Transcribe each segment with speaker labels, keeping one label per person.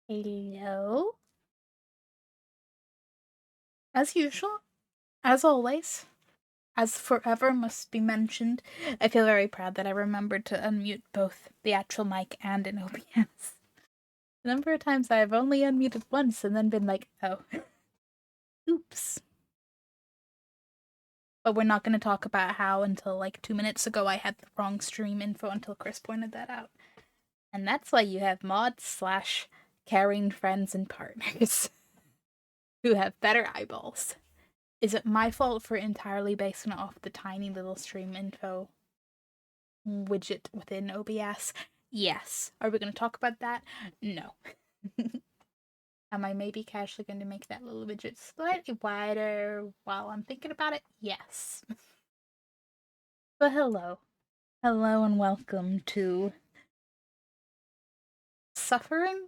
Speaker 1: Hello? As usual, as always, as forever must be mentioned, I feel very proud that I remembered to unmute both the actual mic and in OBS. The number of times I've only unmuted once and then been like, oh, oops. But we're not going to talk about how until like 2 minutes ago I had the wrong stream info until Chris pointed that out. And that's why you have mods / caring friends and partners who have better eyeballs. Is it my fault for entirely basing it off the tiny little stream info widget within OBS? Yes. Are we going to talk about that? No. Am I maybe casually going to make that little widget slightly wider while I'm thinking about it? Yes. But hello. Hello and welcome to Suffering?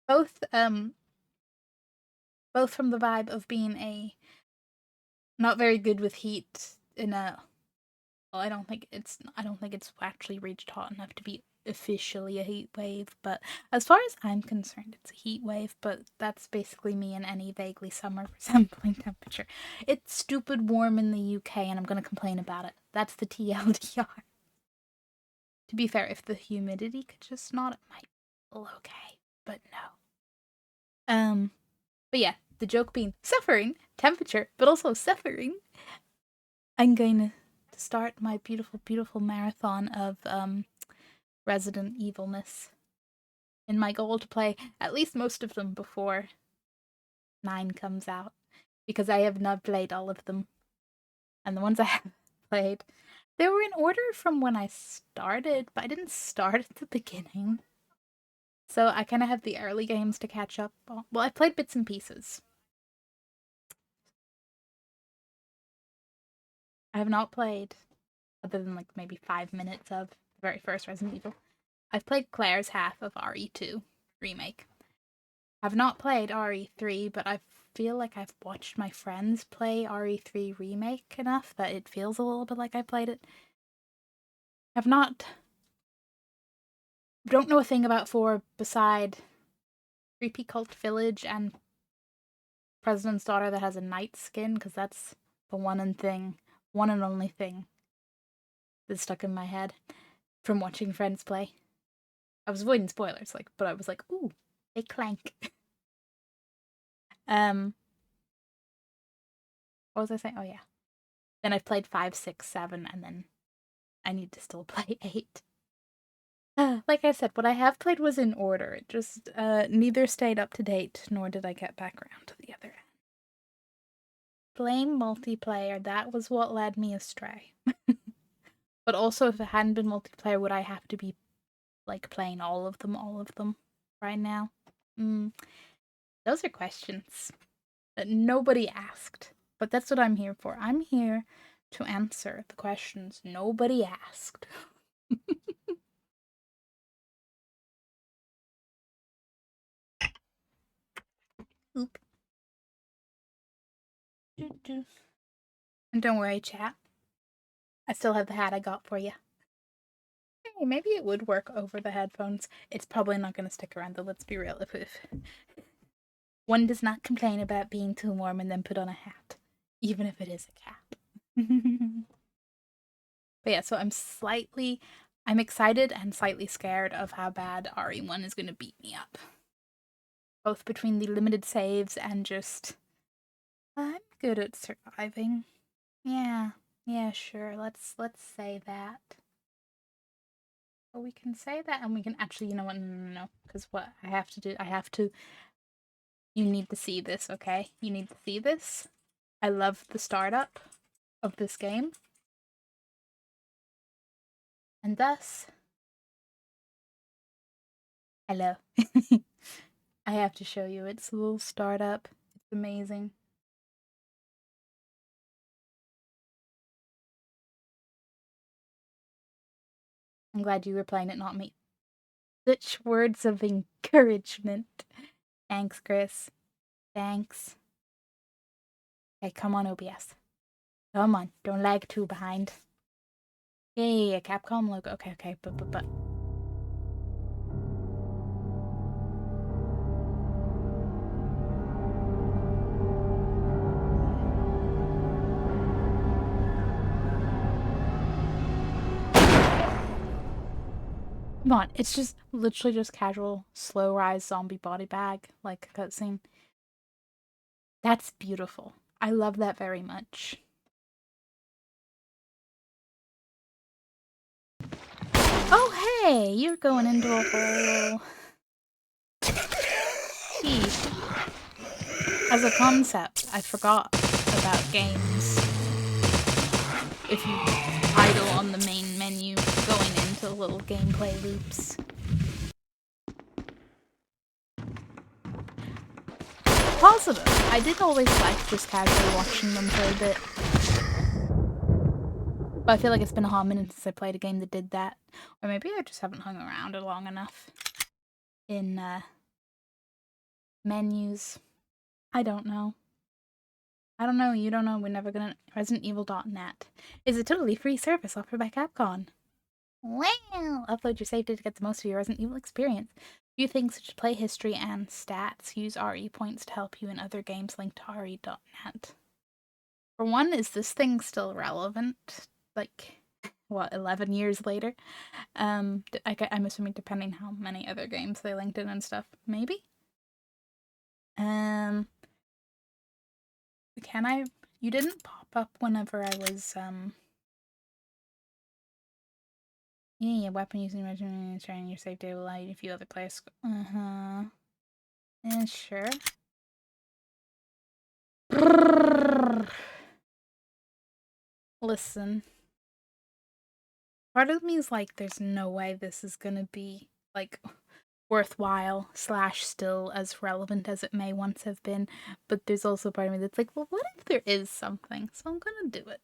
Speaker 1: both both from the vibe of being a not very good with heat in a well, I don't think it's actually reached hot enough to be officially a heat wave, but as far as I'm concerned, it's a heat wave, but that's basically me in any vaguely summer resembling temperature. It's stupid warm in the UK and I'm gonna complain about it. That's the TLDR. To be fair, if the humidity could just not, it might feel okay, but no. But yeah, the joke being suffering, temperature, but also suffering. I'm going to start my beautiful, beautiful marathon of Resident Evilness in my goal to play at least most of them before 9 comes out, because I have not played all of them. And the ones I have played, they were in order from when I started, but I didn't start at the beginning. So I kind of have the early games to catch up on. Well, I played bits and pieces. I have not played, other than like maybe 5 minutes of the very first Resident Evil. I've played Claire's half of RE2 remake. I've not played RE3, but I feel like I've watched my friends play RE3 remake enough that it feels a little bit like I played it. I've not don't know a thing about 4 beside Creepy Cult Village and President's Daughter that has a night skin, because that's the one and only thing that's stuck in my head from watching friends play. I was avoiding spoilers, but I was like, ooh, they clank. What was I saying? Oh yeah. Then I've played 5, 6, 7, and then I need to still play 8. Like I said, what I have played was in order. It just neither stayed up to date, nor did I get back around to the other end. Playing multiplayer, that was what led me astray. But also, if it hadn't been multiplayer, would I have to be like playing all of them right now? Those are questions that nobody asked. But that's what I'm here for. I'm here to answer the questions nobody asked. Oop. And don't worry, chat. I still have the hat I got for you. Hey, maybe it would work over the headphones. It's probably not going to stick around, though, let's be real. If one does not complain about being too warm and then put on a hat, even if it is a cap. But yeah, so I'm excited and slightly scared of how bad RE1 is going to beat me up. Both between the limited saves and just, I'm good at surviving. Yeah, sure. Let's say that. Well, we can say that, and we can actually, you know what? No, because what I have to do, you need to see this, okay? You need to see this. I love the startup of this game. And thus, hello. I have to show you. It's a little startup. It's amazing. I'm glad you were playing it, not me. Such words of encouragement. Thanks, Chris. Thanks. Hey, come on, OBS. Come on, don't lag too behind. Yeah, Capcom logo. Okay, but. Come on, it's just literally just casual, slow rise zombie body bag, like a cutscene. That's beautiful. I love that very much. Oh, hey, you're going into a hole. Gee. As a concept, I forgot about games. If you idle on the main menu, going into little gameplay loops. Positive. I did always like just casually watching them for a bit. But I feel like it's been a hot minute since I played a game that did that. Or maybe I just haven't hung around it long enough in menus. I don't know. I don't know, you don't know, we're never gonna... ResidentEvil.net is a totally free service offered by Capcom. Well, upload your save data to get the most of your Resident Evil experience. Few things such as play history and stats. Use RE points to help you in other games linked to RE.net. For one, is this thing still relevant? Like, what, 11 years later? I'm assuming depending how many other games they linked in and stuff. Maybe? Can I... You didn't pop up whenever I was, Yeah, weapon using regiment and sharing your save data will allow you to view other players. Uh-huh. Yeah, sure. Listen. Part of me is like, there's no way this is gonna be, like, worthwhile / still as relevant as it may once have been. But there's also part of me that's like, well, what if there is something? So I'm gonna do it.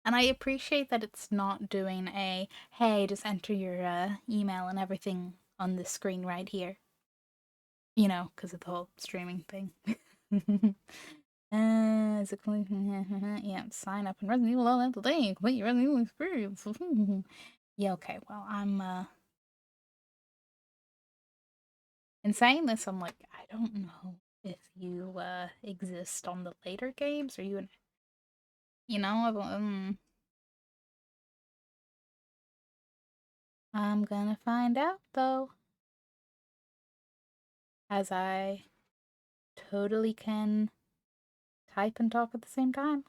Speaker 1: And I appreciate that it's not doing a, hey, just enter your email and everything on this screen right here. You know, because of the whole streaming thing. Is it yeah, sign up and Resident Evil all today. Complete your Resident Evil experience. Yeah, okay, well, I'm, in saying this, I'm like, I don't know if you, exist on the later games, or you know, I'm gonna find out, though. As I totally can type and talk at the same time.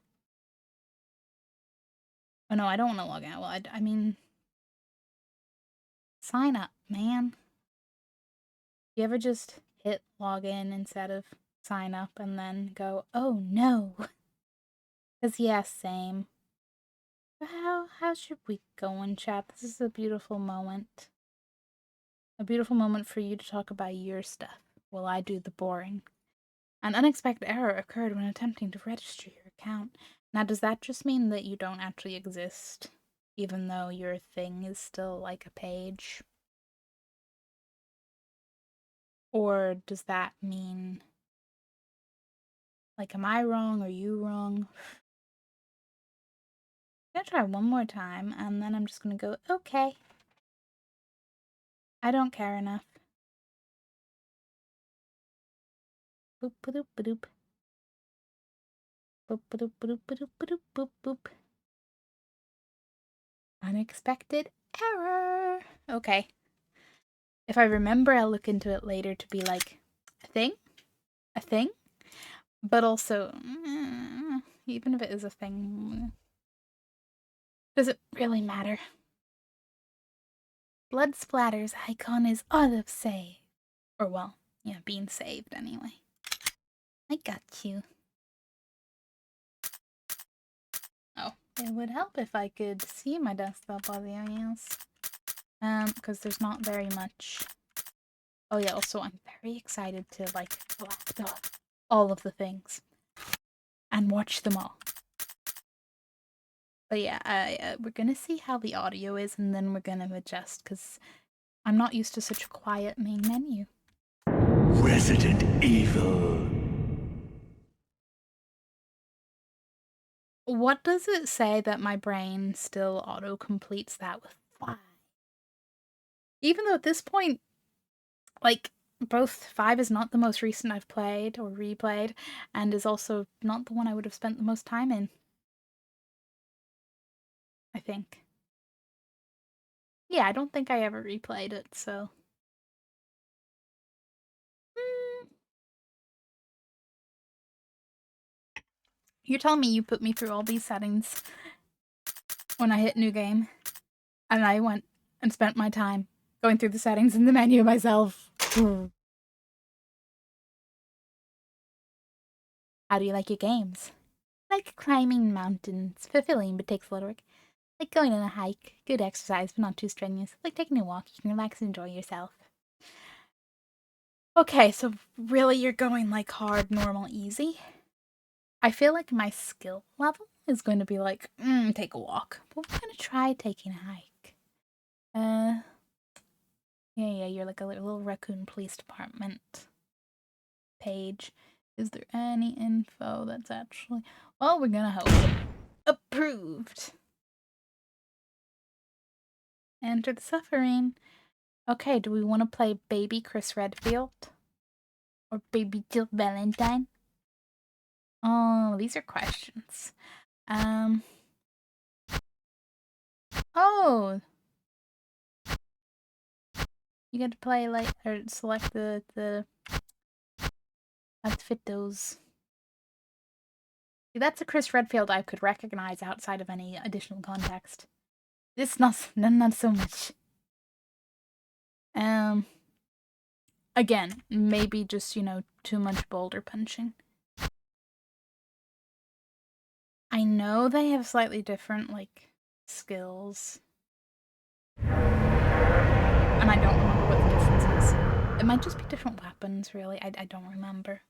Speaker 1: Oh no, I don't want to log out. Well, I mean, sign up, man. You ever just hit login instead of sign up and then go, oh no? Because yeah, same. How's your week going, chat? This is a beautiful moment. A beautiful moment for you to talk about your stuff while I do the boring. An unexpected error occurred when attempting to register your account. Now, does that just mean that you don't actually exist, even though your thing is still like a page? Or does that mean, like, am I wrong or you wrong? I'm gonna try one more time, and then I'm just gonna go, okay. I don't care enough. Boop ba-doop ba-doop. Boop ba-doop ba-doop ba-doop ba-doop boop boop. Unexpected error. Okay. If I remember, I'll look into it later to be like, a thing? A thing? But also, even if it is a thing, does it really matter? Blood Splatter's icon is auto-save. Or, well, yeah, being saved anyway. I got you. Oh, it would help if I could see my desktop audio, yes. Because there's not very much. Oh yeah, also I'm very excited to, like, blast off all of the things and watch them all. But yeah, we're gonna see how the audio is, and then we're gonna adjust, because I'm not used to such a quiet main menu.
Speaker 2: Resident Evil.
Speaker 1: What does it say that my brain still auto-completes that with 5? Even though at this point, like, both 5 is not the most recent I've played or replayed, and is also not the one I would have spent the most time in. I think. Yeah, I don't think I ever replayed it, so. Mm, you're telling me you put me through all these settings when I hit new game, and I went and spent my time going through the settings in the menu myself. How do you like your games? Like climbing mountains, fulfilling but takes a lot of work. Like going on a hike, good exercise but not too strenuous. Like taking a walk, you can relax and enjoy yourself. Okay, so really you're going like hard, normal, easy? I feel like my skill level is going to be like, take a walk. But we're gonna try taking a hike. Yeah, you're like a little raccoon police department page. Is there any info that's actually... Well, we're gonna hope. Approved. Enter the suffering. Okay, do we want to play Baby Chris Redfield? Or Baby Jill Valentine? Oh, these are questions. Oh! You get to play, like, or select the outfit those. See, that's a Chris Redfield I could recognize outside of any additional context. This not so much. Again, maybe just, too much boulder punching. I know they have slightly different, like, skills. And I don't remember what the difference is. It might just be different weapons, really. I don't remember.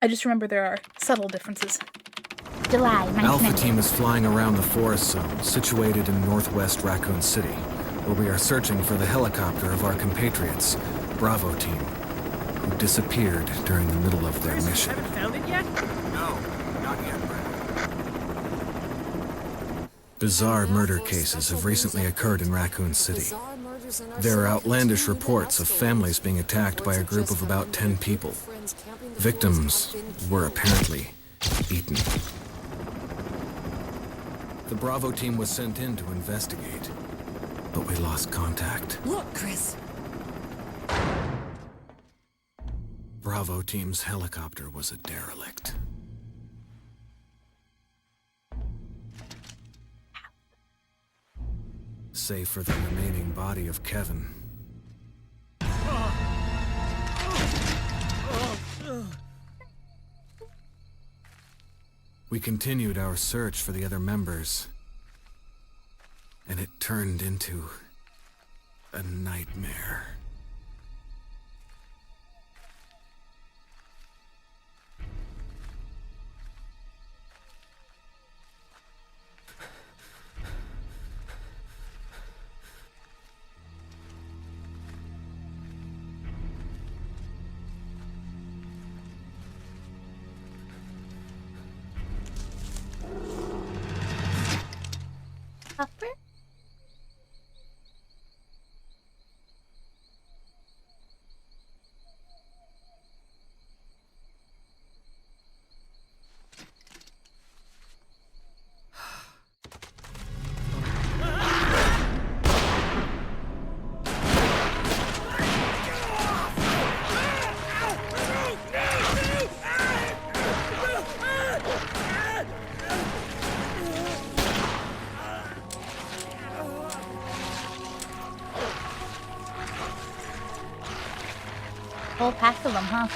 Speaker 1: I just remember there are subtle differences. July,
Speaker 3: Alpha Team is flying around the forest zone, situated in northwest Raccoon City, where we are searching for the helicopter of our compatriots, Bravo Team, who disappeared during the middle of their mission.
Speaker 4: Haven't found it yet?
Speaker 3: No, not yet, Brad. Bizarre murder cases have recently occurred in Raccoon City. There are outlandish reports of families being attacked by a group of about 10 people. Victims were apparently eaten. The Bravo Team was sent in to investigate, but we lost contact.
Speaker 5: Look, Chris.
Speaker 3: Bravo Team's helicopter was a derelict. Save for the remaining body of Kevin. We continued our search for the other members, and it turned into a nightmare.
Speaker 1: Upper? Whole pack of them, huh?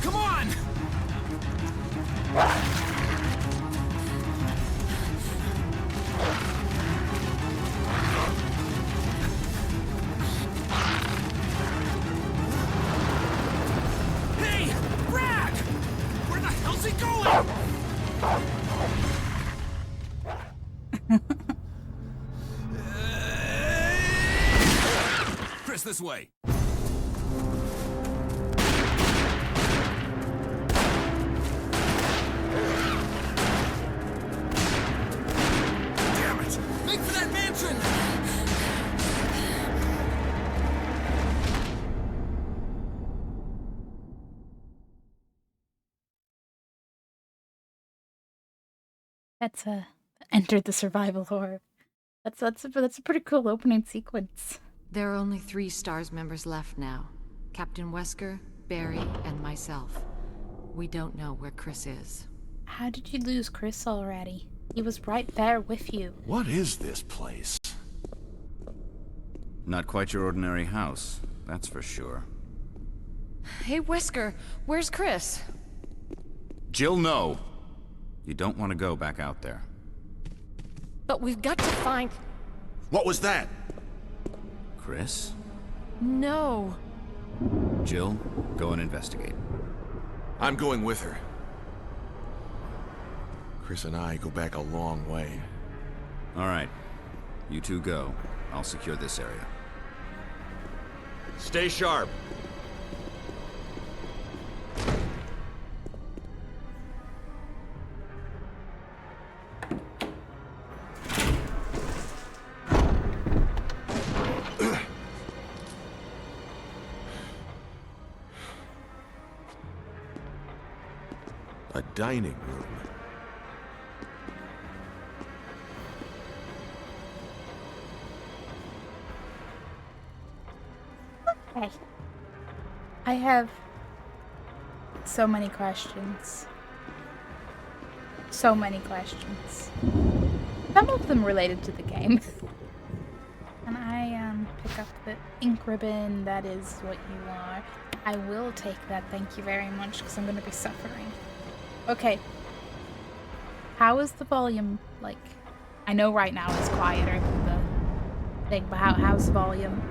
Speaker 3: Come on!
Speaker 4: Hey! Brad! Where the hell's he going?
Speaker 3: Chris, this way!
Speaker 4: Damn it! Make for that man!
Speaker 1: That's a entered the survival horror. That's a pretty cool opening sequence.
Speaker 5: There are only 3 STARS members left now. Captain Wesker, Barry, and myself. We don't know where Chris is.
Speaker 1: How did you lose Chris already? He was right there with you.
Speaker 2: What is this place?
Speaker 6: Not quite your ordinary house, that's for sure.
Speaker 5: Hey, Wesker, where's Chris?
Speaker 6: Jill, no! You don't want to go back out there.
Speaker 5: But we've got to find...
Speaker 7: What was that?
Speaker 6: Chris?
Speaker 5: No.
Speaker 6: Jill, go and investigate.
Speaker 7: I'm going with her. Chris and I go back a long way.
Speaker 6: Alright. You two go. I'll secure this area.
Speaker 7: Stay sharp. A dining room.
Speaker 1: Okay. I have so many questions. So many questions. Some of them related to the game. Can I pick up the ink ribbon? That is what you are. I will take that, thank you very much, because I'm going to be suffering. Okay. How is the volume, like... I know right now it's quieter than the thing, but how's the volume?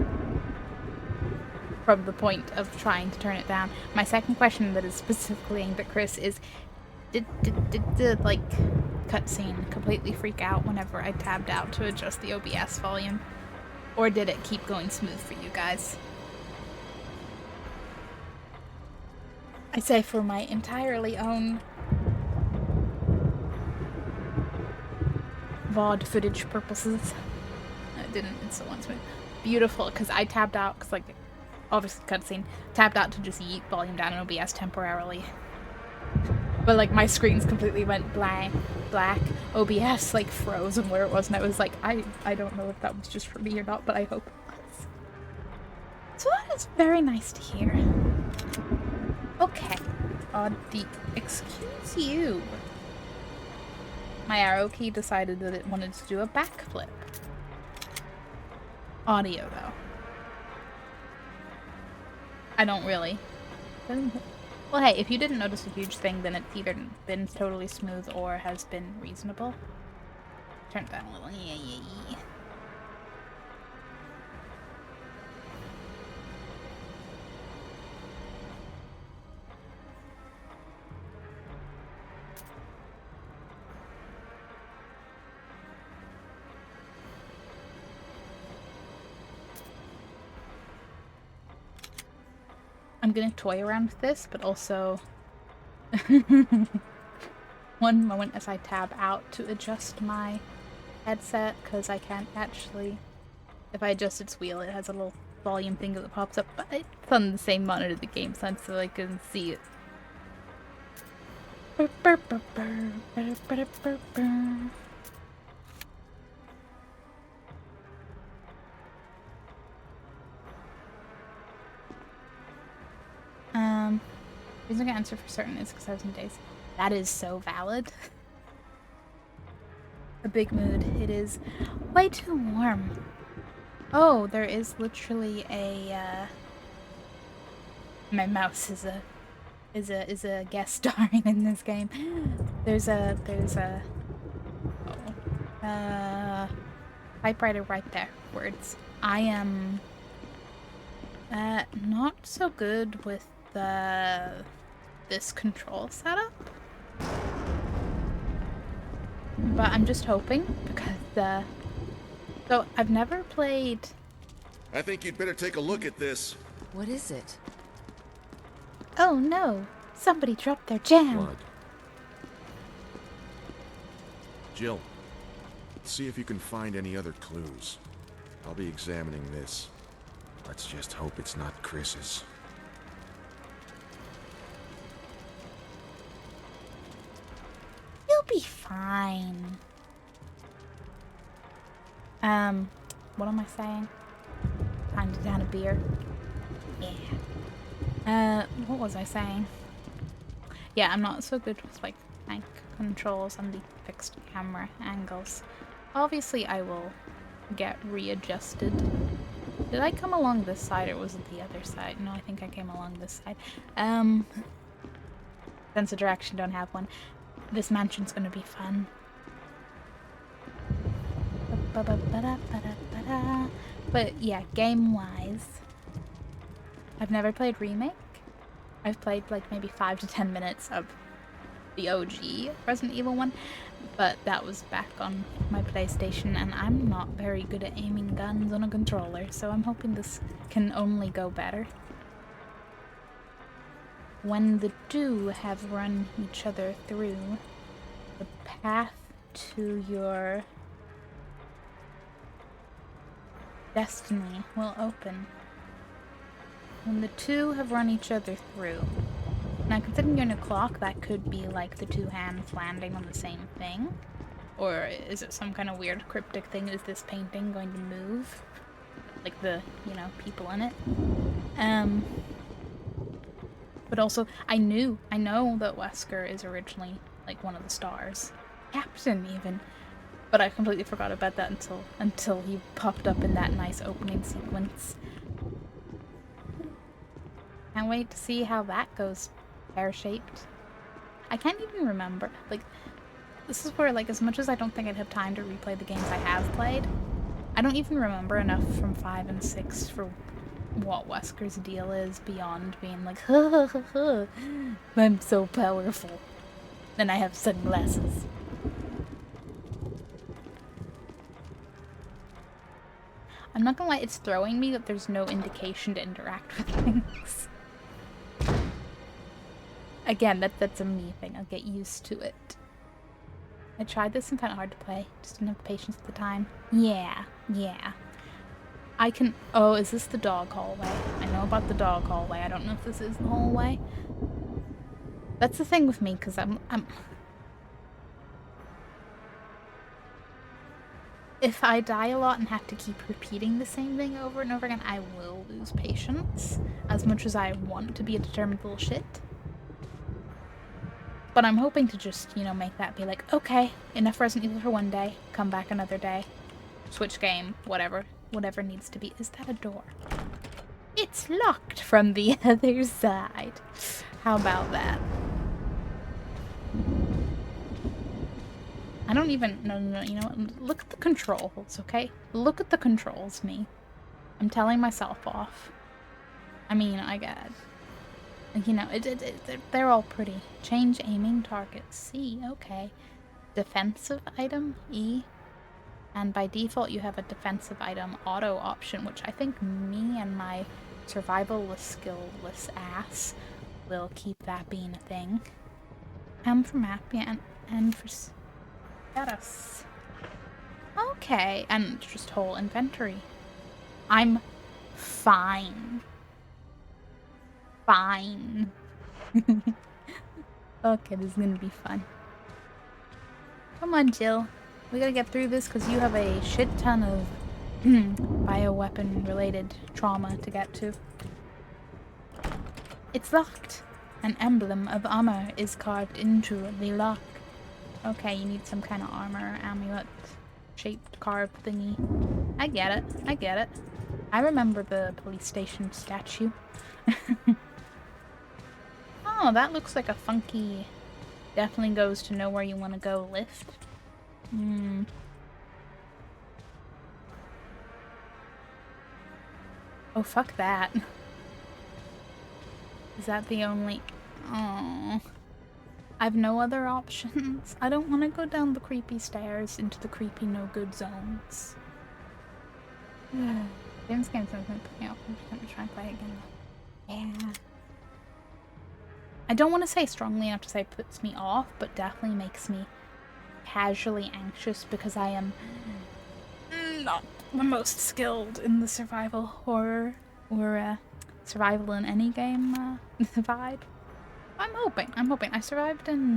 Speaker 1: From the point of trying to turn it down. My second question that is specifically aimed at Chris is, did the, like, cutscene completely freak out whenever I tabbed out to adjust the OBS volume? Or did it keep going smooth for you guys? I say for my entirely own VOD footage purposes. It didn't, it's still smooth. Beautiful, because I tabbed out, because, like, obviously cutscene, tapped out to just yeet volume down in OBS temporarily. But like my screens completely went black. OBS like frozen where it was, and I was like, I don't know if that was just for me or not, but I hope it was. So that is very nice to hear. Okay. Excuse you. My arrow key decided that it wanted to do a backflip. Audio though. I don't really. Well, hey, if you didn't notice a huge thing, then it's either been totally smooth or has been reasonable. Turn it down a little. Yeah. I'm gonna toy around with this, but also one moment as I tab out to adjust my headset, because I can't actually, if I adjust its wheel, it has a little volume thing that pops up, but it's on the same monitor the game's on, so I can see it. Reason I can answer for certain is because I was in days. That is so valid. A big mood. It is way too warm. Oh, there is literally a my mouse is a guest starring in this game. There's a typewriter right there. Words. I am not so good with this control setup, but I'm just hoping, because so I've never played.
Speaker 7: I think you'd better take a look at this.
Speaker 5: What is it?
Speaker 1: Oh no, somebody dropped their jam.
Speaker 7: Blood. Jill, see if you can find any other clues. I'll be examining this. Let's just hope it's not Chris's.
Speaker 1: You'll be fine. What am I saying? Time to down a beer. Yeah. What was I saying? Yeah, I'm not so good with, like, tank controls and the fixed camera angles. Obviously, I will get readjusted. Did I come along this side, or was it the other side? No, I think I came along this side. Sense of direction, don't have one. This mansion's gonna be fun. But yeah, game-wise, I've never played Remake. I've played like maybe 5 to 10 minutes of the OG Resident Evil 1, but that was back on my PlayStation, and I'm not very good at aiming guns on a controller, so I'm hoping this can only go better. When the two have run each other through, the path to your destiny will open. When the two have run each other through. Now, considering you're in a clock, that could be like the two hands landing on the same thing. Or is it some kind of weird cryptic thing? Is this painting going to move? Like the, you know, people in it? But also, I know that Wesker is originally, like, one of the stars. Captain, even. But I completely forgot about that until he popped up in that nice opening sequence. Can't wait to see how that goes pear-shaped. I can't even remember. Like, this is where, like, as much as I don't think I'd have time to replay the games I have played, I don't even remember enough from 5 and 6 for what Wesker's deal is beyond being like, ha ha ha ha, I'm so powerful. And I have sunglasses. I'm not gonna lie, it's throwing me that there's no indication to interact with things. Again, that's a me thing. I'll get used to it. I tried this and found it hard to play. Just didn't have the patience at the time. Yeah. I can... Oh, is this the dog hallway? I know about the dog hallway. I don't know if this is the hallway. That's the thing with me, because I'm... If I die a lot and have to keep repeating the same thing over and over again, I will lose patience. As much as I want to be a determined little shit. But I'm hoping to just, you know, make that be like, okay, enough Resident Evil for one day, come back another day, switch game, whatever needs to be. Is that a door? It's locked from the other side. How about that? I don't even, no, you know what, look at the controls, okay? Look at the controls, me. I'm telling myself off. I mean, I got, you know, they're all pretty. Change aiming target, C, okay. Defensive item, E. And by default, you have a defensive item auto option, which I think me and my survivalist skillless ass will keep that being a thing. M for map, yeah, and for status. Okay, and just whole inventory. I'm fine. Fine. Okay, this is gonna be fun. Come on, Jill. We gotta get through this because you have a shit ton of bioweapon related trauma to get to. It's locked. An emblem of armor is carved into the lock. Okay, you need some kind of armor amulet shaped carved thingy. I get it. I remember the police station statue. Oh, that looks like a funky, definitely goes to know where you want to go lift. Oh, fuck that. Is that the only... Oh, I've no other options. I don't want to go down the creepy stairs into the creepy no-good zones. This game's gonna put me off. I'm just gonna try and play again. Yeah. I don't want to say strongly enough to say puts me off, but definitely makes me casually anxious because I am not the most skilled in the survival horror or survival in any game vibe. I'm hoping. I survived in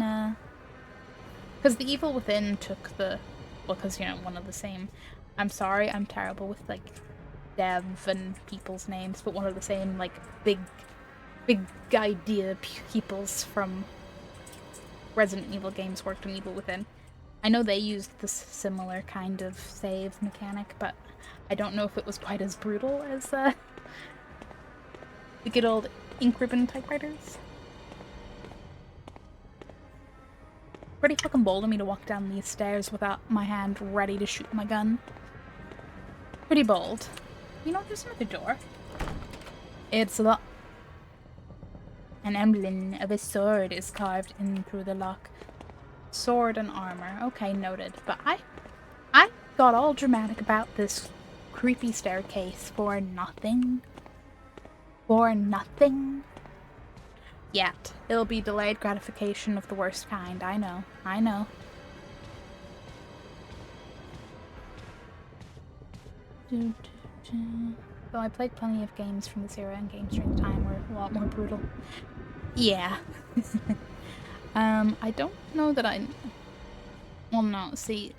Speaker 1: Because The Evil Within took the... Well, because, you know, one of the same... I'm sorry, I'm terrible with, like, dev and people's names, but one of the same, like, big idea peoples from Resident Evil games worked on Evil Within. I know they used this similar kind of save mechanic, but I don't know if it was quite as brutal as the good old ink ribbon typewriters. Pretty fucking bold of me to walk down these stairs without my hand ready to shoot my gun. Pretty bold. You know, there's another door. It's locked. An emblem of a sword is carved in through the lock. Sword and armor. Okay, noted. But I got all dramatic about this creepy staircase for nothing. For nothing. Yet. It'll be delayed gratification of the worst kind. I know. I know. Though I played plenty of games from this era, and games during the time were a lot more brutal. Yeah. I don't know that I... Well, no, see...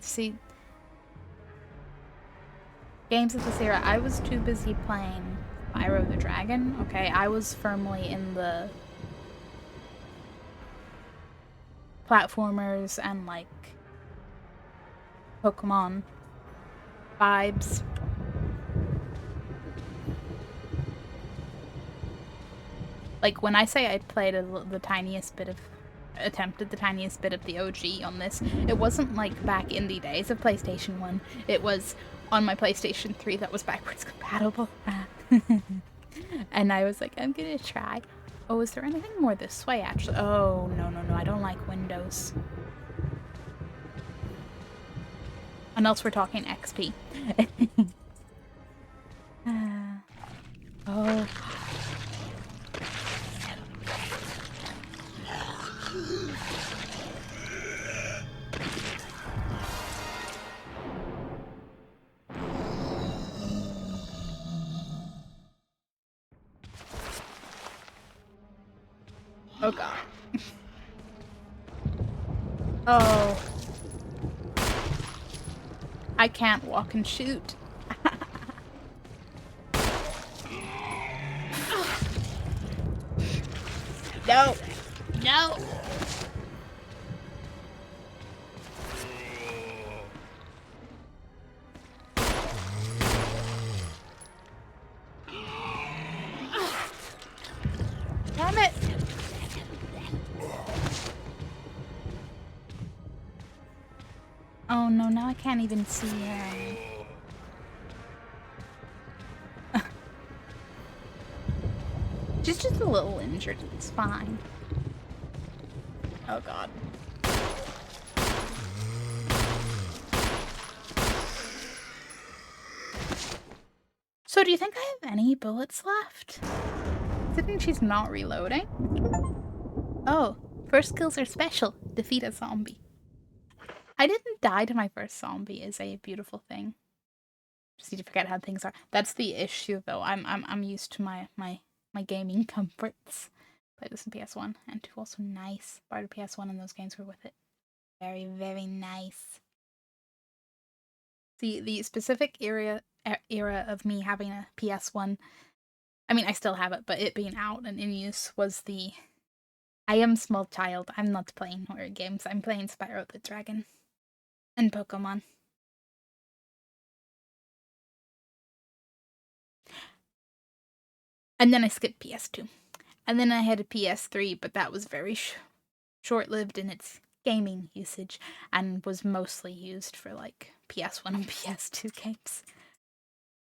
Speaker 1: Games of this era, I was too busy playing Spyro the Dragon. Okay, I was firmly in the platformers and, like, Pokemon vibes. Like, when I say I played the tiniest bit of... attempted the tiniest bit of the OG on this, it wasn't like back in the days of PlayStation 1. It was on my PlayStation 3 that was backwards compatible. And I was like, I'm gonna try. Oh, is there anything more this way, actually? Oh, no, I don't like windows. Unless we're talking XP. Oh... Oh god. Oh. I can't walk and shoot. No. No. Damn it. Oh no, now I can't even see him. She's just a little injured, it's fine. Oh god. So do you think I have any bullets left? Considering she's not reloading? Oh, first kills are special. Defeat a zombie. I didn't die to my first zombie is a beautiful thing. Just need to forget how things are. That's the issue though. I'm used to my gaming comforts. Play this in PS1 and 2 also nice. Borrowed PS1 and those games were with it. Very, very nice. The specific era of me having a PS1, I mean I still have it, but it being out and in use was the I am small child. I'm not playing horror games. I'm playing Spyro the Dragon. And Pokemon. And then I skipped PS2. And then I had a PS3, but that was very short-lived in its gaming usage and was mostly used for like PS1 and PS2 games.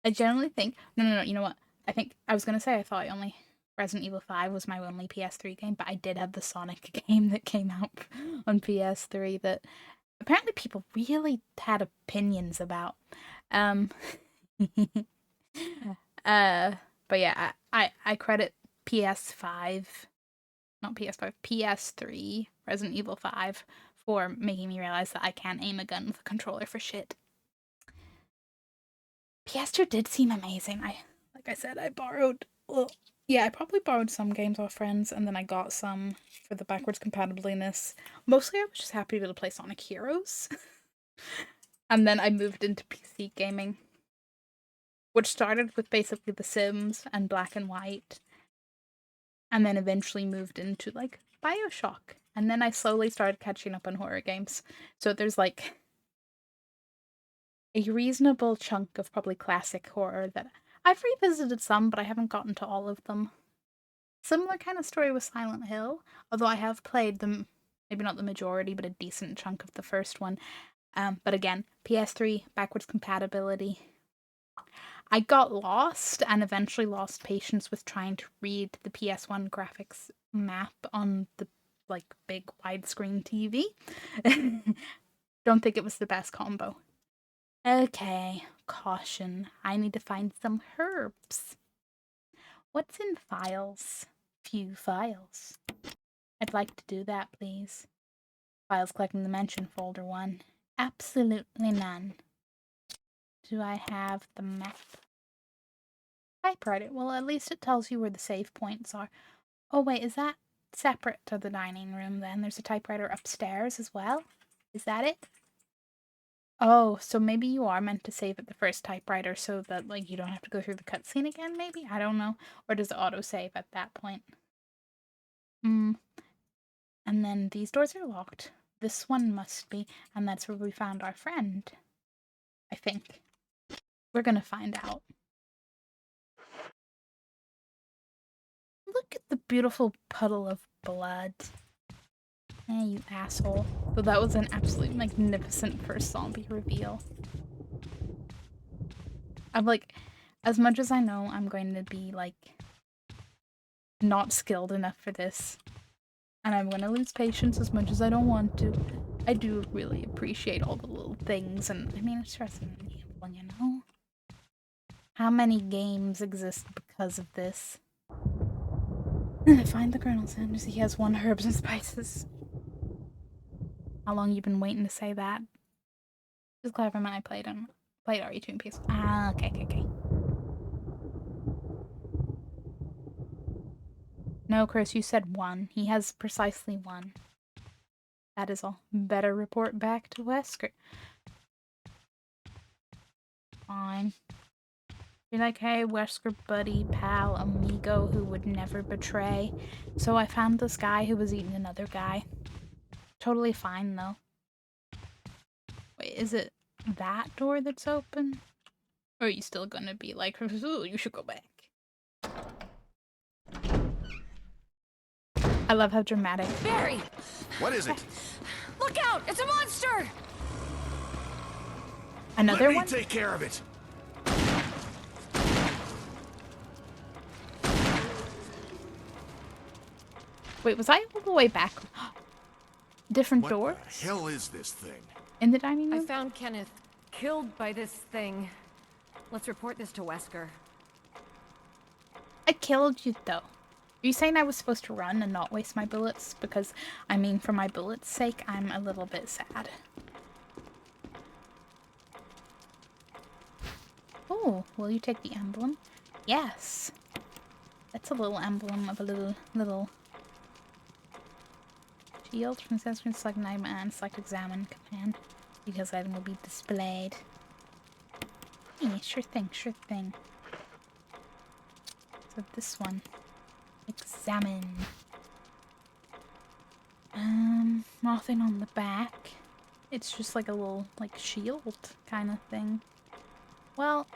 Speaker 1: I generally think... No, you know what? I was going to say I thought only Resident Evil 5 was my only PS3 game, but I did have the Sonic game that came out on PS3 that apparently people really had opinions about. But yeah, I credit PS5, not PS5, PS3, Resident Evil 5 for making me realize that I can't aim a gun with a controller for shit. PS2 did seem amazing. Like I said, I borrowed Yeah, I probably borrowed some games off friends, and then I got some for the backwards compatibleness. Mostly, I was just happy to be able to play Sonic Heroes. And then I moved into PC gaming, which started with basically The Sims and Black and White, and then eventually moved into, like, Bioshock. And then I slowly started catching up on horror games. So there's, like, a reasonable chunk of probably classic horror that I've revisited some, but I haven't gotten to all of them. Similar kind of story with Silent Hill, although I have played them, maybe not the majority, but a decent chunk of the first one. But again, PS3, backwards compatibility. I got lost and eventually lost patience with trying to read the PS1 graphics map on the like big widescreen TV. Don't think it was the best combo. Okay, caution. I need to find some herbs. What's in files? Few files. I'd like to do that, please. Files collecting the mention folder 1. Absolutely none. Do I have the map? Typewriter. Well, at least it tells you where the save points are. Oh wait, is that separate to the dining room then? There's a typewriter upstairs as well? Is that it? Oh, so maybe you are meant to save at the first typewriter so that, like, you don't have to go through the cutscene again, maybe? I don't know. Or does it auto-save at that point? And then these doors are locked. This one must be, and that's where we found our friend. I think. We're gonna find out. Look at the beautiful puddle of blood. Eh, you asshole. So that was an absolutely magnificent first zombie reveal. I'm like, as much as I know I'm going to be, like, not skilled enough for this, and I'm gonna lose patience as much as I don't want to, I do really appreciate all the little things, and I mean, it's Resident Evil, you know? How many games exist because of this? Find the Colonel Sanders. He has 1 herbs and spices. How long you been waiting to say that? Just clever man, I played RE2 in PS. Ah, okay. No, Chris, you said 1. He has precisely 1. That is all. Better report back to Wesker. Fine. Be like, hey, Wesker buddy, pal, amigo who would never betray. So I found this guy who was eating another guy. Totally fine, though. Wait, is it that door that's open? Or are you still gonna be like, ooh, you should go back? I love how dramatic.
Speaker 5: Barry!
Speaker 7: What is it?
Speaker 5: Look out! It's a monster!
Speaker 1: Another one?
Speaker 7: Let me take care of it.
Speaker 1: Wait, was I all the way back? Different
Speaker 7: What
Speaker 1: doors?
Speaker 7: the hell is this thing?
Speaker 1: In the dining
Speaker 5: I
Speaker 1: room?
Speaker 5: found Kenneth killed by this thing. Let's report this to Wesker.
Speaker 1: I killed you, though. Are you saying I was supposed to run and not waste my bullets? Because, I mean, for my bullets' sake, I'm a little bit sad. Oh, will you take the emblem? Yes. That's a little emblem of a little shield from Sesame. Select an item and select examine command. Because item will be displayed. Yeah, sure thing. So this one. Examine. Nothing on the back. It's just like a little, like, shield kind of thing. Well,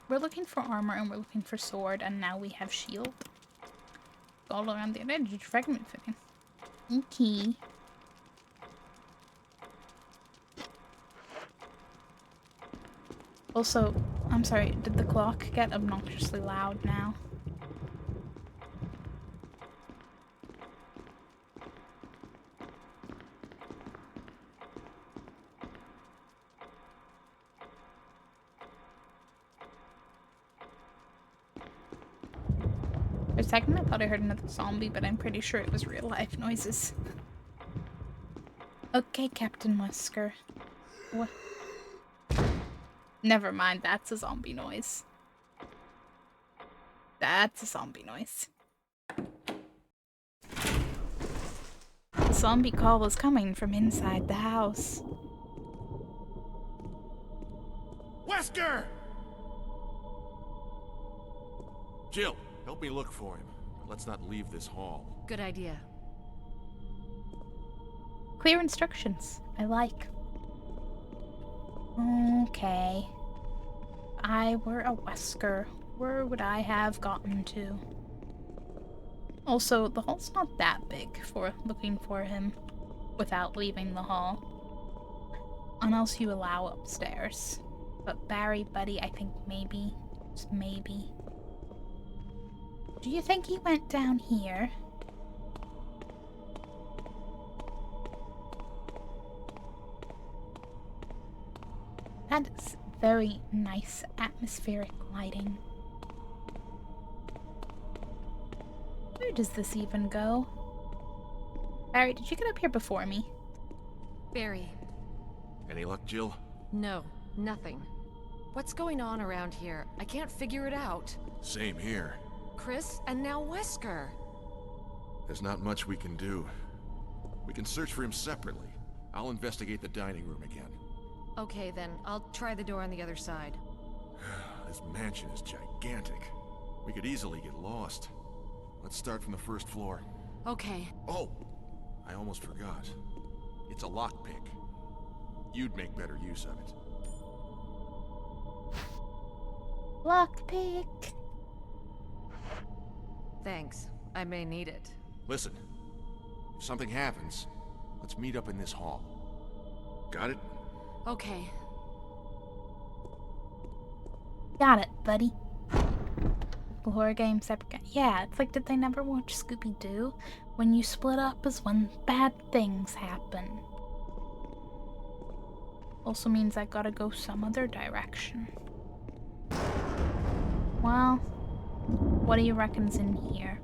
Speaker 1: we're looking for armor and we're looking for sword, and now we have shield. All around the edge, fragment fitting. Okay. Also, I'm sorry, did the clock get obnoxiously loud now? For a second I thought I heard another zombie, but I'm pretty sure it was real life noises. Okay, Captain Wesker. What? Never mind, that's a zombie noise. That's a zombie noise. zombie call was coming from inside the house.
Speaker 7: Wesker! Jill, help me look for him. Let's not leave this hall.
Speaker 5: Good idea.
Speaker 1: Clear instructions. I like. Okay. If I were a Wesker, where would I have gotten to? Also, the hall's not that big for looking for him without leaving the hall. Unless you allow upstairs. But Barry, buddy, I think maybe. Just maybe. Do you think he went down here? That is very nice atmospheric lighting. Where does this even go? Barry, did you get up here before me?
Speaker 5: Barry.
Speaker 7: Any luck, Jill?
Speaker 5: No, nothing. What's going on around here? I can't figure it out.
Speaker 7: Same here.
Speaker 5: Chris, and now Wesker.
Speaker 7: There's not much we can do. We can search for him separately. I'll investigate the dining room again.
Speaker 5: Okay then, I'll try the door on the other side.
Speaker 7: This mansion is gigantic. We could easily get lost. Let's start from the first floor.
Speaker 5: Okay.
Speaker 7: Oh! I almost forgot. It's a lockpick. You'd make better use of it.
Speaker 1: Lockpick.
Speaker 5: Thanks. I may need it.
Speaker 7: Listen, if something happens, let's meet up in this hall. Got it?
Speaker 5: Okay.
Speaker 1: Got it, buddy. Horror game, separate game. Yeah, it's like, did they never watch Scooby-Doo? When you split up is when bad things happen. Also means I gotta go some other direction. Well, what do you reckon's in here?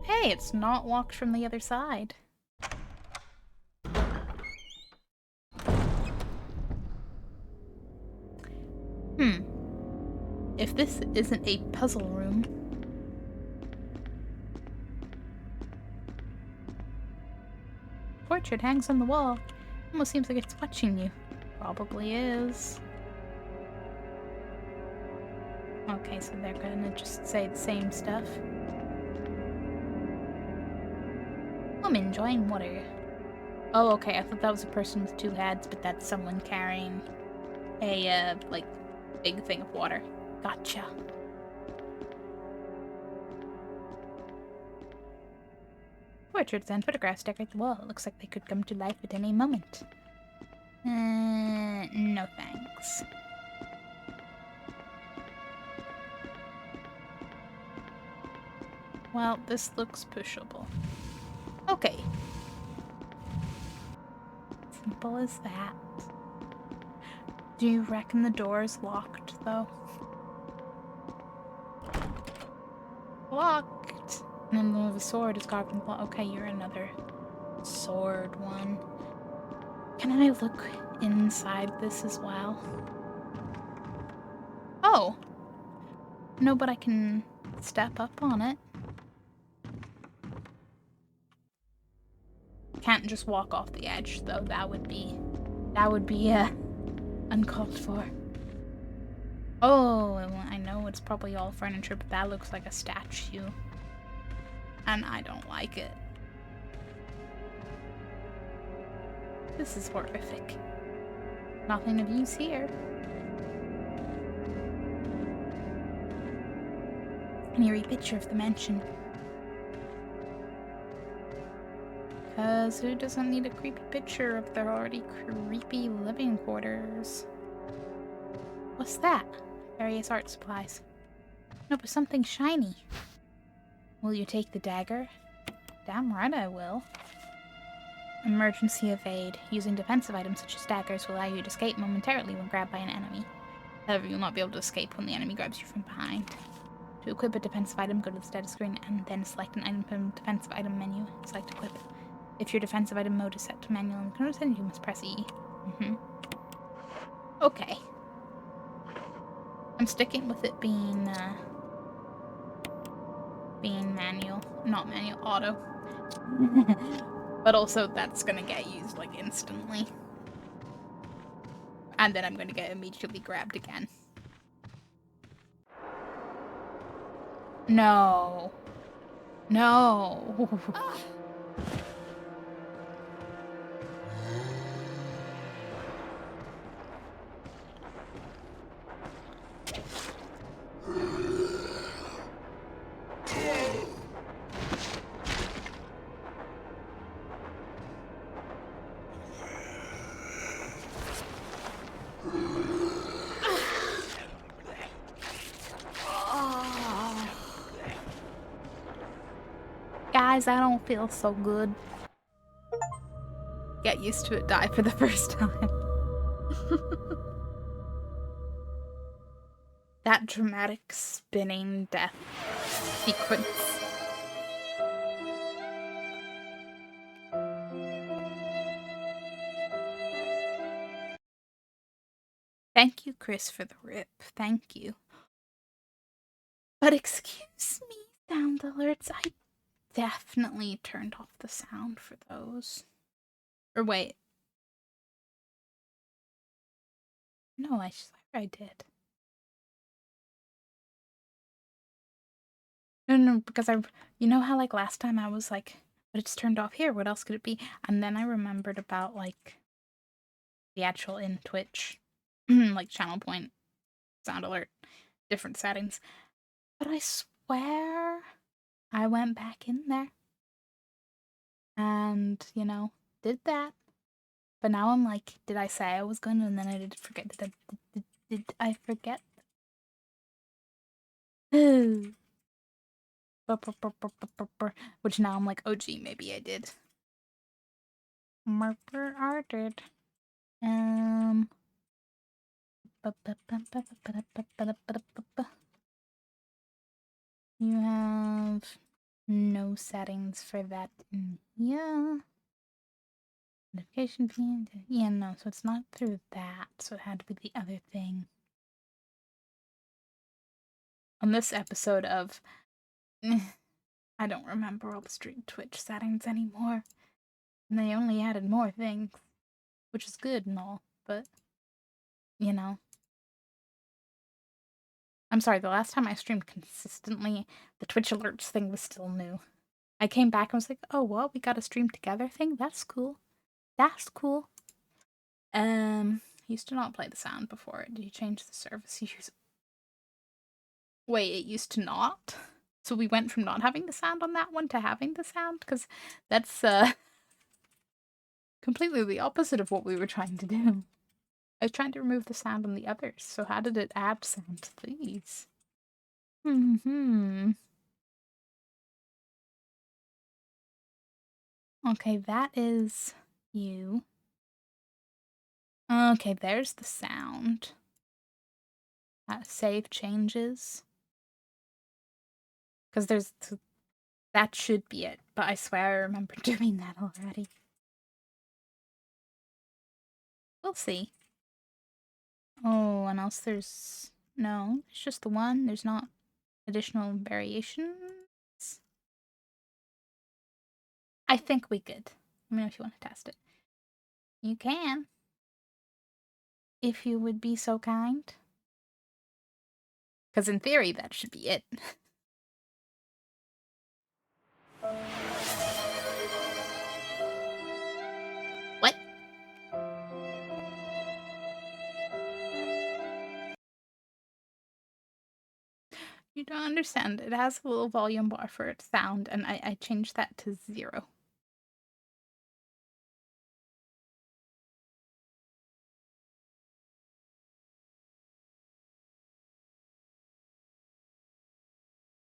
Speaker 1: Hey, it's not locked from the other side. If this isn't a puzzle room... Portrait hangs on the wall. Almost seems like it's watching you. Probably is. Okay, so they're gonna just say the same stuff. I'm enjoying water. Oh, okay, I thought that was a person with two heads, but that's someone carrying a, like, big thing of water. Gotcha. Portraits and photographs decorate the wall. It looks like they could come to life at any moment. No thanks. Well, this looks pushable. Okay. Simple as that. Do you reckon the door is locked, though? Locked! And then the sword is carved in the wall. Okay, you're another sword one. Can I look inside this as well? Oh! No, but I can step up on it. Can't just walk off the edge, though. That would be uncalled for. Oh, I know it's probably all furniture, but that looks like a statue. And I don't like it. This is horrific. Nothing of use here. An eerie picture of the mansion. Because who doesn't need a creepy picture of their already creepy living quarters? What's that? Various art supplies. No, but something shiny. Will you take the dagger? Damn right I will. Emergency evade. Using defensive items such as daggers will allow you to escape momentarily when grabbed by an enemy. However, you'll not be able to escape when the enemy grabs you from behind. To equip a defensive item, go to the status screen and then select an item from the defensive item menu. Select equip it. If your defensive item mode is set to manual in the control center, you must press E. Okay. I'm sticking with it being manual. Not manual, auto. But also, that's gonna get used, like, instantly. And then I'm gonna get immediately grabbed again. No. No. Guys, I don't feel so good. Get used to it, die for the first time. That dramatic spinning death sequence. Thank you, Chris, for the rip. Thank you. But excuse me, sound alerts. I definitely turned off the sound for those. Or wait. No, I swear I did. No, because you know how, like, last time I was like, but it's turned off here, what else could it be? And then I remembered about, like, the actual in Twitch, like, channel point, sound alert, different settings. But I swear I went back in there and, you know, did that. But now I'm like, did I say I was going to, and then I did forget. Did I forget? Which now I'm like, oh gee, maybe I did. Murder I did. You have no settings for that in here. Notification feed. Yeah, no, so it's not through that, so it had to be the other thing. On this episode of I don't remember all the stream Twitch settings anymore. And they only added more things, which is good and all, but you know. I'm sorry, the last time I streamed consistently, the Twitch alerts thing was still new. I came back and was like, oh, well, we got a stream together thing? That's cool. That's cool. Used to not play the sound before it. Did you change the service you use? Wait, it used to not? So we went from not having the sound on that one to having the sound? Because that's, completely the opposite of what we were trying to do. I was trying to remove the sound on the others, so how did it add sound to these? Okay, that is you. Okay, there's the sound. Save changes. Because there's... that should be it, but I swear I remember doing that already. We'll see. Oh, and else there's... no, it's just the one. There's not additional variations. I think we could. Let me know if you want to test it. You can. If you would be so kind. Because in theory, that should be it. What? You don't understand. It has a little volume bar for its sound, and I changed that to 0.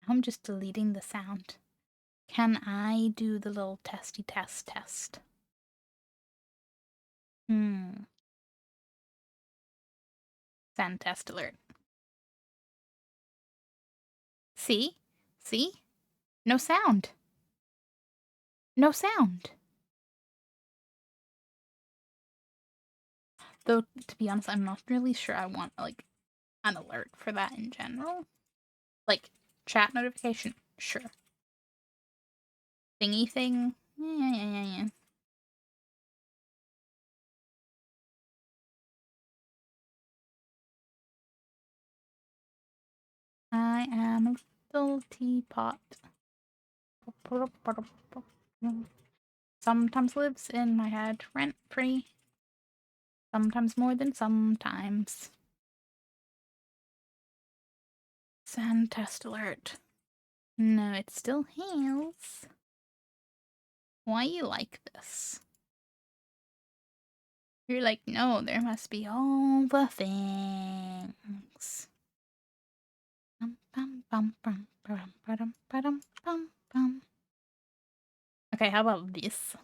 Speaker 1: I'm just deleting the sound. Can I do the little testy test? Sound test alert. See? See? No sound. No sound. Though, to be honest, I'm not really sure I want, like, an alert for that in general. Like, chat notification, sure. thingy thing. Yeah. I am a little teapot. Sometimes lives in my head rent free. Sometimes more than sometimes. Sand test alert. No, it still heals. Why you like this? You're like, no, there must be all the things. Bum, bum, bum, bum, bum, bum, bum, bum, bum. Okay, how about this?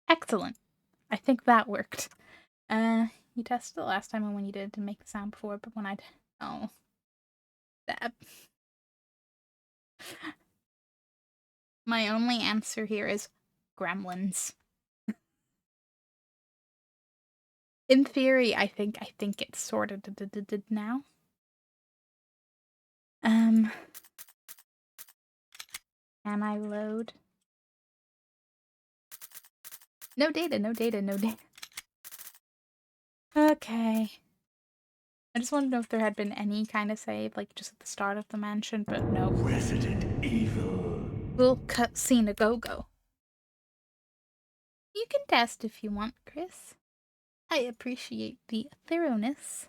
Speaker 1: Excellent. I think that worked. You tested it last time and when you did to make the sound before, but when I'd... Oh. That... My only answer here is gremlins. In theory, I think it's sort of did now. Can I load? No data, no data, no data. Okay. I just wanted to know if there had been any kind of save, like just at the start of the mansion, but no.
Speaker 2: Resident Evil.
Speaker 1: Little cutscene a go-go. You can test if you want, Chris. I appreciate the thoroughness.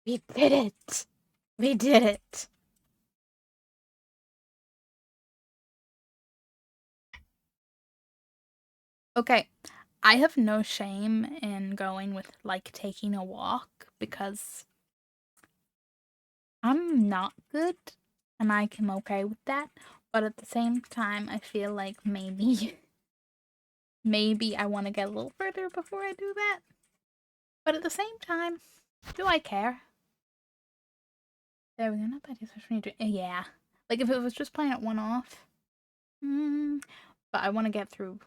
Speaker 1: We did it! We did it! Okay, I have no shame in going with, like, taking a walk, because I'm not good, and I'm okay with that, but at the same time, I feel like maybe I want to get a little further before I do that. But at the same time, do I care? There we go, not bad. Yeah. Like, if it was just playing it one-off, but I want to get through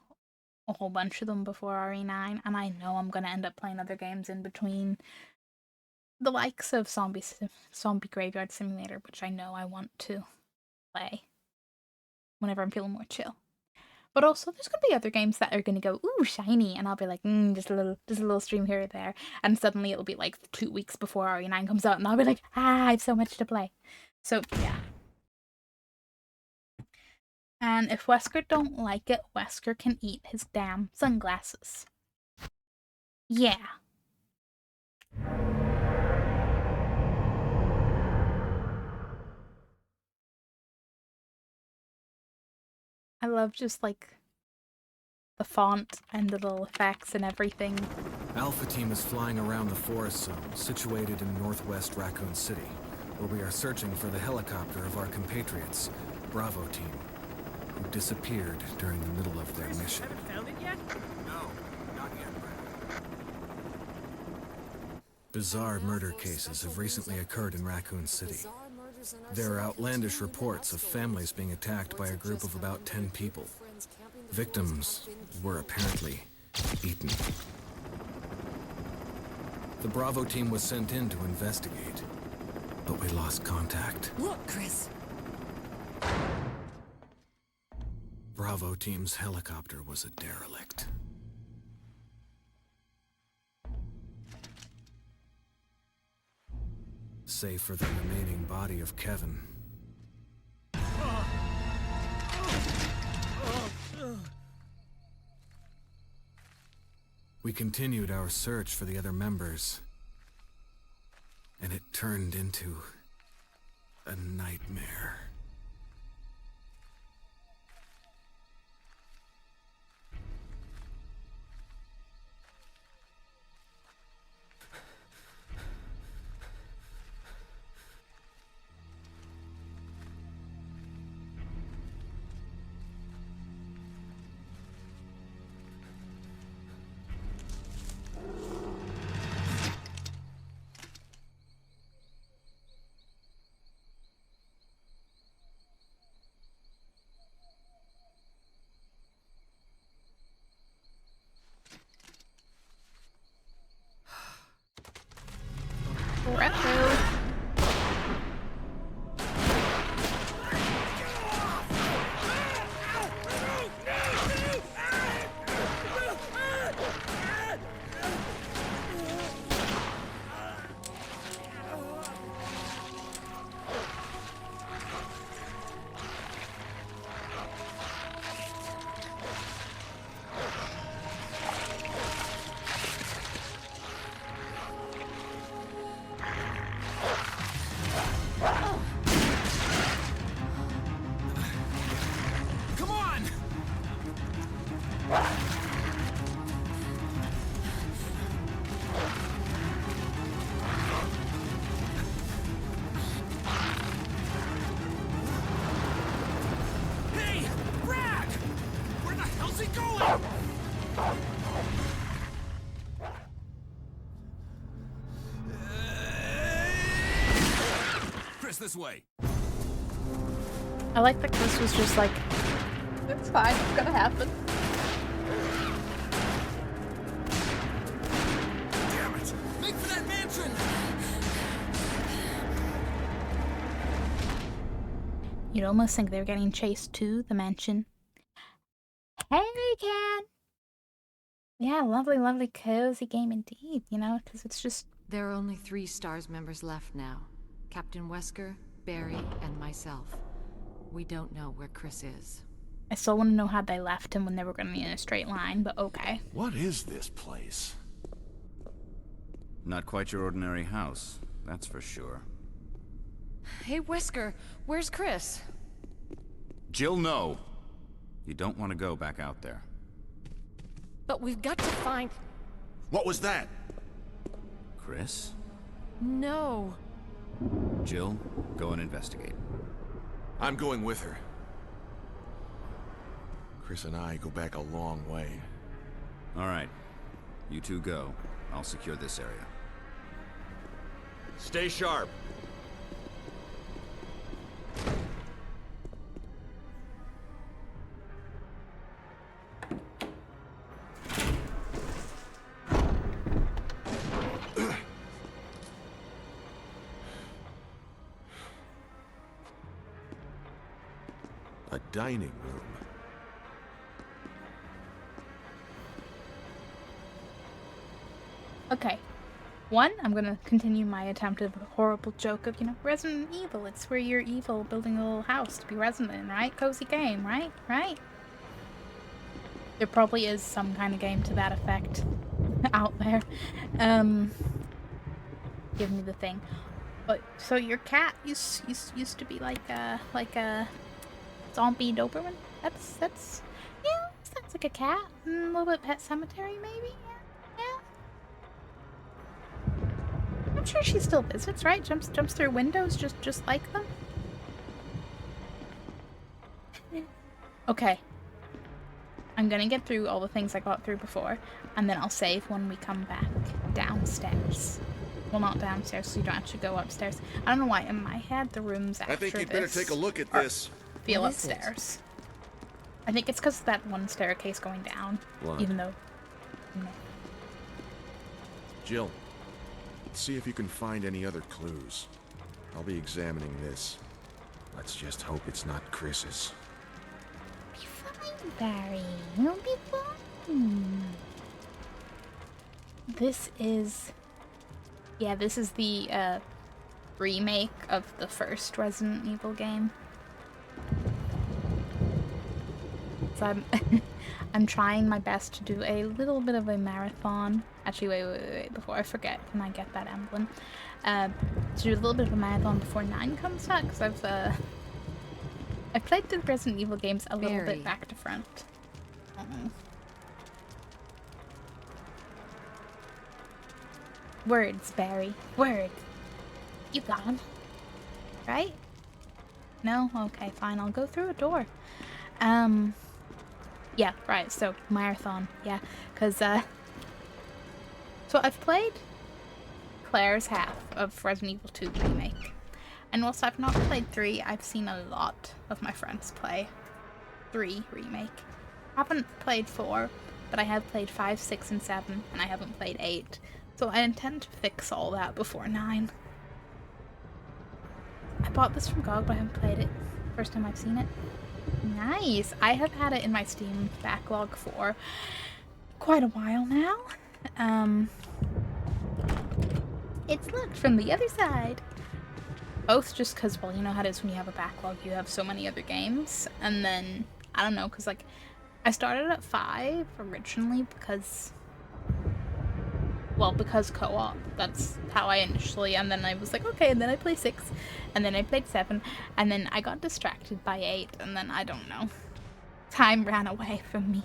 Speaker 1: a whole bunch of them before RE9, and I know I'm going to end up playing other games in between. The likes of Zombie Graveyard Simulator, which I know I want to play whenever I'm feeling more chill. But also, there's going to be other games that are going to go, ooh, shiny, and I'll be like, just a little stream here or there, and suddenly it'll be like 2 weeks before RE9 comes out, and I'll be like, I have so much to play. So, yeah. And if Wesker don't like it, Wesker can eat his damn sunglasses. Yeah. I love just, like, the font and the little effects and everything.
Speaker 3: Alpha Team is flying around the forest zone, situated in northwest Raccoon City, where we are searching for the helicopter of our compatriots, Bravo Team, who disappeared during the middle of their mission.
Speaker 4: Haven't found it yet?
Speaker 3: No, not yet, Brad. Bizarre murder cases have recently occurred in Raccoon City. There are outlandish reports of families being attacked by a group of about 10 people. Victims were apparently eaten. The Bravo team was sent in to investigate, but we lost contact.
Speaker 5: Look, Chris!
Speaker 3: Bravo team's helicopter was a derelict. Save for the remaining body of Kevin. We continued our search for the other members, and it turned into a nightmare.
Speaker 1: Retro.
Speaker 4: Come on! Hey! Brad! Where the hell's he going? Chris, this way.
Speaker 1: I like that Chris was just like, it's fine, it's gonna happen.
Speaker 4: Damn it! Make for that mansion!
Speaker 1: You'd almost think they were getting chased to the mansion. Hey, Cat! Yeah, lovely, lovely, cozy game indeed, you know, because it's just...
Speaker 5: There are only 3 STARS members left now. Captain Wesker, Barry, and myself. We don't know where Chris is.
Speaker 1: I still want to know how they left him when they were going to be in a straight line, but okay.
Speaker 7: What is this place?
Speaker 6: Not quite your ordinary house, that's for sure.
Speaker 5: Hey, Wesker, where's Chris?
Speaker 6: Jill, no. You don't want to go back out there.
Speaker 5: But we've got to find...
Speaker 7: What was that?
Speaker 6: Chris?
Speaker 5: No.
Speaker 6: Jill, go and investigate.
Speaker 7: I'm going with her. Chris and I go back a long way.
Speaker 6: All right. You two go. I'll secure this area.
Speaker 7: Stay sharp. A dining room.
Speaker 1: Okay. One, I'm gonna continue my attempt of a horrible joke of, you know, Resident Evil. It's where you're evil building a little house to be resident in, right? Cozy game, right? Right? There probably is some kind of game to that effect out there. Give me the thing. But, so your cat used to be like a zombie Doberman? That's, yeah, sounds like a cat. A little bit Pet Cemetery, maybe? Yeah. I'm sure she still visits, right? Jumps through windows just like them. Okay. I'm gonna get through all the things I got through before, and then I'll save when we come back downstairs. Well, not downstairs, so you don't actually go upstairs. I don't know why, in my head, the rooms after
Speaker 7: I think you'd better take a look at this.
Speaker 1: feel
Speaker 5: What is it?
Speaker 1: upstairs. I think it's because of that one staircase going down,
Speaker 7: What?
Speaker 1: even though...
Speaker 7: Jill, see if you can find any other clues. I'll be examining this. Let's just hope it's not Chris's.
Speaker 1: Be fine, Barry. You'll be fine. This is... Yeah, this is the remake of the first Resident Evil game. So I'm trying my best to do a little bit of a marathon. Actually, wait, before I forget, can I get that emblem? To do a little bit of a marathon before 9 comes out, because I've played the Resident Evil games a little
Speaker 5: Barry.
Speaker 1: bit back to front. Words, Barry. Words. You got 'em. Right? No? Okay, fine. I'll go through a door. Yeah, right. So, marathon. Yeah. Because, so I've played Claire's half of Resident Evil 2 Remake. And whilst I've not played 3, I've seen a lot of my friends play 3 Remake. I haven't played 4, but I have played 5, 6, and 7, and I haven't played 8. So I intend to fix all that before 9. I bought this from GOG, but I haven't played it. First time I've seen it. Nice! I have had it in my Steam backlog for quite a while now. It's looked from the other side. Both just because, well, you know how it is when you have a backlog, you have so many other games. And then, I don't know, because, like, I started at 5 originally because... Well, because co-op. That's how I initially... And then I was like, okay, and then I play 6. And then I played 7. And then I got distracted by 8. And then, I don't know. Time ran away from me.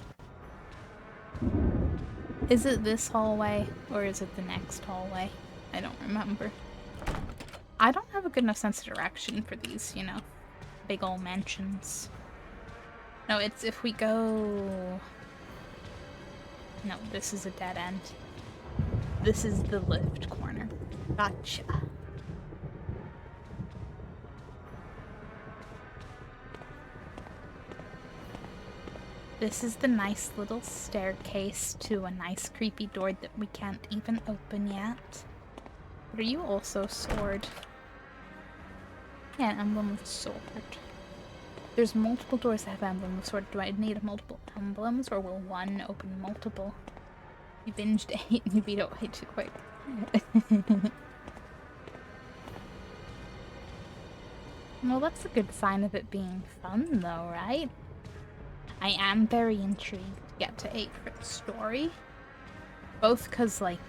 Speaker 1: Is it this hallway? Or is it the next hallway? I don't remember. I don't have a good enough sense of direction for these, you know, big ol' mansions. No, it's if we go... No, this is a dead end. This is the lift corner. Gotcha. This is the nice little staircase to a nice creepy door that we can't even open yet. But are you also sword? Yeah, an emblem of sword. There's multiple doors that have emblem of sword. Do I need multiple emblems or will one open multiple? You binged 8 and you beat it way too quick. Well, that's a good sign of it being fun though, right? I am very intrigued to get to 8 for the story. Both because, like,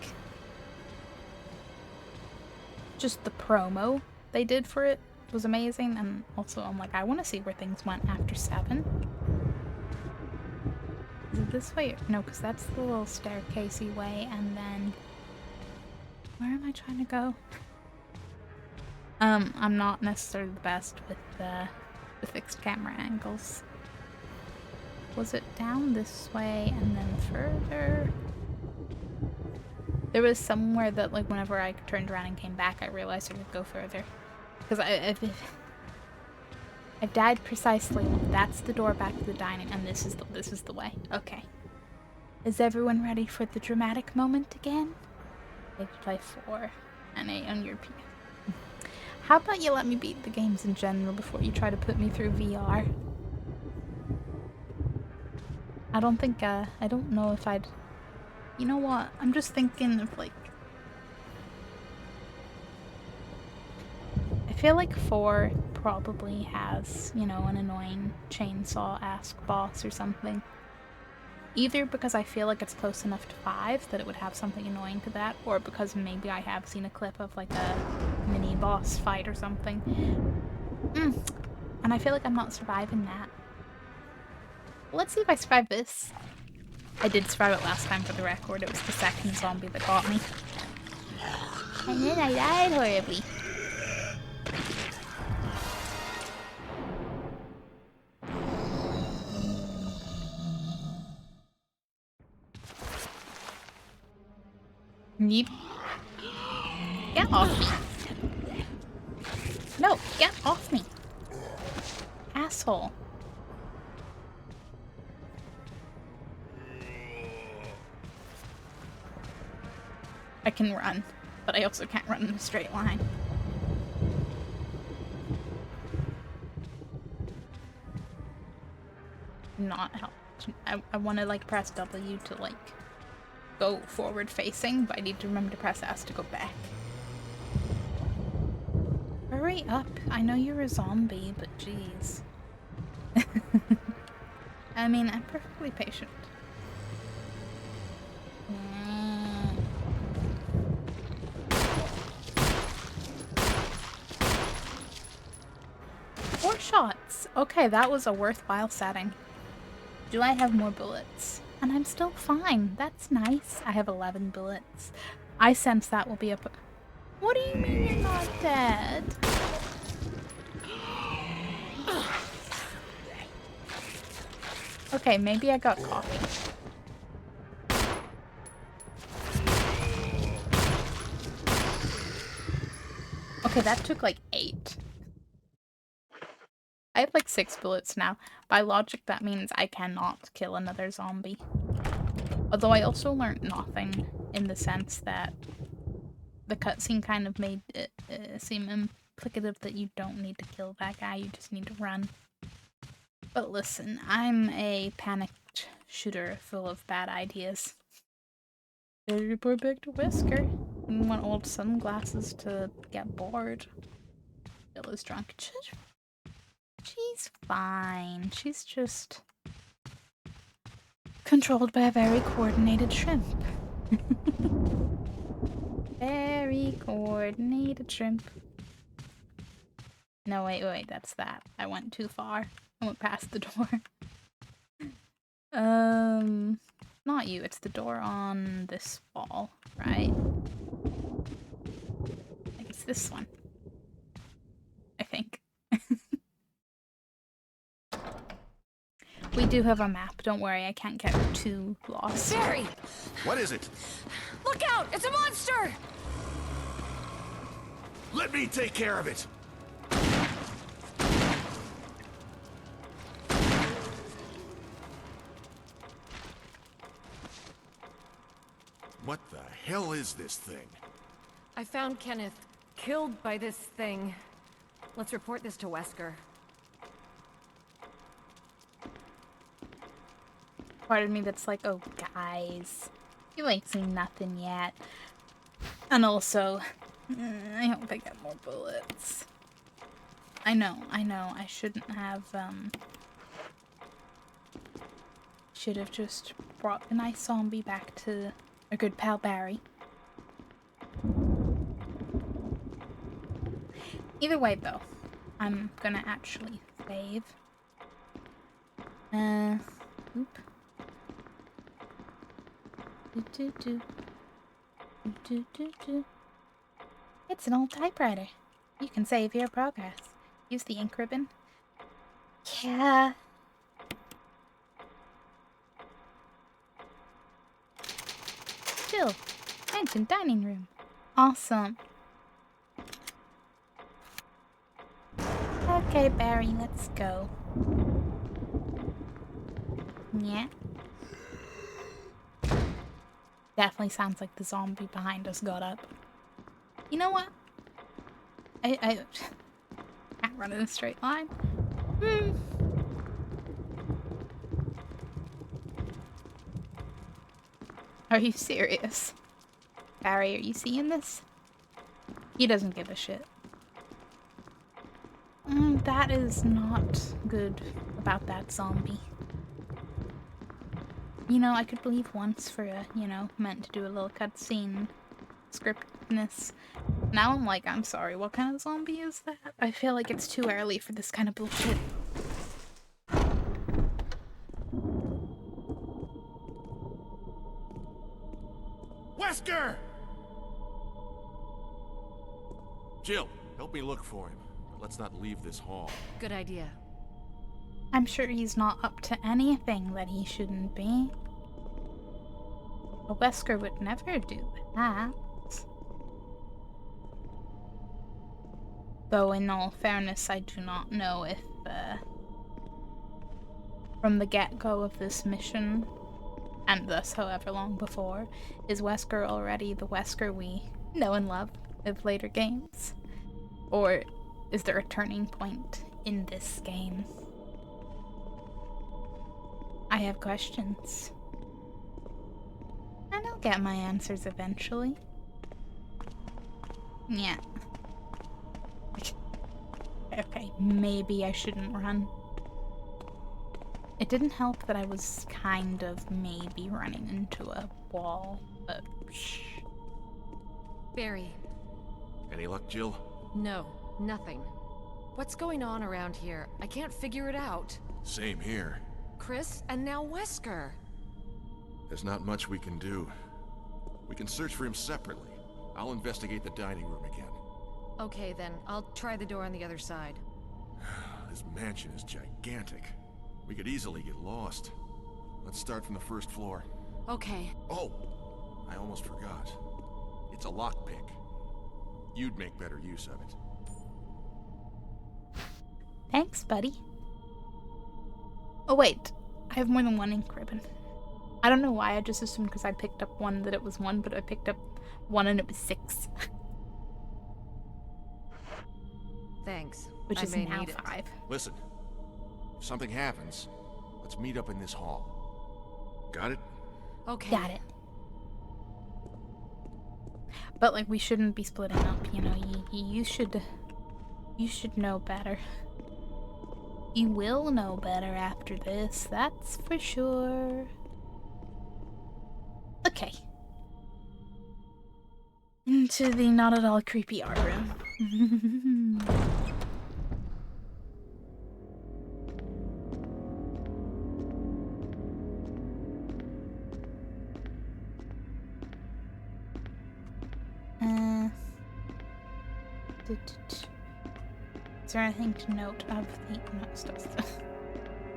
Speaker 1: just the promo they did for it was amazing, and also I'm like, I want to see where things went after 7. Is it this way? No, because that's the little staircasey way, and then... Where am I trying to go? I'm not necessarily the best with the fixed camera angles. Was it down this way and then further? There was somewhere that, like, whenever I turned around and came back, I realized I would go further. Because I've died precisely. That's the door back to the dining, and this is the way. Okay. Is everyone ready for the dramatic moment again? I have to play 4 and 8 on your PS. How about you let me beat the games in general before you try to put me through VR? I don't think, I don't know if I'd... You know what? I'm just thinking of, like... I feel like 4 probably has, you know, an annoying chainsaw-esque boss or something. Either because I feel like it's close enough to 5 that it would have something annoying to that, or because maybe I have seen a clip of, like, a mini-boss fight or something. And I feel like I'm not surviving that. Let's see if I survive this. I did survive it last time for the record. It was the second zombie that got me. And then I died horribly. Yeep. Get off me. No, get off me. Asshole. I can run, but I also can't run in a straight line. Not help. I want to, like, press W to, like, go forward facing, but I need to remember to press S to go back. Hurry up. I know you're a zombie, but jeez. I mean, I'm perfectly patient. Shots. Okay, that was a worthwhile setting. Do I have more bullets? And I'm still fine. That's nice. I have 11 bullets. I sense that will be a... What do you mean you're not dead? Okay, maybe I got coffee. Okay, that took like 8. I have like 6 bullets now. By logic, that means I cannot kill another zombie. Although I also learned nothing in the sense that the cutscene kind of made it seem implicative that you don't need to kill that guy, you just need to run. But listen, I'm a panicked shooter full of bad ideas. Better report back to Wesker. I want old sunglasses to get bored. Jill is drunk. She's fine. She's just controlled by a very coordinated shrimp. Very coordinated shrimp. No, wait, that's that. I went too far. I went past the door. Not you, it's the door on this wall, right? I think it's this one. I think. We do have a map, don't worry, I can't get too lost.
Speaker 5: Barry!
Speaker 7: What is it?
Speaker 5: Look out! It's a monster!
Speaker 7: Let me take care of it! What the hell is this thing?
Speaker 5: I found Kenneth killed by this thing. Let's report this to Wesker.
Speaker 1: Part of me that's like, oh guys, you ain't seen nothing yet. And also, I hope I get more bullets. I know, I shouldn't have, should have just brought the nice zombie back to our good pal Barry. Either way though, I'm gonna actually save. Oop. It's an old typewriter. You can save your progress. Use the ink ribbon. Yeah. Jill, mansion dining room. Awesome. Okay, Barry, let's go. Yeah. Definitely sounds like the zombie behind us got up. You know what? I can't run in a straight line. Are you serious? Barry, are you seeing this? He doesn't give a shit. That is not good about that zombie. You know, I could believe once for a, meant to do a little cutscene scriptness. Now I'm like, I'm sorry, what kind of zombie is that? I feel like it's too early for this kind of bullshit.
Speaker 7: Wesker! Jill, help me look for him. Let's not leave this hall.
Speaker 5: Good idea.
Speaker 1: I'm sure he's not up to anything that he shouldn't be. A Wesker would never do that. Though in all fairness, I do not know if, from the get-go of this mission, and thus however long before, is Wesker already the Wesker we know and love of later games? Or is there a turning point in this game? I have questions. And I'll get my answers eventually. Yeah. Okay, maybe I shouldn't run. It didn't help that I was kind of maybe running into a wall, but shh.
Speaker 5: Barry.
Speaker 7: Any luck, Jill?
Speaker 5: No, nothing. What's going on around here? I can't figure it out.
Speaker 7: Same here.
Speaker 5: Chris, and now Wesker.
Speaker 7: There's not much we can do. We can search for him separately. I'll investigate the dining room again.
Speaker 5: Okay then, I'll try the door on the other side.
Speaker 7: This mansion is gigantic. We could easily get lost. Let's start from the first floor.
Speaker 5: Okay.
Speaker 7: Oh! I almost forgot. It's a lockpick. You'd make better use of it.
Speaker 1: Thanks, buddy. Oh wait, I have more than one ink ribbon. I don't know why, I just assumed because I picked up 1 that it was 1, but I picked up 1 and it was 6.
Speaker 5: Thanks.
Speaker 1: Which
Speaker 5: I
Speaker 1: is
Speaker 5: may
Speaker 1: now
Speaker 5: need it.
Speaker 1: 5.
Speaker 7: Listen, if something happens, let's meet up in this hall. Got it?
Speaker 5: Okay.
Speaker 1: Got it. But like, we shouldn't be splitting up, you know. You should know better. You will know better after this, that's for sure. Okay. Into the not at all creepy art room. Is there anything to note of the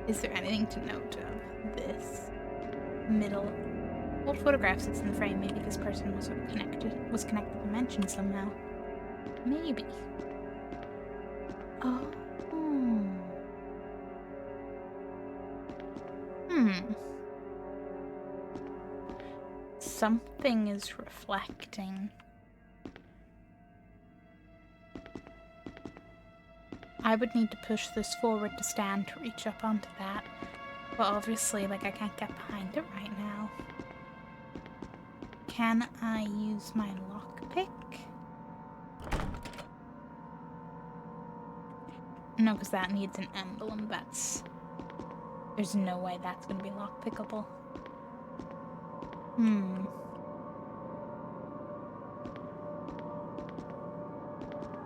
Speaker 1: Is there anything to note of this middle old photographs that's in the frame? Maybe this person was connected to mention somehow. Maybe. Oh. Something is reflecting. I would need to push this forward to stand to reach up onto that. But obviously, like, I can't get behind it right now. Can I use my lockpick? No, because that needs an emblem. There's no way that's gonna be lockpickable.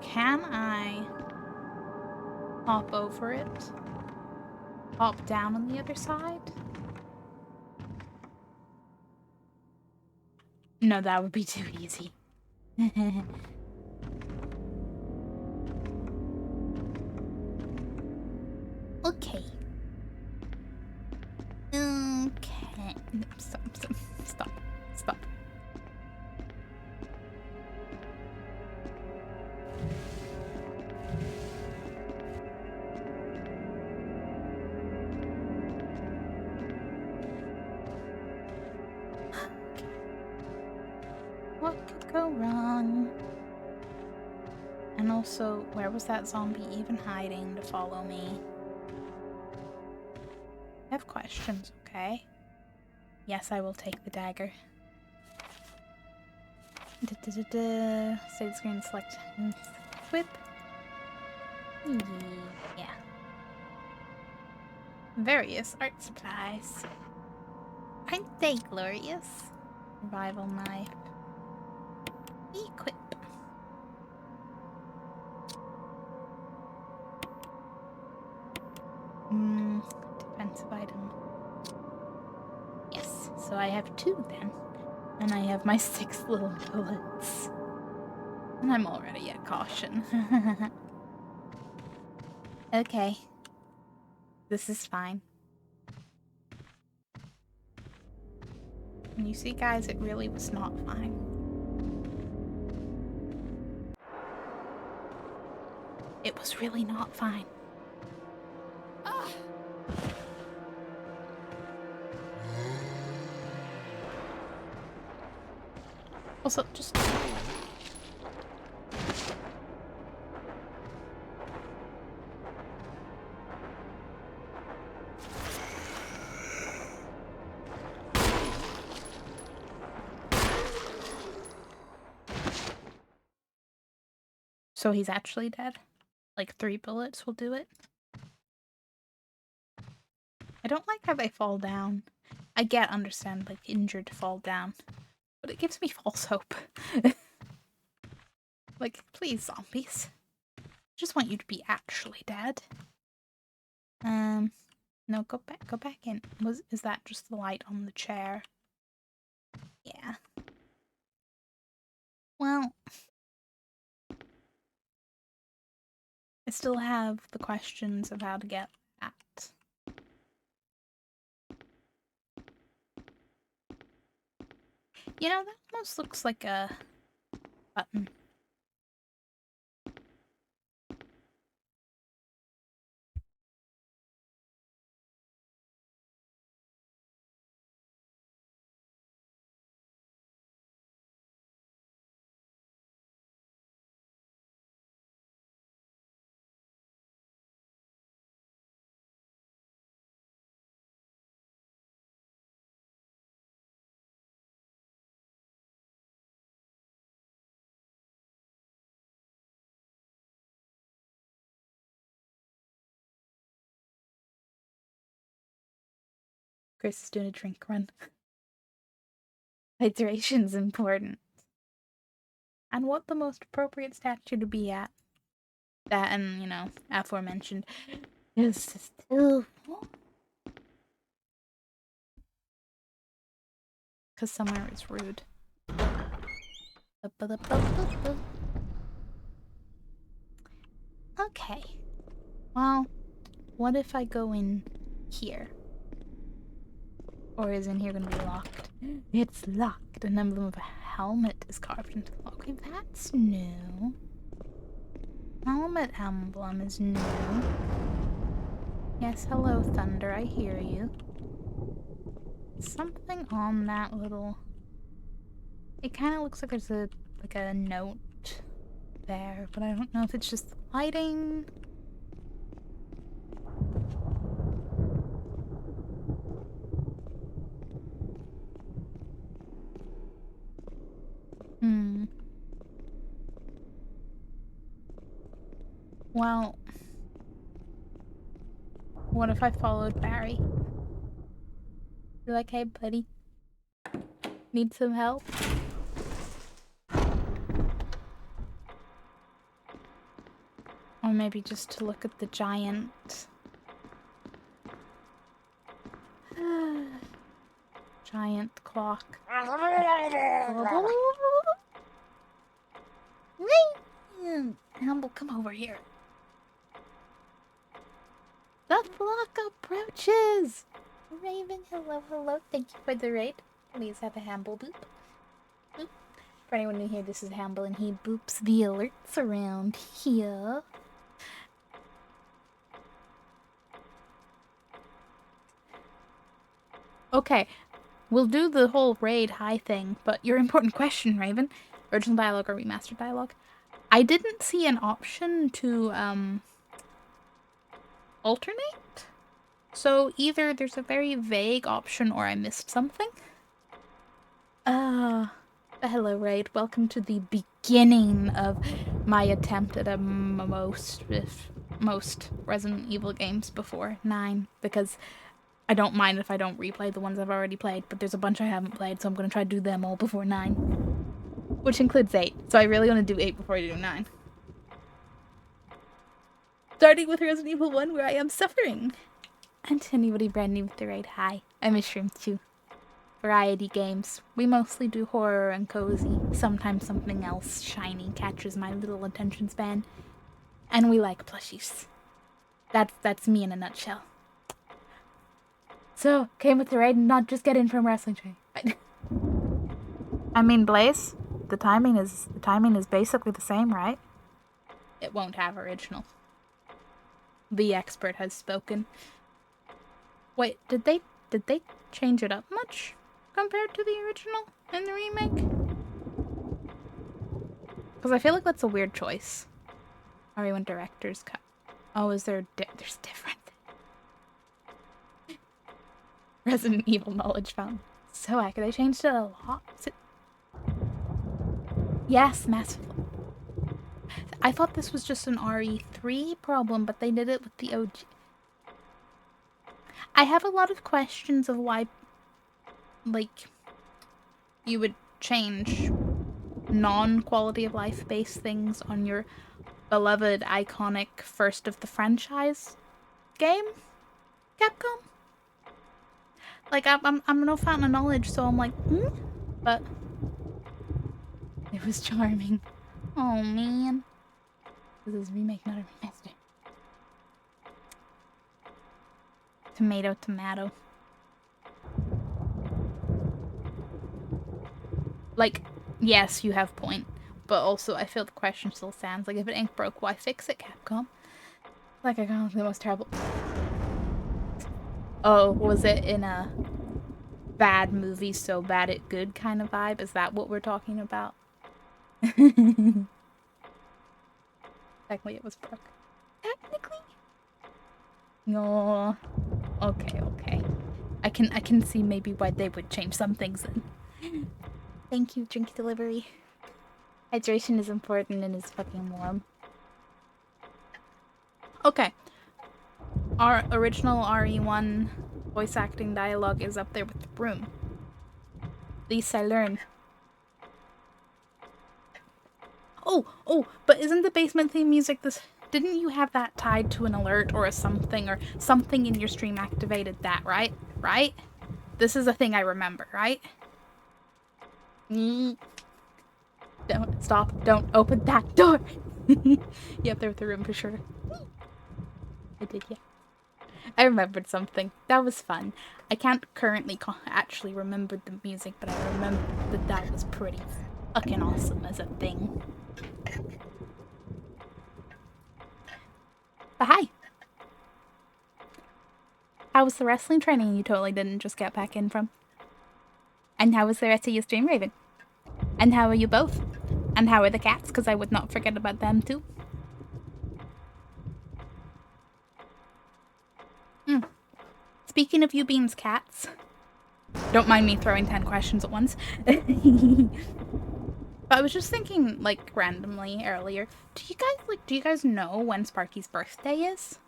Speaker 1: Can I hop over it? Hop down on the other side? No, that would be too easy. Okay. Okay. Stop. What could go wrong? And also, where was that zombie even hiding to follow me? I have questions, okay? Yes, I will take the dagger. Save the screen, select whip. Yeah. Various art supplies. Aren't they glorious? Survival knife. Equip. Defensive item. Yes, so I have 2 then. And I have my 6 little bullets. And I'm already at caution. Okay. This is fine. And you see, guys, it really was not fine. It was really not fine. Also, just... So he's actually dead? Like 3 bullets will do it? I don't like how they fall down. I understand, like, injured to fall down. But it gives me false hope. Like, please, zombies. I just want you to be actually dead. No, go back in. Is that just the light on the chair? Yeah. Well, I still have the questions of how to get that. You know, that almost looks like a button. Chris is doing a drink run. Hydration's important. And what the most appropriate statue to be at? That and, you know, aforementioned is still. Because somewhere is rude. Okay. Well, what if I go in here? Or is in here gonna be locked? It's locked. An emblem of a helmet is carved into the lock. Okay, that's new. Helmet emblem is new. Yes, hello, Thunder. I hear you. Something on that little... It kind of looks like there's a note there, but I don't know if it's just lighting. Well, what if I followed Barry? You like, hey, buddy? Need some help? Or maybe just to look at the giant... giant clock. Humble, come over here. The flock approaches! Raven, hello, hello. Thank you for the raid. Please have a Hamble boop. Boop. For anyone new here, this is Hamble and he boops the alerts around here. Okay, we'll do the whole raid high thing, but your important question, Raven. Original dialogue or remastered dialogue? I didn't see an option to, alternate? So either there's a very vague option or I missed something. Hello, Raid. Welcome to the beginning of my attempt at a most Resident Evil games before 9, because I don't mind if I don't replay the ones I've already played, but there's a bunch I haven't played, so I'm going to try to do them all before 9. Which includes 8, so I really want to do 8 before I do 9. Starting with Resident Evil 1, where I am suffering. And to anybody brand new with the raid, hi, I'm Ishroom too. Variety games. We mostly do horror and cozy. Sometimes something else shiny catches my little attention span. And we like plushies. That's me in a nutshell. So, came with the raid and not just get in from wrestling train. I mean, Blaze, the timing is basically the same, right? It won't have original. The expert has spoken. Wait, did they change it up much compared to the original in the remake? Because I feel like that's a weird choice. RE1 director's cut. Oh, is there's different. Resident Evil knowledge found. So accurate. They changed it a lot. Yes, massively. I thought this was just an RE3 problem, but they did it with the OG. I have a lot of questions of why, like, you would change non-quality of life based things on your beloved, iconic first of the franchise game, Capcom. Like, I'm no fountain of knowledge, so I'm like, but it was charming. Oh man, this is remake, not a remaster. Tomato, tomato. Like, yes, you have point, but also I feel the question still stands. Like, if it ain't broke, why fix it, Capcom? Like, I got the most terrible. Oh, was it in a bad movie, so bad it good kind of vibe? Is that what we're talking about? Technically, it was broke. Technically? No. Okay. I can see maybe why they would change some things then. Thank you, drink delivery. Hydration is important and is fucking warm. Okay. Our original RE1 voice acting dialogue is up there with the room. At least I learn. Oh, but isn't the basement theme music this? Didn't you have that tied to an alert or something in your stream activated that, right? Right? This is a thing I remember, right? Don't stop. Don't open that door. You up there with the room for sure. I did, yeah. I remembered something. That was fun. I can't currently actually remember the music, but I remember that was pretty fucking awesome as a thing. But hi! How was the wrestling training you totally didn't just get back in from? And how was the rest of your stream, Raven? And how are you both? And how are the cats? Because I would not forget about them too. Speaking of you beans cats, don't mind me throwing 10 questions at once. But I was just thinking, like, randomly earlier, do you guys know when Sparky's birthday is?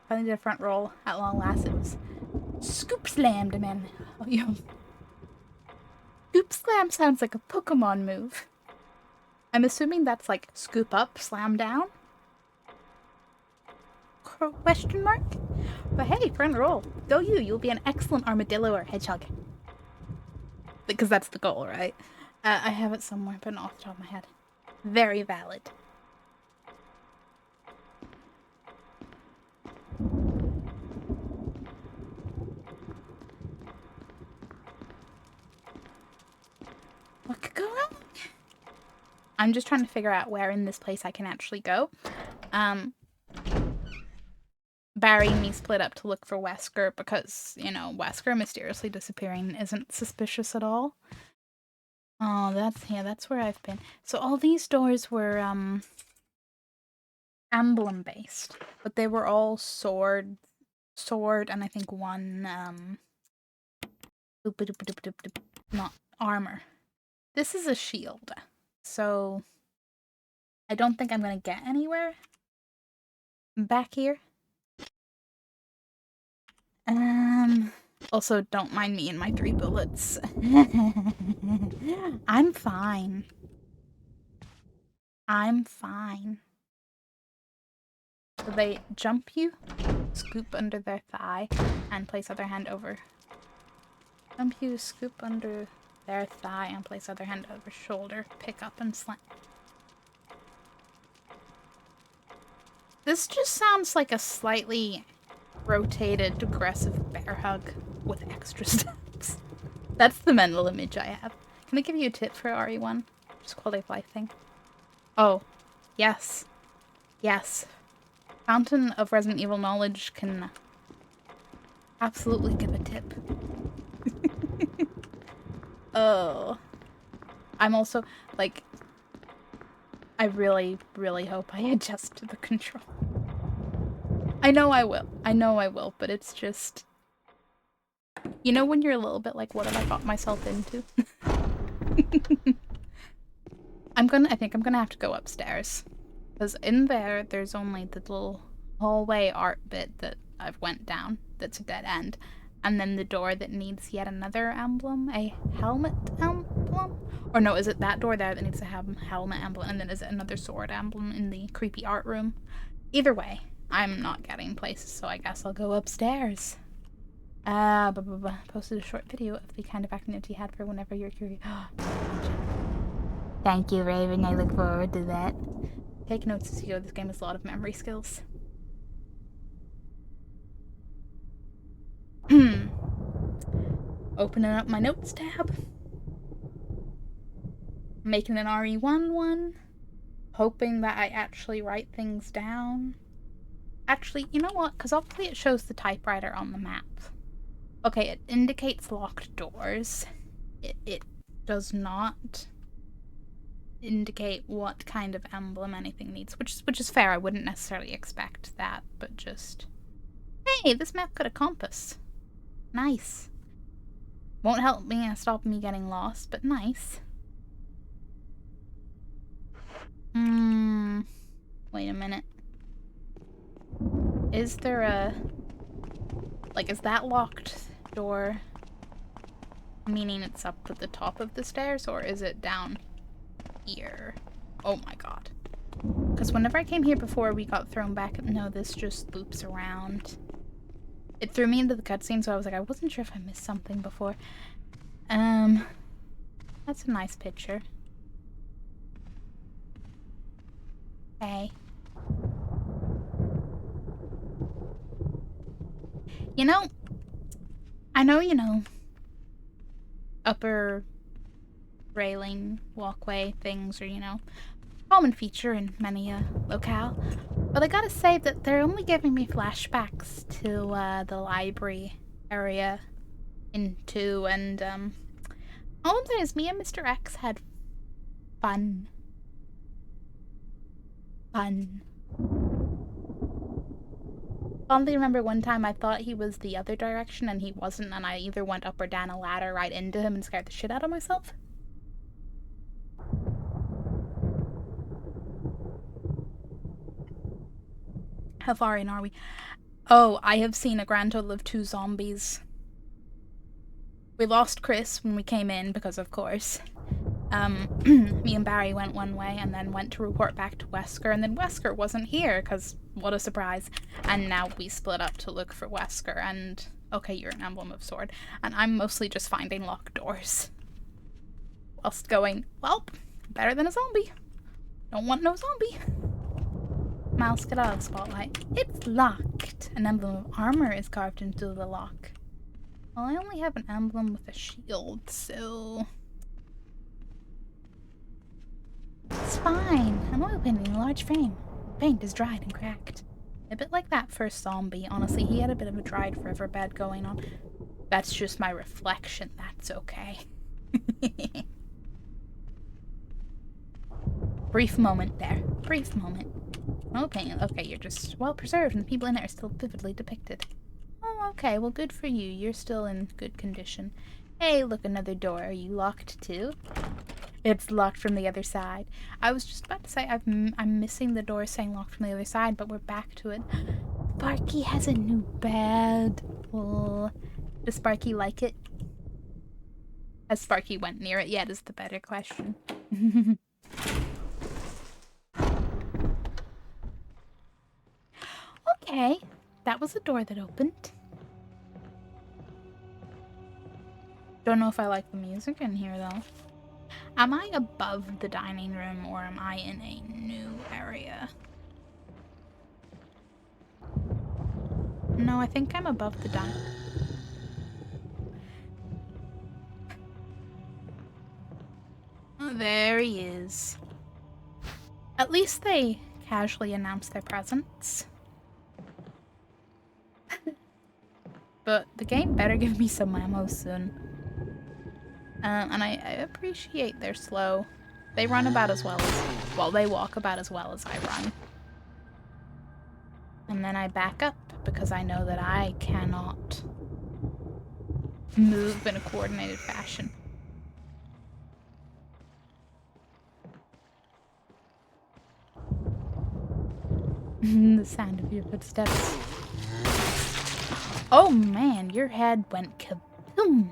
Speaker 1: Finally did a front roll at long last. It was Scoop Slammed, man. Oh, yo. Scoop Slam sounds like a Pokemon move. I'm assuming that's like scoop up, slam down? Question mark? But hey, front roll. Go you. You'll be an excellent armadillo or hedgehog. Because that's the goal, right? I have it somewhere, but not off the top of my head. Very valid. What could go wrong? I'm just trying to figure out where in this place I can actually go. Barry and me split up to look for Wesker because, you know, Wesker mysteriously disappearing isn't suspicious at all. Oh, that's where I've been. So all these doors were, emblem-based, but they were all sword, and I think one, not armor. This is a shield, so I don't think I'm gonna get anywhere back here. Also, don't mind me and my 3 bullets. I'm fine. I'm fine. So they jump you, scoop under their thigh, and place other hand over. Jump you, scoop under their thigh, and place other hand over shoulder, pick up and slam. This just sounds like a slightly rotated, aggressive bear hug with extra steps. That's the mental image I have. Can I give you a tip for RE1? Just quality of life thing. Oh, yes. Yes. Fountain of Resident Evil knowledge can absolutely give a tip. Oh. I'm also, like, I really, really hope I adjust to the control. I know I will, but it's just... You know when you're a little bit like, what have I got myself into? I think I'm gonna have to go upstairs. Because in there's only the little hallway art bit that I've went down that's a dead end. And then the door that needs yet another emblem, a helmet emblem? Or no, is it that door there that needs to have a helmet emblem, and then is it another sword emblem in the creepy art room? Either way, I'm not getting places, so I guess I'll go upstairs. Posted a short video of the kind of activity you had for whenever you're curious. Thank you, Raven. I look forward to that. Take notes as you go. This game has a lot of memory skills. Opening up my notes tab. Making an RE1 one. Hoping that I actually write things down. Actually, you know what? Because obviously it shows the typewriter on the map. Okay, it indicates locked doors. It does not indicate what kind of emblem anything needs, which is fair. I wouldn't necessarily expect that, but just... Hey, this map got a compass. Nice. Won't help me stop me getting lost, but nice. Wait a minute. Is there a... Like, is that locked door? Meaning it's up at the top of the stairs, or is it down here? Oh my god. Because whenever I came here before, we got thrown back. No, this just loops around. It threw me into the cutscene, so I was like, I wasn't sure if I missed something before. That's a nice picture. Okay. You know, I know, you know, upper railing, walkway things are, you know, common feature in many locale. But I gotta say that they're only giving me flashbacks to the library area in 2, and all I'm saying is me and Mr. X had fun. Fun. Fondly remember one time I thought he was the other direction and he wasn't, and I either went up or down a ladder right into him and scared the shit out of myself. How far in are we? Oh, I have seen a grand total of 2 zombies. We lost Chris when we came in, because of course. Me and Barry went one way and then went to report back to Wesker, and then Wesker wasn't here, because what a surprise. And now we split up to look for Wesker, and okay, you're an emblem of sword. And I'm mostly just finding locked doors. Whilst going, well, better than a zombie. Don't want no zombie. Mouse, get out of the spotlight. It's locked. An emblem of armor is carved into the lock. Well, I only have an emblem with a shield, so... It's fine. I'm oil painting a large frame. Paint is dried and cracked. A bit like that first zombie. Honestly, he had a bit of a dried forever bed going on. That's just my reflection. That's okay. Brief moment there. Brief moment. Okay, okay, you're just well preserved and the people in it are still vividly depicted. Oh, okay, well good for you. You're still in good condition. Hey, look, another door. Are you locked too? It's locked from the other side. I was just about to say I'm missing the door saying locked from the other side, but we're back to it. Sparky has a new bed. Oh, does Sparky like it? Has Sparky went near it yet is the better question. Okay, that was a door that opened. Don't know if I like the music in here though. Am I above the dining room or am I in a new area? No, I think I'm above the dining. Oh, there he is. At least they casually announced their presence. But the game better give me some ammo soon. And I appreciate they're slow. They run about as well as... Well, they walk about as well as I run. And then I back up because I know that I cannot move in a coordinated fashion. The sound of your footsteps. Oh man, your head went kaboom!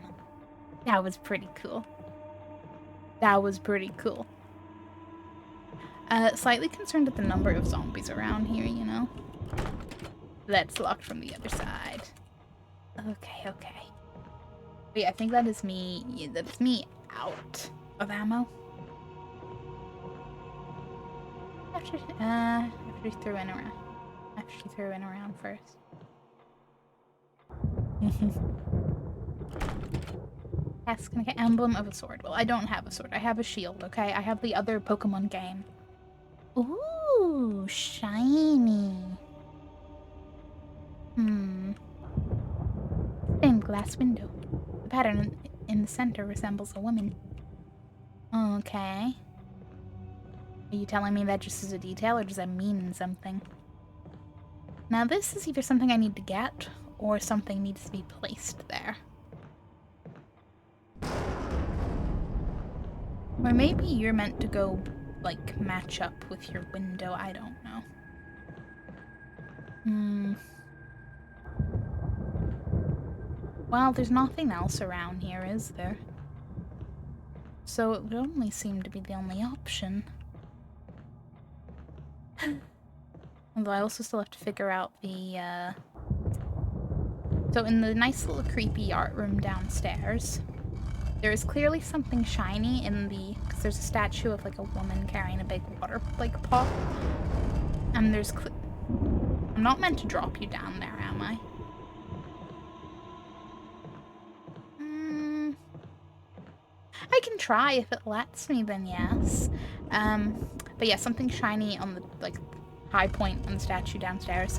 Speaker 1: That was pretty cool. That was pretty cool. Slightly concerned at the number of zombies around here, you know? That's locked from the other side. Okay, okay. Wait, I think that is me. Yeah, that's me out of ammo. After she threw in around. After she threw in around first. Yes, can I get emblem of a sword? Well, I don't have a sword. I have a shield, okay? I have the other Pokemon game. Ooh, shiny. Stained glass window. The pattern in the center resembles a woman. Okay. Are you telling me that just as a detail, or does that mean something? Now this is either something I need to get, or something needs to be placed there. Or maybe you're meant to go, like, match up with your window. I don't know. Well, there's nothing else around here, is there? So it would only seem to be the only option. Although I also still have to figure out the, So in the nice little creepy art room downstairs, there is clearly something shiny in the... because there's a statue of, like, a woman carrying a big water, like, pot. And there's... I'm not meant to drop you down there, am I? I can try if it lets me, then yes. But yeah, something shiny on the, like, high point on the statue downstairs.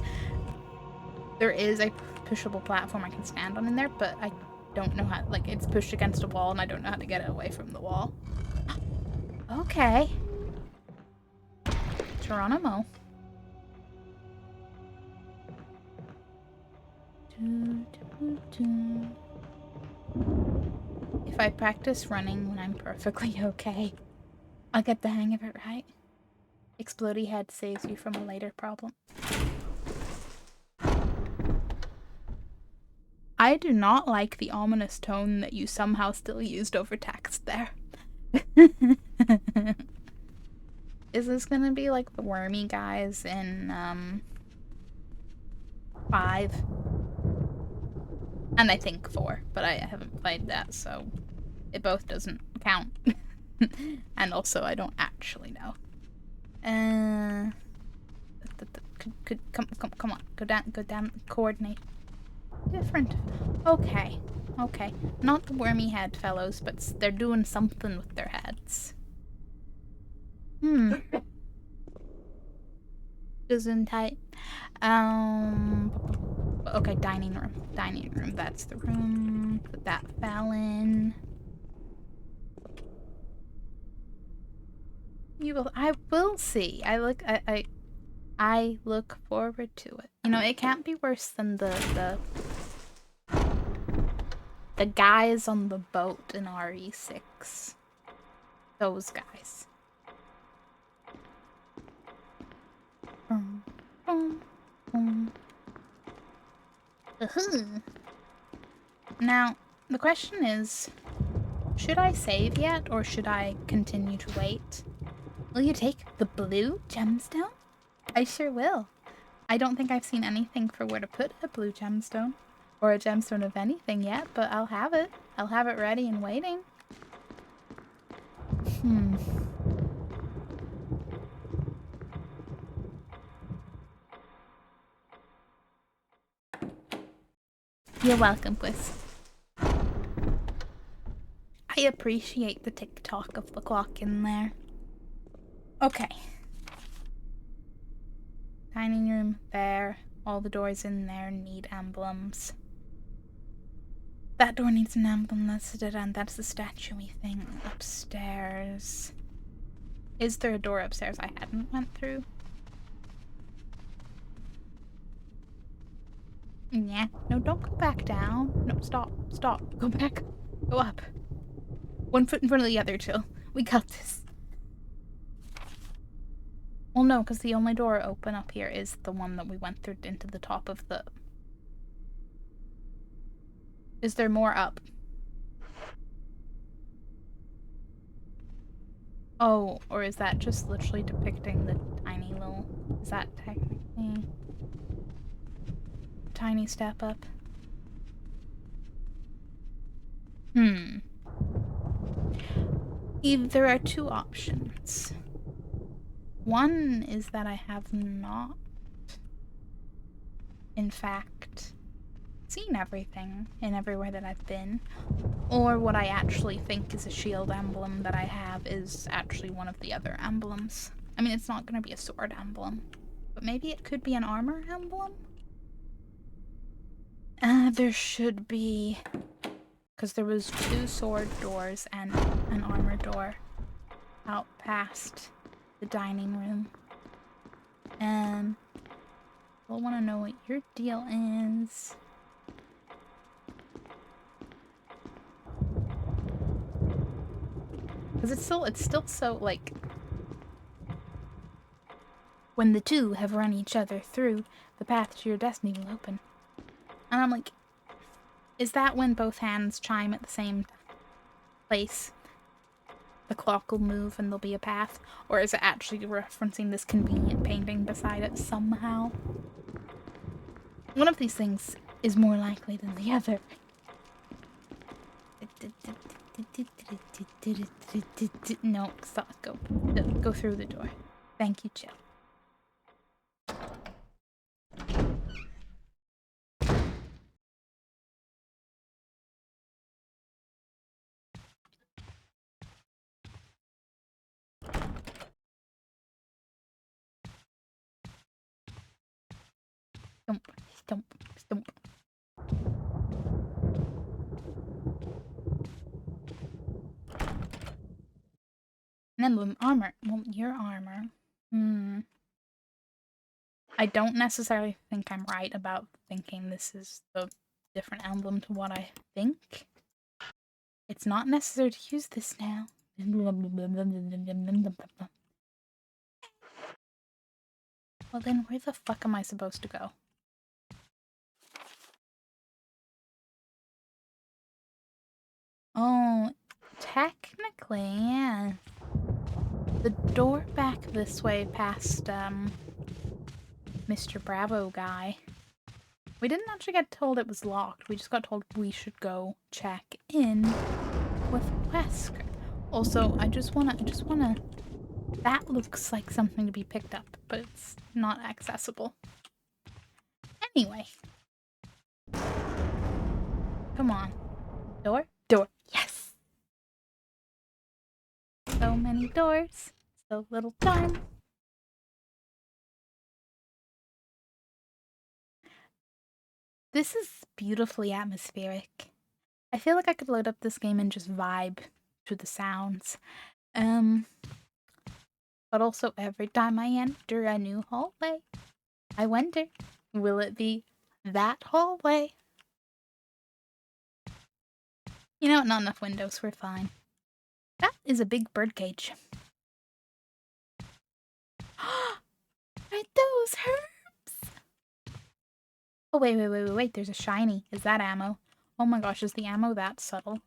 Speaker 1: There is a pushable platform I can stand on in there, but I don't know how, like, it's pushed against a wall and I don't know how to get it away from the wall. Okay. Geronimo. If I practice running when I'm perfectly okay, I'll get the hang of it, right? Explodey head saves you from a later problem. I do not like the ominous tone that you somehow still used over text there. Is this gonna be like the wormy guys in 5? And I think 4, but I haven't played that, so it both doesn't count. And also I don't actually know. Come on, go down, coordinate. Different. Okay. Not the wormy head fellows, but they're doing something with their heads. Gesundheit. Okay, dining room. That's the room. Put that fell in. I will see. I look forward to it. You know, it can't be worse than the guys on the boat in RE6. Those guys. Now, the question is, should I save yet, or should I continue to wait? Will you take the blue gemstone? I sure will. I don't think I've seen anything for where to put a blue gemstone, or a gemstone of anything yet, but I'll have it. I'll have it ready and waiting. You're welcome, Quiz. I appreciate the tick-tock of the clock in there. Okay. Dining room, there. All the doors in there need emblems. That door needs an emblem, that's the statue-y thing upstairs. Is there a door upstairs I hadn't went through? Yeah. No, don't go back down. No, stop. Go back. Go up. One foot in front of the other, Jill. We got this. Well, no, because the only door open up here is the one that we went through into the top of the... Is there more up? Oh, or is that just literally depicting the tiny little... Is that technically... Tiny step up? There are two options. One is that I have not, in fact, seen everything in everywhere that I've been, or what I actually think is a shield emblem that I have is actually one of the other emblems. I mean, it's not going to be a sword emblem, but maybe it could be an armor emblem? There should be, because there was 2 sword doors and an armor door out past the dining room. We'll want to know what your deal is. Because it's still so, like, when the two have run each other through, the path to your destiny will open. And I'm like, Is that when both hands chime at the same place? The clock will move and there'll be a path? Or is it actually referencing this convenient painting beside it somehow? One of these things is more likely than the other. No, stop. Go through the door. Thank you, Jill. Stomp, stomp, stomp. An emblem armor. Well, your armor. I don't necessarily think I'm right about thinking this is the different emblem to what I think. It's not necessary to use this now. Well, then where the fuck am I supposed to go? Oh, technically, yeah. The door back this way past, Mr. Bravo guy. We didn't actually get told it was locked. We just got told we should go check in with Wesker. Also, I just wanna... That looks like something to be picked up, but it's not accessible. Anyway. Come on. Door? Door. Yes! So many doors. So little time. This is beautifully atmospheric. I feel like I could load up this game and just vibe to the sounds. But also every time I enter a new hallway, I wonder, will it be that hallway? You know, not enough windows, we're fine. That is a big birdcage. Are those herbs? Oh, wait, there's a shiny. Is that ammo? Oh my gosh, is the ammo that subtle?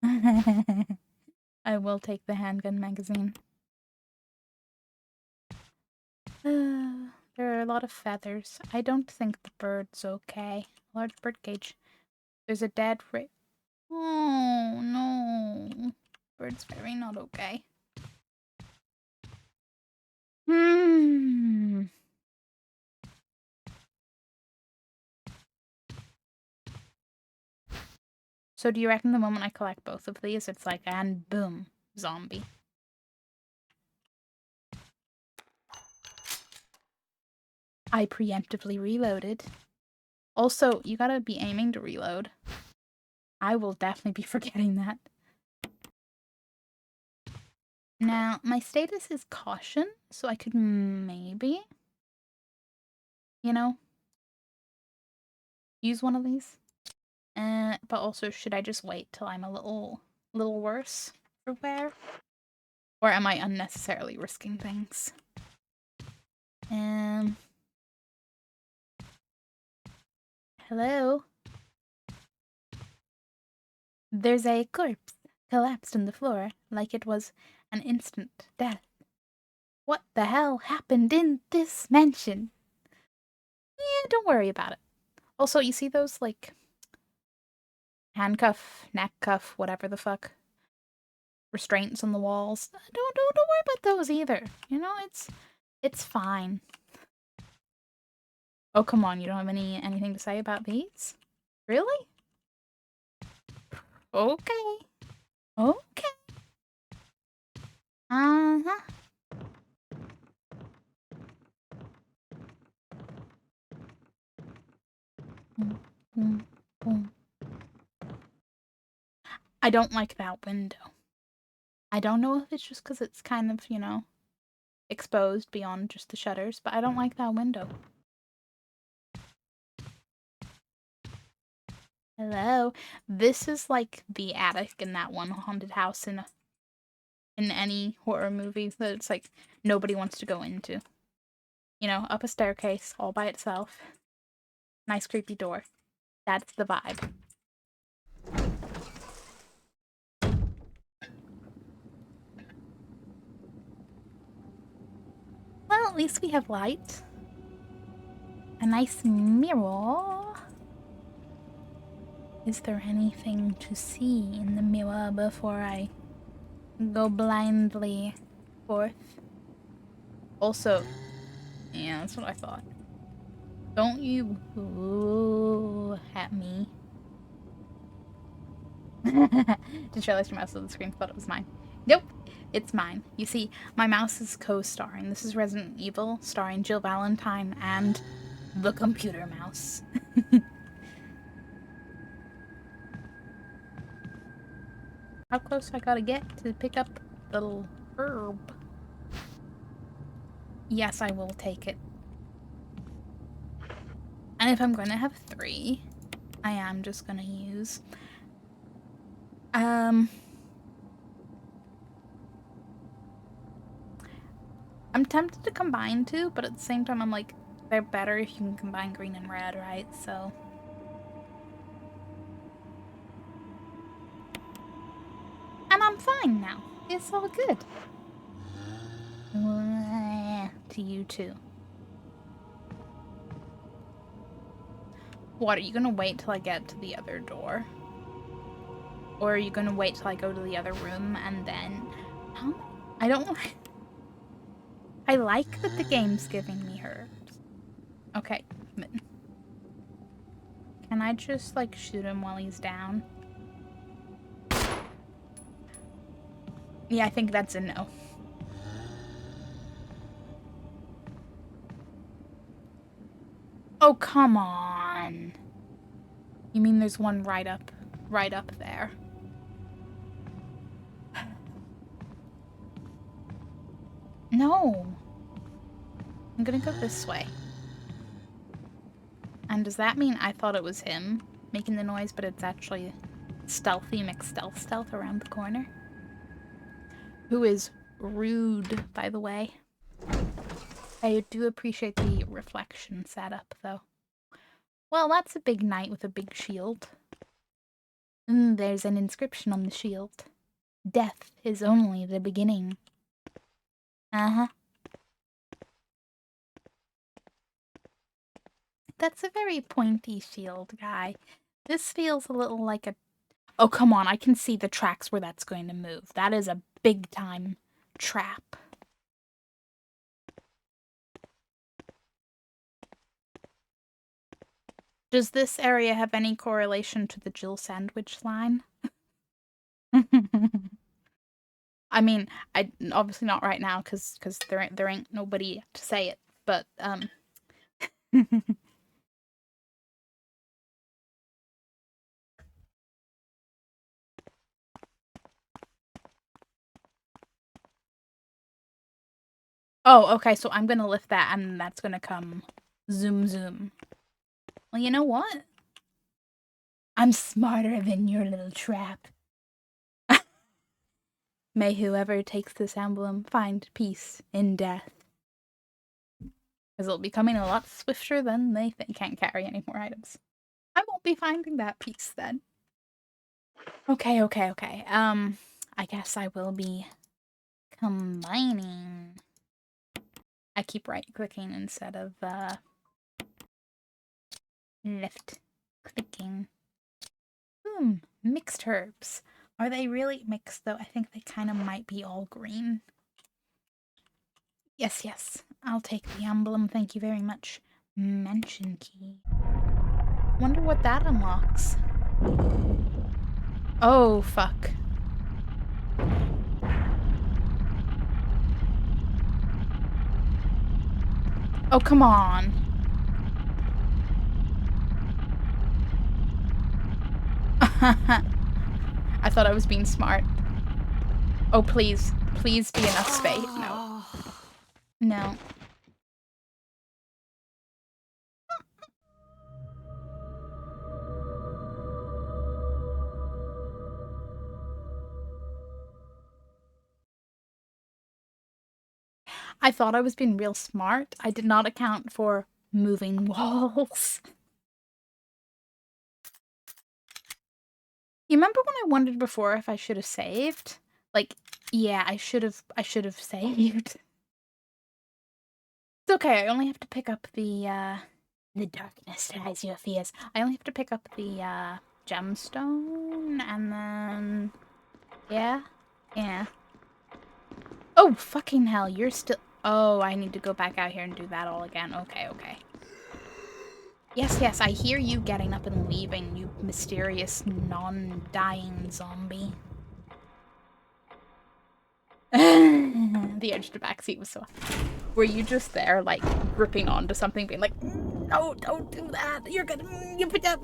Speaker 1: I will take the handgun magazine. There are a lot of feathers. I don't think the bird's okay. Large birdcage. There's a dead Oh, no. Bird's very not okay. So do you reckon the moment I collect both of these, it's like, and boom, zombie? I preemptively reloaded. Also, you gotta be aiming to reload. I will definitely be forgetting that. Now, my status is caution, so I could maybe, you know, use one of these. But also, should I just wait till I'm a little worse for wear? Or am I unnecessarily risking things? Hello? There's a corpse collapsed on the floor like it was an instant death. What the hell happened in this mansion? Yeah, don't worry about it. Also, you see those, like, handcuff, neck cuff, whatever the fuck, restraints on the walls? Don't worry about those either. You know, it's fine. Oh, come on, you don't have anything to say about these? Really? Okay. Okay. Uh-huh. I don't like that window. I don't know if it's just because it's kind of, you know, exposed beyond just the shutters, but I don't like that window. Hello. This is like the attic in that one haunted house in any horror movie that it's like nobody wants to go into. You know, up a staircase all by itself. Nice creepy door. That's the vibe. least we have light. A nice mirror. Is there anything to see in the mirror before I go blindly forth? Also, yeah, that's what I thought. Don't you ooh at me. Did you realize your mouse on the screen? Thought it was mine. Nope, it's mine. You see, my mouse is co-starring. This is Resident Evil, starring Jill Valentine and the computer mouse. How close I gotta get to pick up the little herb? Yes, I will take it. And if I'm going to have 3, I am just going to use... I'm tempted to combine 2, but at the same time I'm like, they're better if you can combine green and red, right? So... And I'm fine now. It's all good. To you too. What, are you gonna wait till I get to the other door? Or are you gonna wait till I go to the other room and then... I don't want... I like that the game's giving me herbs. Okay. Can I just, like, shoot him while he's down? Yeah, I think that's a no. Oh, come on. You mean there's one right up there? No. I'm gonna go this way. And does that mean I thought it was him making the noise, but it's actually Stealthy McStealth around the corner? Who is rude, by the way. I do appreciate the reflection setup, though. Well, that's a big knight with a big shield. And there's an inscription on the shield. Death is only the beginning. Uh-huh. That's a very pointy shield, guy. This feels a little like a... Oh, come on, I can see the tracks where that's going to move. That is a big-time trap. Does this area have any correlation to the Jill Sandwich line? I mean, I obviously not right now, because there ain't nobody to say it, but, Oh, okay, so I'm gonna lift that, and that's gonna come zoom zoom. Well, you know what? I'm smarter than your little trap. May whoever takes this emblem find peace in death. Because it'll be coming a lot swifter than they can't carry any more items. I won't be finding that peace then. Okay. I guess I will be combining. I keep right-clicking instead of, left-clicking. Mixed herbs. Are they really mixed, though? I think they kind of might be all green. Yes. I'll take the emblem, thank you very much. Mention key. Wonder what that unlocks. Oh, fuck. Oh, come on. I thought I was being smart. Oh, please. Please be enough space. No. No. I thought I was being real smart. I did not account for moving walls. You remember when I wondered before if I should have saved? Like, yeah, I should have saved. It's okay, I only have to pick up the darkness dies your fears. I only have to pick up the, gemstone, and then... Yeah? Yeah. Oh, fucking hell, you're still... Oh, I need to go back out here and do that all again. Okay, okay. Yes, yes, I hear you getting up and leaving, you mysterious, non-dying zombie. The edge of the backseat was so... Were you just there, like, gripping onto something, being like, no, don't do that, you're gonna... You put that...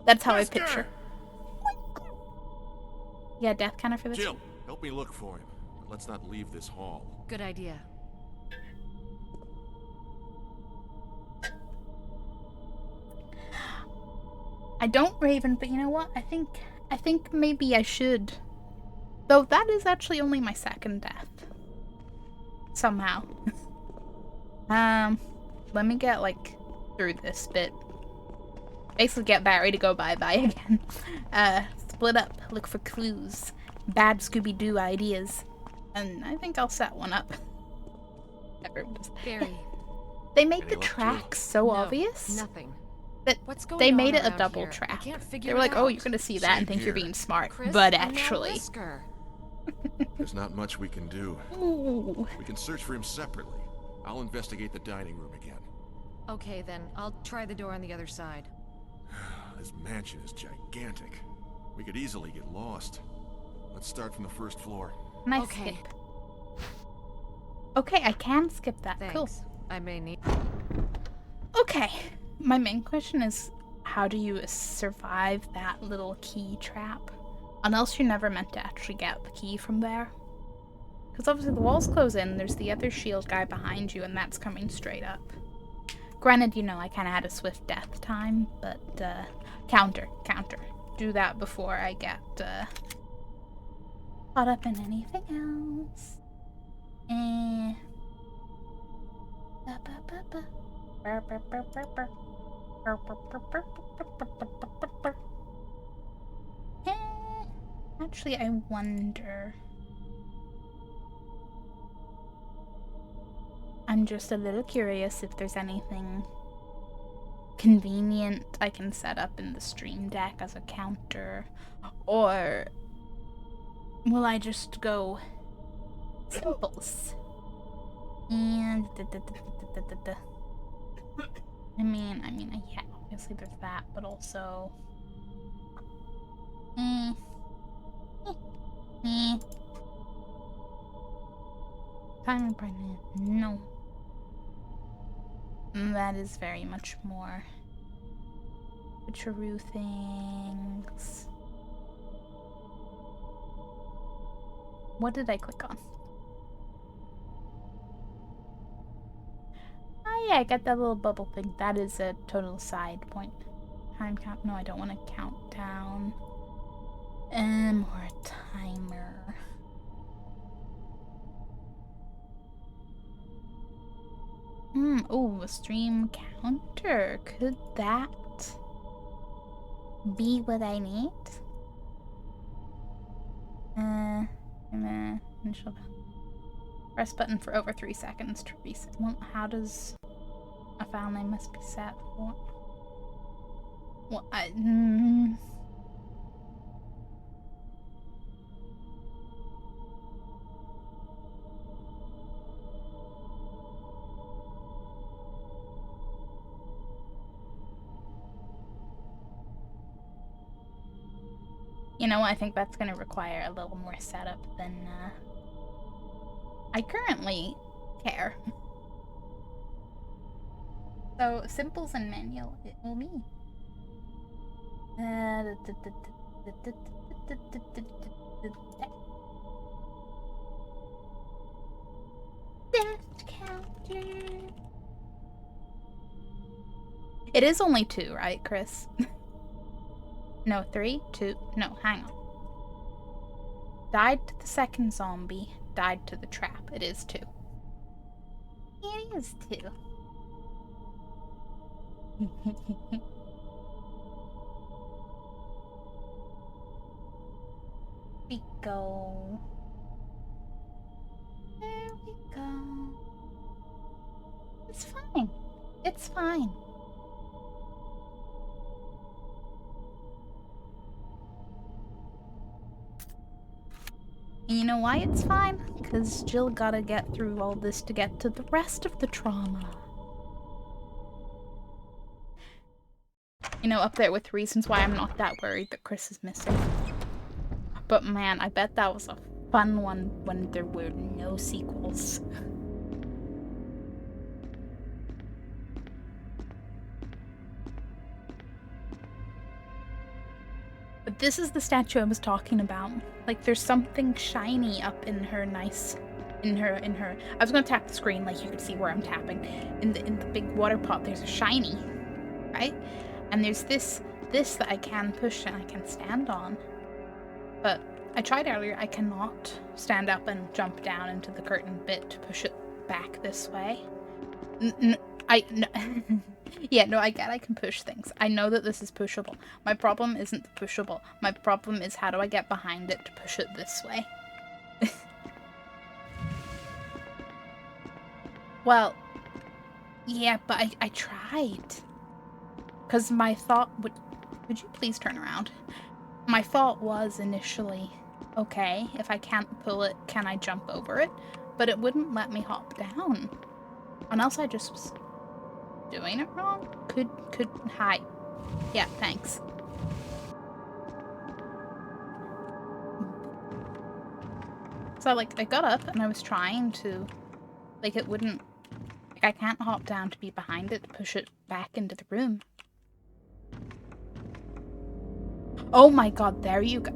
Speaker 1: That's how I picture. Yeah, death counter for this?
Speaker 7: Jill, help me look for him. But let's not leave this hall.
Speaker 5: Good idea.
Speaker 1: I don't, Raven, but you know what? I think maybe I should. Though that is actually only my second death. Somehow. Let me get, like, through this bit. Basically get Barry to go bye-bye again. Split up, look for clues. Bad Scooby-Doo ideas. And I think I'll set one up. Everyone does.
Speaker 5: Barry.
Speaker 1: They made
Speaker 7: Any
Speaker 1: the
Speaker 7: luck, Jill?
Speaker 1: tracks so
Speaker 5: No,
Speaker 1: obvious.
Speaker 5: Nothing.
Speaker 1: That
Speaker 5: What's going
Speaker 1: they
Speaker 5: on
Speaker 1: made it a
Speaker 5: around
Speaker 1: double
Speaker 5: here? I
Speaker 1: track.
Speaker 5: can't figure
Speaker 1: They were
Speaker 5: it
Speaker 1: like, oh,
Speaker 5: out.
Speaker 1: you're gonna see that and
Speaker 7: Same
Speaker 1: think you're
Speaker 7: here.
Speaker 1: being smart.
Speaker 5: Chris,
Speaker 1: But
Speaker 5: I'm now
Speaker 1: actually...
Speaker 5: Wesker.
Speaker 7: There's not much we can do.
Speaker 1: Ooh.
Speaker 7: We can search for him separately. I'll investigate the dining room again.
Speaker 5: Okay, then. I'll try the door on the other side.
Speaker 7: This mansion is gigantic. We could easily get lost. Let's start from the first floor.
Speaker 1: Nice
Speaker 5: Okay.
Speaker 1: skip. Okay, I can skip that.
Speaker 5: Thanks.
Speaker 1: Cool.
Speaker 5: I may need...
Speaker 1: Okay. My main question is, how do you survive that little key trap? Unless you're never meant to actually get the key from there. Because obviously the walls close in, there's the other shield guy behind you, and that's coming straight up. Granted, you know, I kind of had a swift death time, but, counter. Do that before I get, caught up in anything else. Actually, I wonder... I'm just a little curious if there's anything convenient I can set up in the stream deck as a counter, or will I just go simples? And I mean, yeah, obviously there's that, but also Time pregnant. No. That is very much more true things. What did I click on? Oh yeah, I got that little bubble thing. That is a total side point. Time count. No, I don't want to count down. Or a timer. Oh, a stream counter. Could that be what I need? Initial. Press button for over 3 seconds to reset. Well, how does a file name must be set for? Well, you know, I think that's gonna require a little more setup than, I currently care. So, simples and manual, it will be. Death counter. It is only 2, right, Chris? No, 3, 2, no, hang on. Died to the second zombie, died to the trap. It is 2. It is 2. We go. There we go. It's fine. And you know why it's fine? Because Jill gotta get through all this to get to the rest of the trauma. You know, up there with reasons why I'm not that worried that Chris is missing. But man, I bet that was a fun one when there were no sequels. But this is the statue I was talking about. Like, there's something shiny up in her I was gonna tap the screen like you could see where I'm tapping. In the big water pot, there's a shiny, right? And there's this that I can push and I can stand on. But I tried earlier, I cannot stand up and jump down into the curtain bit to push it back this way. Yeah, no, I get I can push things. I know that this is pushable. My problem isn't the pushable. My problem is how do I get behind it to push it this way? Well, yeah, but I tried. Because my thought would you please turn around? My thought was initially, okay, if I can't pull it, can I jump over it? But it wouldn't let me hop down. Unless I just was doing it wrong? Hi. Yeah, thanks. So, like, I got up and I was trying to, like, it wouldn't, like, I can't hop down to be behind it to push it back into the room. Oh my god, there you go.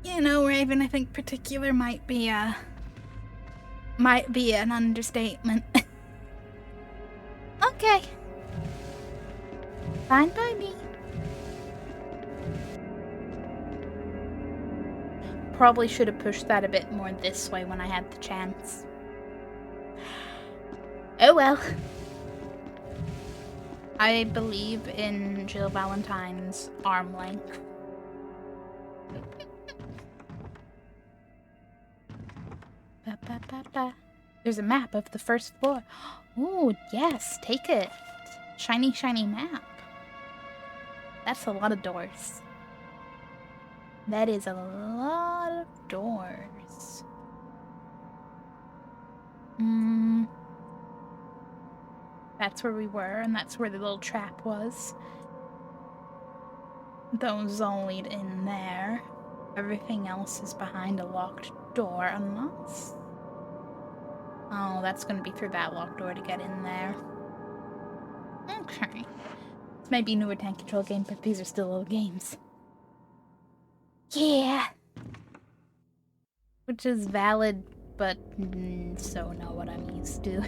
Speaker 1: You know, Raven, I think particular might be an understatement. Okay. Fine by me. Probably should have pushed that a bit more this way when I had the chance. Oh well. I believe in Jill Valentine's arm length. Ba, ba, ba, ba. There's a map of the first floor. Ooh, yes, take it. Shiny, shiny map. That's a lot of doors. That is a lot of doors. That's where we were, and that's where the little trap was. Those all lead in there. Everything else is behind a locked door, unless... Oh, that's gonna be through that locked door to get in there. Okay. This might be a newer tank control game, but these are still old games. Yeah! Which is valid, but so not what I'm used to.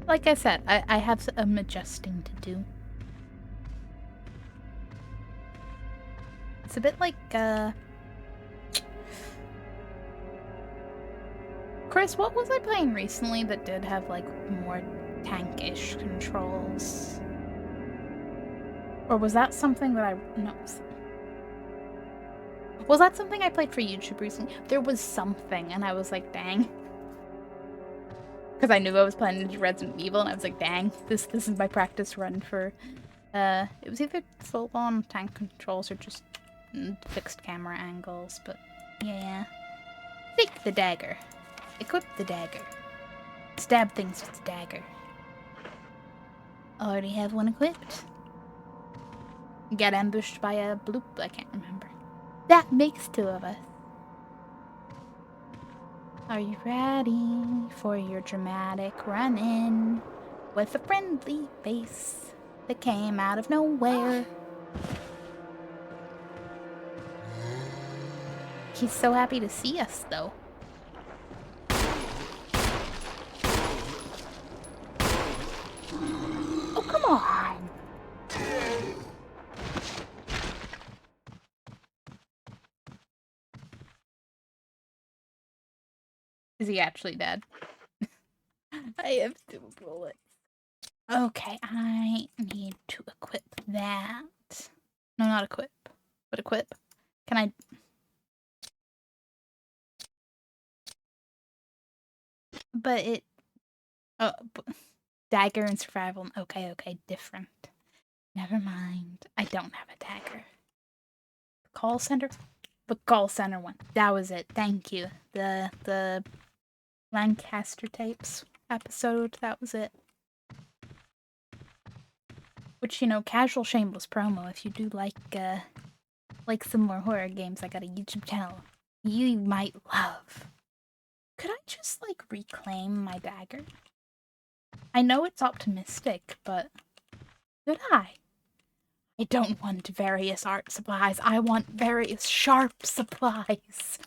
Speaker 1: Like I said, I have some adjusting to do. It's a bit like, Chris, what was I playing recently that did have, like, more tank-ish controls? Or was that something that no. Was that something I played for YouTube recently? There was something, and I was like, dang. Because I knew I was playing Resident Evil, and I was like, dang, this is my practice run for, it was either full-on tank controls or just fixed camera angles, but yeah. Take the dagger. Equip the dagger. Stab things with the dagger. Already have one equipped. Get ambushed by a bloop, I can't remember. That makes two of us. Are you ready for your dramatic run-in with a friendly face that came out of nowhere? He's so happy to see us, though. Oh, come on! Is he actually dead? I have 2 bullets. Okay, I need to equip that. No, not equip, but equip. Can I... But it... Oh, dagger and survival. Okay, different. Never mind. I don't have a dagger. Call center? The call center one. That was it. Thank you. The Lancaster tapes episode. That was it. Which, you know, casual shameless promo. If you do like some more horror games, I got a YouTube channel you might love. Could I just, like, reclaim my dagger? I know it's optimistic, but could I? I don't want various art supplies. I want various sharp supplies.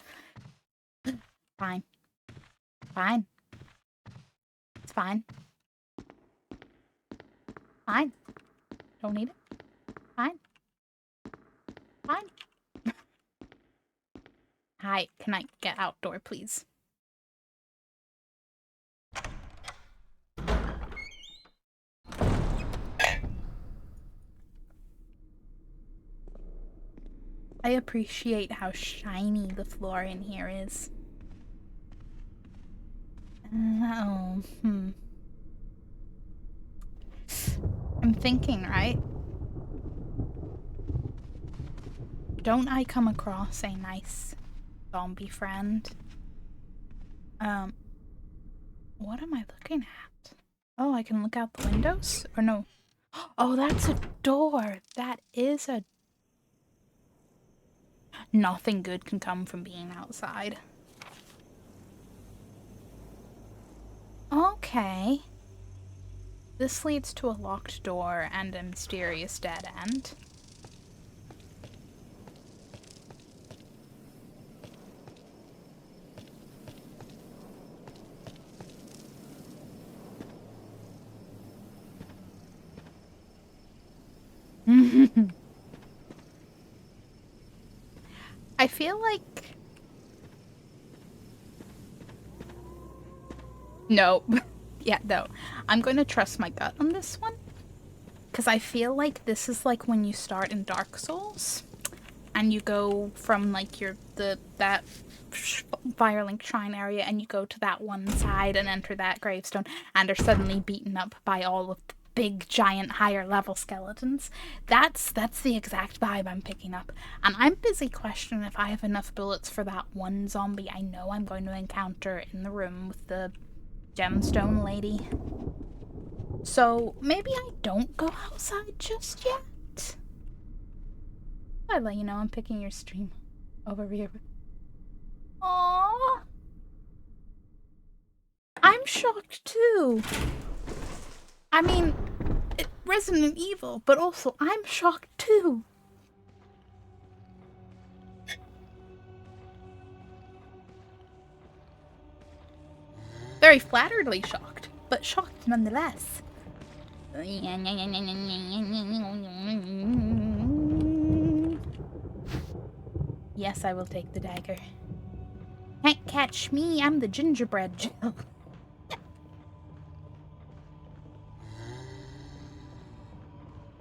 Speaker 1: Fine. Fine. It's fine. Fine. Don't need it. Fine. Fine. Hi, can I get outdoor, please? I appreciate how shiny the floor in here is. I'm thinking, right? Don't I come across a nice zombie friend? What am I looking at? Oh, I can look out the windows? Or no? Oh, that's a door! That is a... Nothing good can come from being outside. Okay. This leads to a locked door and a mysterious dead end. I feel like... No. Yeah, no. I'm going to trust my gut on this one. Because I feel like this is like when you start in Dark Souls. And you go from like that Firelink Shrine area and you go to that one side and enter that gravestone and are suddenly beaten up by all of the big, giant, higher level skeletons. That's the exact vibe I'm picking up. And I'm busy questioning if I have enough bullets for that one zombie I know I'm going to encounter in the room with the gemstone lady. So maybe I don't go outside just yet. I'd let you know I'm picking your stream over here. Aww. I'm shocked too. I mean, Resident Evil, but also I'm shocked too. Very flatteredly shocked, but shocked nonetheless. Yes, I will take the dagger. Can't catch me, I'm the gingerbread Jill.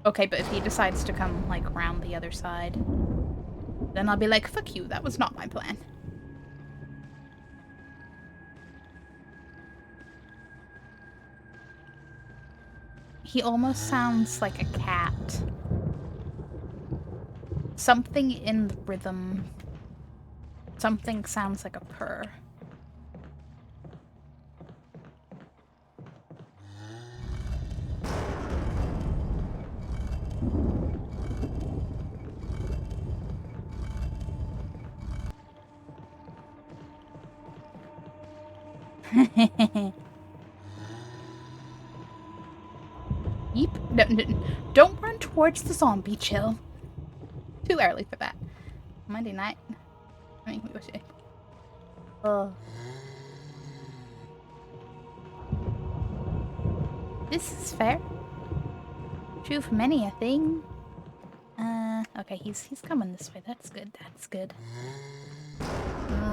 Speaker 1: Okay, but if he decides to come, like, around the other side, then I'll be like, fuck you, that was not my plan. He almost sounds like a cat. Something in the rhythm. Something sounds like a purr. Yeep. No, don't run towards the zombie, chill. Too early for that. Monday night. I mean, oh. This is fair. True for many a thing. Okay, he's coming this way. That's good. That's good.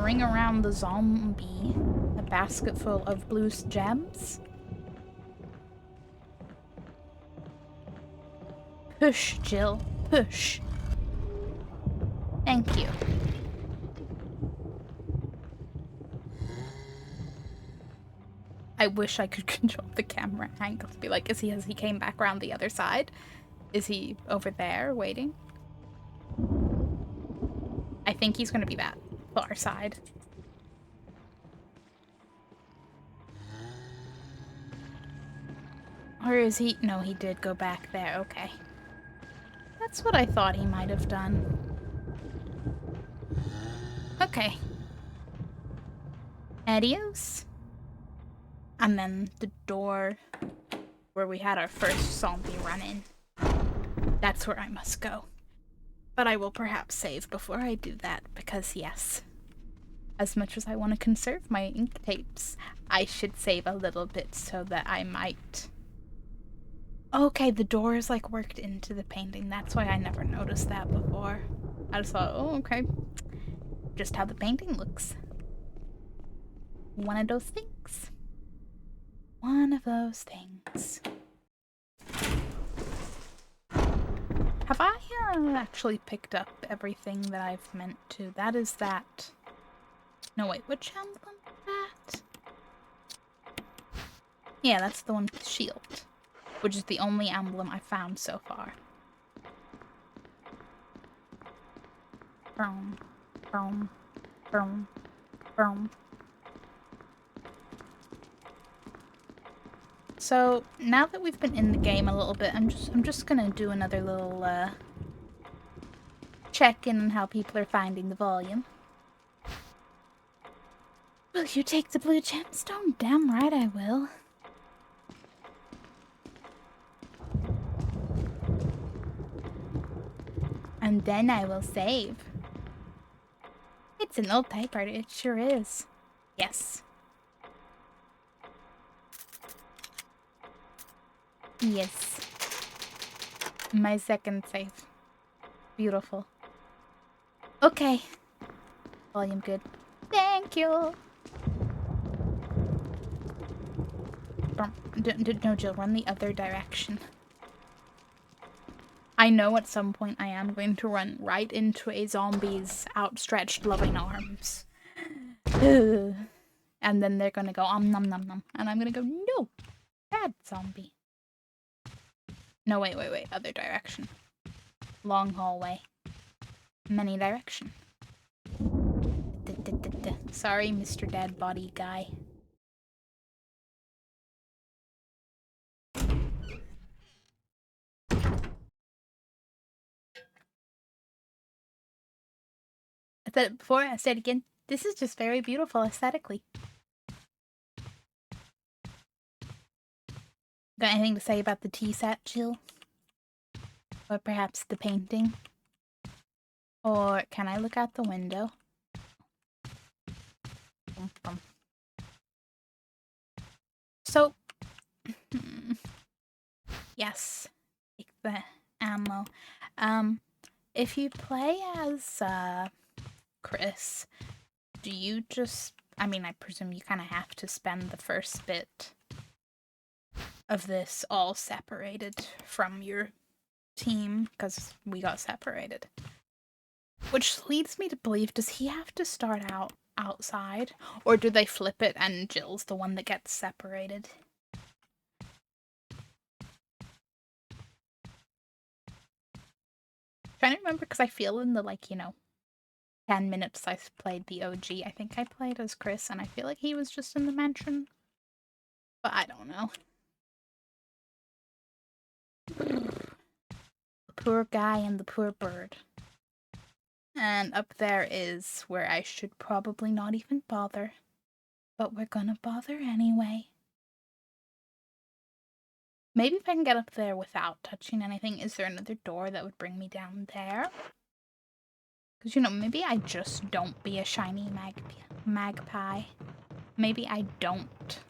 Speaker 1: Ring around the zombie. A basket full of blue gems. Push, Jill. Push. Thank you. I wish I could control the camera angle to be like, has he came back around the other side? Is he over there waiting? I think he's gonna be that far side. Or is he? No, he did go back there. Okay. That's what I thought he might have done. Okay. Adios. And then the door where we had our first zombie run-in. That's where I must go. But I will perhaps save before I do that, because yes, as much as I want to conserve my ink tapes, I should save a little bit so that I might... Okay, the door is like worked into the painting. That's why I never noticed that before. I just thought, oh, okay. Just how the painting looks. One of those things. One of those things. Have I actually picked up everything that I've meant to? That is that. No, wait, which emblem is that? Yeah, that's the one with the shield, which is the only emblem I found so far. Boom, boom, boom, boom. So now that we've been in the game a little bit, I'm just gonna do another little check-in on how people are finding the volume. Will you take the blue gemstone? Damn right I will. And then I will save. It's an old typewriter, it sure is. Yes. Yes. My second save. Beautiful. Okay. Volume good. Thank you. No, Jill, run the other direction. I know at some point I am going to run right into a zombie's outstretched loving arms. And then they're gonna go nom nom nom. And I'm gonna go, no! Bad zombie. No, wait. Other direction. Long hallway. Many direction. Sorry, Mr. Dead Body Guy. I said it before, I said it again. This is just very beautiful aesthetically. Got anything to say about the tea set, Jill? Or perhaps the painting? Or can I look out the window? So, yes, take the ammo. If you play as, Chris, do you just, I mean, I presume you kind of have to spend the first bit of this all separated from your team, because we got separated. Which leads me to believe, does he have to start out outside? Or do they flip it and Jill's the one that gets separated? Trying to remember, because I feel in the, 10 minutes I played the OG, I think I played as Chris, and I feel like he was just in the mansion. But I don't know. The poor guy and the poor bird. And up there is where I should probably not even bother. But we're gonna bother anyway. Maybe if I can get up there without touching anything, is there another door that would bring me down there? Because, maybe I just don't be a shiny magpie. Maybe I don't.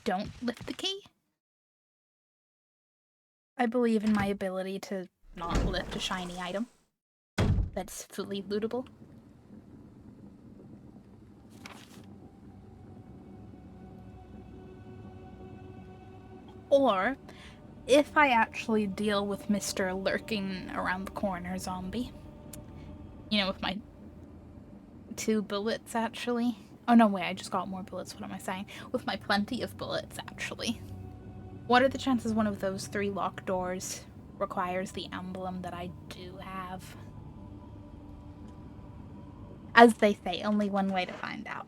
Speaker 1: Don't lift the key. I believe in my ability to not lift a shiny item that's fully lootable. Or, if I actually deal with Mr. Lurking around the corner zombie, with my 2 bullets actually, Oh, no, wait, I just got more bullets. What am I saying? With my plenty of bullets, actually. What are the chances one of those 3 locked doors requires the emblem that I do have? As they say, only one way to find out.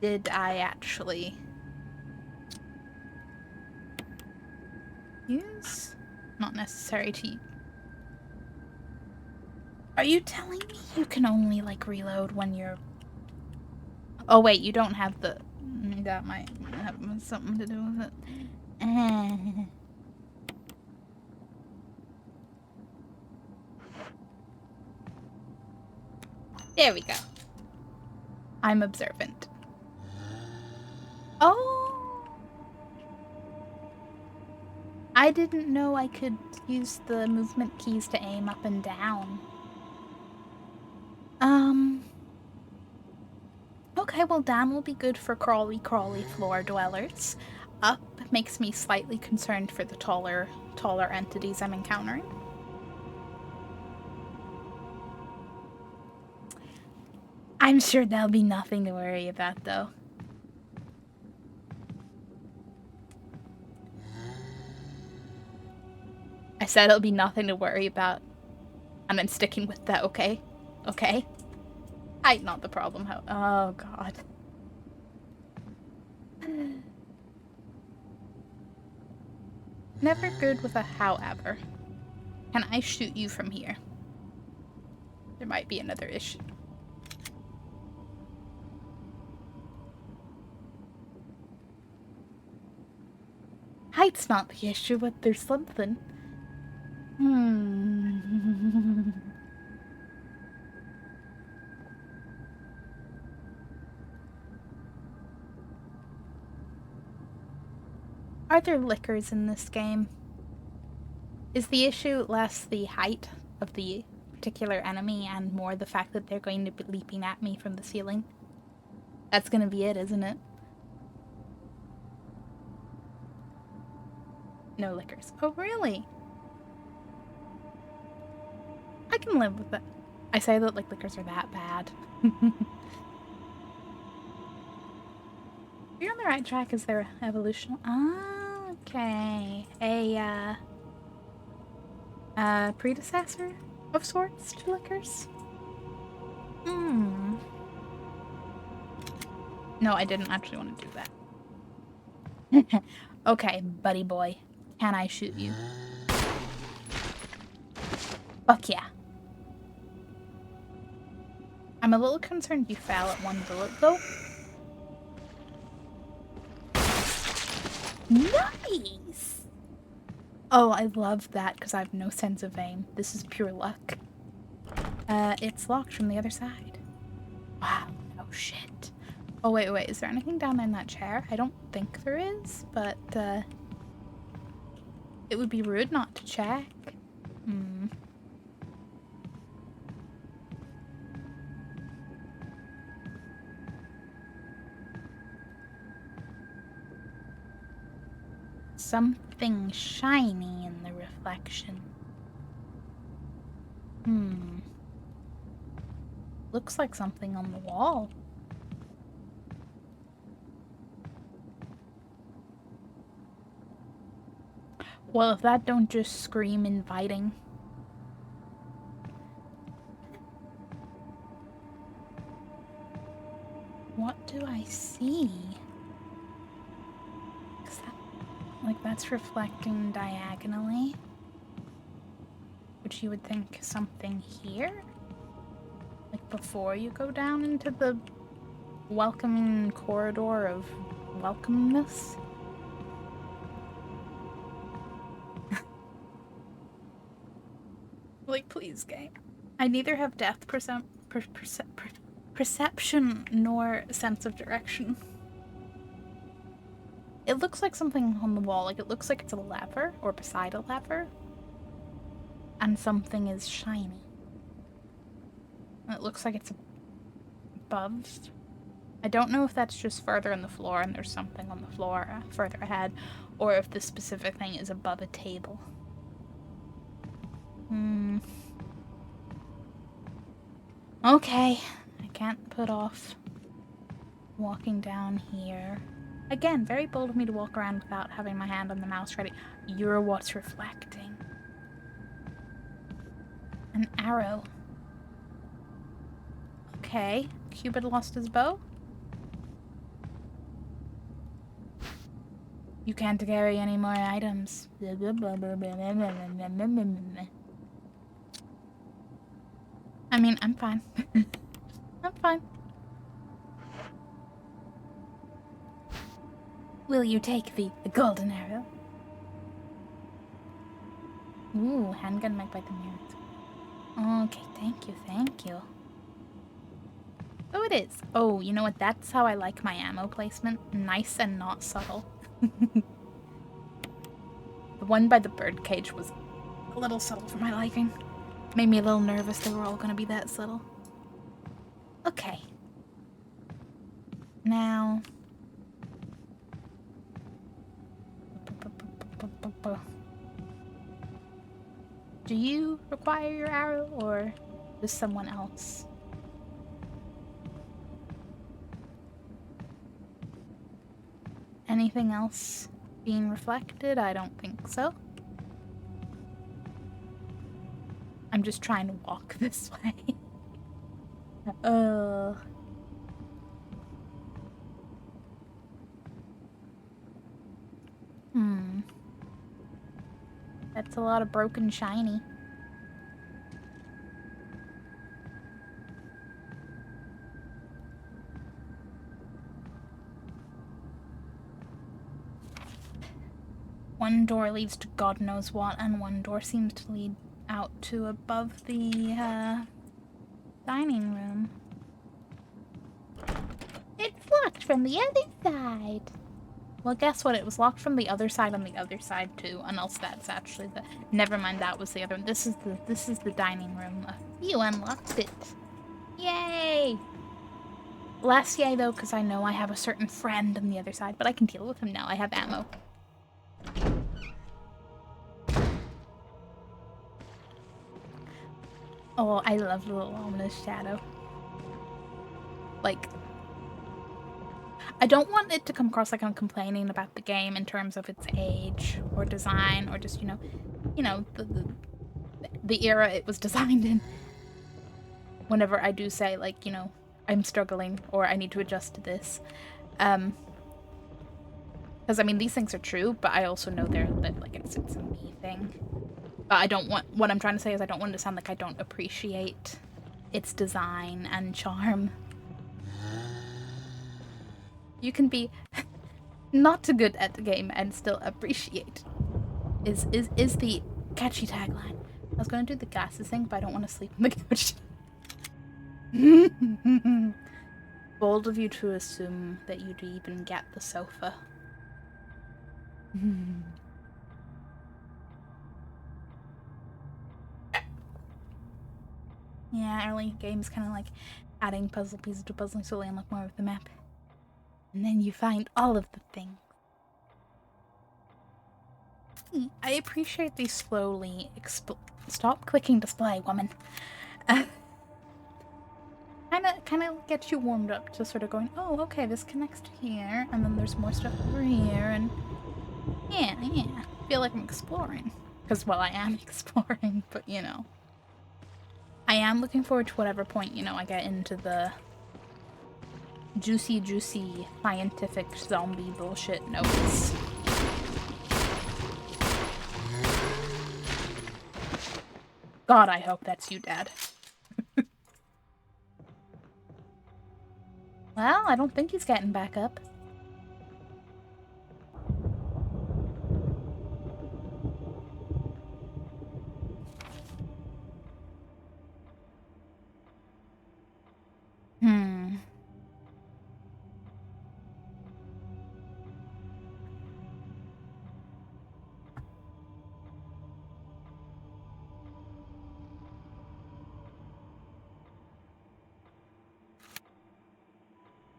Speaker 1: Did I actually use? Not necessary to. Are you telling me you can only, like, reload when you're... Oh, wait, you don't have the... That might have something to do with it. There we go. I'm observant. Oh! I didn't know I could use the movement keys to aim up and down. Okay, well, down will be good for crawly floor dwellers. Up makes me slightly concerned for the taller entities I'm encountering. I'm sure there'll be nothing to worry about, though. I said it'll be nothing to worry about. And I'm sticking with that, okay? Okay? Height, not the problem. Oh, God. Never good with a however. Can I shoot you from here? There might be another issue. Height's not the issue, but there's something. Are there lickers in this game? Is the issue less the height of the particular enemy and more the fact that they're going to be leaping at me from the ceiling? That's gonna be it, isn't it? No lickers. Oh, really? I can live with that. I say that like lickers are that bad. You're on the right track. Is there evolution? Ah, okay. A predecessor of sorts to lickers? No, I didn't actually want to do that. Okay, buddy boy. Can I shoot you? Fuck yeah. I'm a little concerned you fell at 1 bullet, though. Nice! Oh, I love that, because I have no sense of aim. This is pure luck. It's locked from the other side. Wow, no shit. Oh, wait, is there anything down in that chair? I don't think there is, but, it would be rude not to check. Something shiny in the reflection. Looks like something on the wall. Well, if that don't just scream inviting. What do I see? Is that, like, that's reflecting diagonally? Which you would think something here? Like before you go down into the welcoming corridor of welcomeness? Like, please, game. I neither have depth perception nor sense of direction. It looks like something on the wall. Like, it looks like it's a lever or beside a lever. And something is shiny. And it looks like it's above. I don't know if that's just further in the floor and there's something on the floor further ahead, or if the specific thing is above a table. Okay, I can't put off walking down here. Again, very bold of me to walk around without having my hand on the mouse ready. You're what's reflecting. An arrow. Okay. Cupid lost his bow? You can't carry any more items. I mean, I'm fine. I'm fine. Will you take the golden arrow? Ooh, handgun made by the mirror. Okay, thank you, thank you. Oh, it is. Oh, you know what? That's how I like my ammo placement. Nice and not subtle. The one by the birdcage was a little subtle for my liking. Made me a little nervous they were all gonna be that subtle. Okay. Now... Do you require your arrow, or does someone else? Anything else being reflected? I don't think so. I'm just trying to walk this way. That's a lot of broken shiny. One door leads to God knows what, and one door seems to lead out to above the, dining room. It's locked from the other side. Well, guess what? It was locked from the other side on the other side too, and else that's actually the... Never mind, that was the other one. This is the dining room. You unlocked it. Yay! Less yay though, because I know I have a certain friend on the other side, but I can deal with him now. I have ammo. Oh, I love the little ominous shadow. Like, I don't want it to come across like I'm complaining about the game in terms of its age or design or just, you know, the era it was designed in. Whenever I do say, like, you know, I'm struggling or I need to adjust to this. Because, I mean, these things are true, but I also know that like, it's a me thing. But I don't want... What I'm trying to say is I don't want it to sound like I don't appreciate its design and charm. You can be not too good at the game and still appreciate. Is the catchy tagline. I was going to do the glasses thing, but I don't want to sleep on the couch. Bold of you to assume that you'd even get the sofa. Yeah, early games kind of like adding puzzle pieces to puzzle slowly unlock more of the map. And then you find all of the things. I appreciate these slowly stop clicking display, woman. Kind of gets you warmed up to sort of going, oh, okay, this connects to here, and then there's more stuff over here, and yeah, I feel like I'm exploring. Because, well, I am exploring, but, you know. I am looking forward to whatever point, you know, I get into the juicy scientific zombie bullshit notes. God, I hope that's you, Dad. Well, I don't think he's getting back up.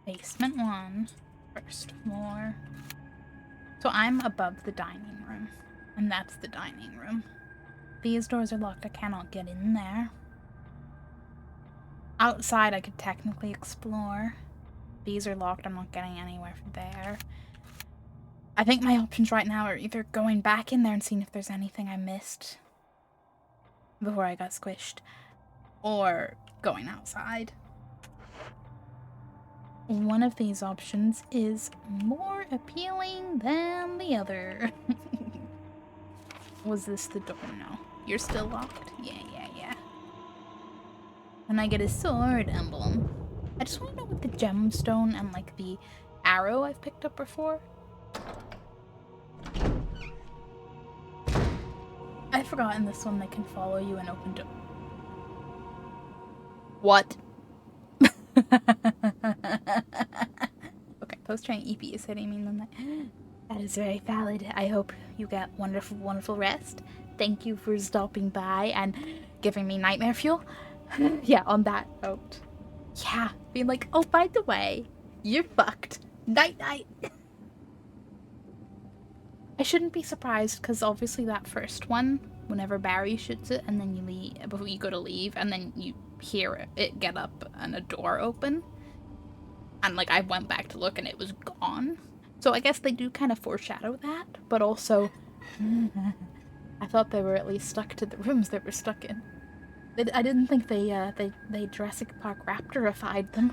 Speaker 1: Basement 1, first floor. So I'm above the dining room, and that's the dining room. These doors are locked, I cannot get in there. Outside, I could technically explore. These are locked. I'm not getting anywhere from there. I think my options right now are either going back in there and seeing if there's anything I missed before I got squished, or going outside. One of these options is more appealing than the other. Was this the door? No. You're still locked? Yeah. And I get a sword emblem. I just want to know what the gemstone and like the arrow I've picked up before. I forgot in this one they can follow you and open door. What? Okay, post-training EP is hitting me on that. That is very valid. I hope you get wonderful, wonderful rest. Thank you for stopping by and giving me nightmare fuel. Yeah, on that note. Yeah, being like, oh, by the way, you're fucked. Night-night. I shouldn't be surprised, because obviously that first one, whenever Barry shoots it, and then you leave, before you go to leave, and then you hear it get up and a door open. And, like, I went back to look and it was gone. So I guess they do kind of foreshadow that, but also, I thought they were at least stuck to the rooms they were stuck in. I didn't think they Jurassic Park Raptorified them.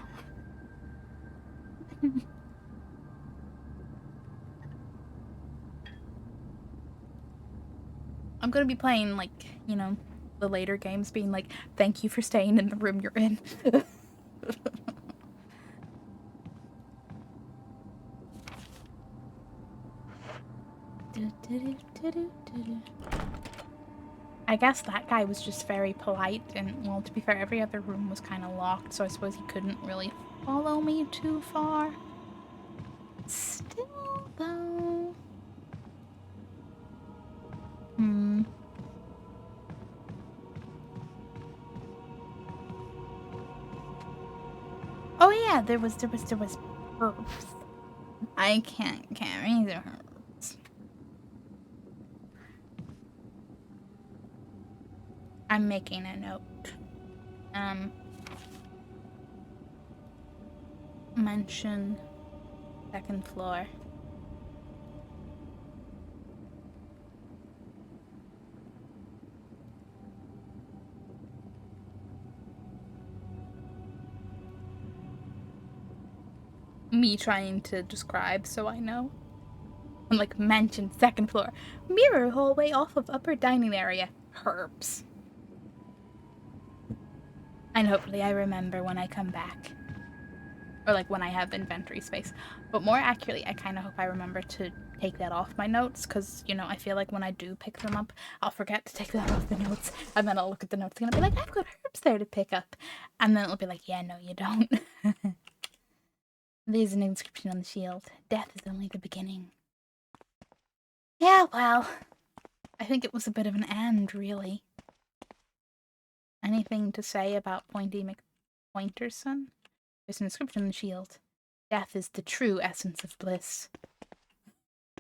Speaker 1: I'm gonna be playing, like, you know, the later games being like, thank you for staying in the room you're in. I guess that guy was just very polite, and, well, to be fair, every other room was kind of locked, so I suppose he couldn't really follow me too far. Still, though... Oh yeah, there was herbs. I can't read the herbs. I'm making a note. Mention second floor. Me trying to describe so I know. I'm like, mention second floor. Mirror hallway off of upper dining area. Herbs. And hopefully I remember when I come back. Or like when I have inventory space. But more accurately, I kind of hope I remember to take that off my notes. Because, you know, I feel like when I do pick them up, I'll forget to take that off the notes. And then I'll look at the notes and I'll be like, I've got herbs there to pick up. And then it'll be like, yeah, no, you don't. There's an inscription on the shield. Death is only the beginning. Yeah, well, I think it was a bit of an and, really. Anything to say about Pointy McPointerson? There's an inscription on the shield. Death is the true essence of bliss.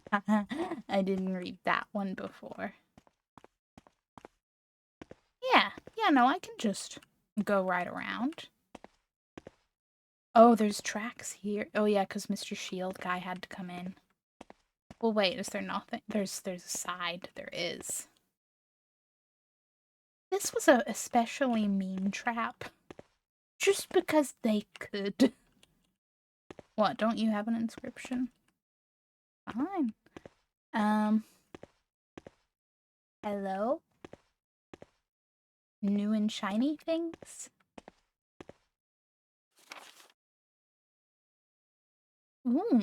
Speaker 1: I didn't read that one before. Yeah, no, I can just go right around. Oh, there's tracks here. Oh yeah, because Mr. Shield guy had to come in. Well, wait, is there nothing? There's a side. There is. This was a especially mean trap. Just because they could. What, don't you have an inscription? Fine. Hello? New and shiny things? Ooh.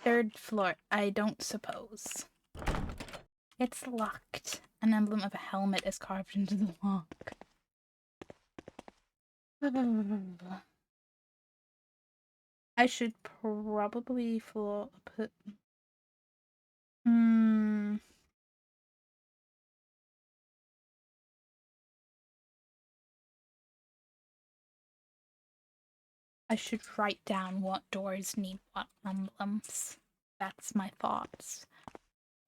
Speaker 1: Third floor, I don't suppose. It's locked. An emblem of a helmet is carved into the lock. I should probably put... I should write down what doors need what emblems. That's my thoughts.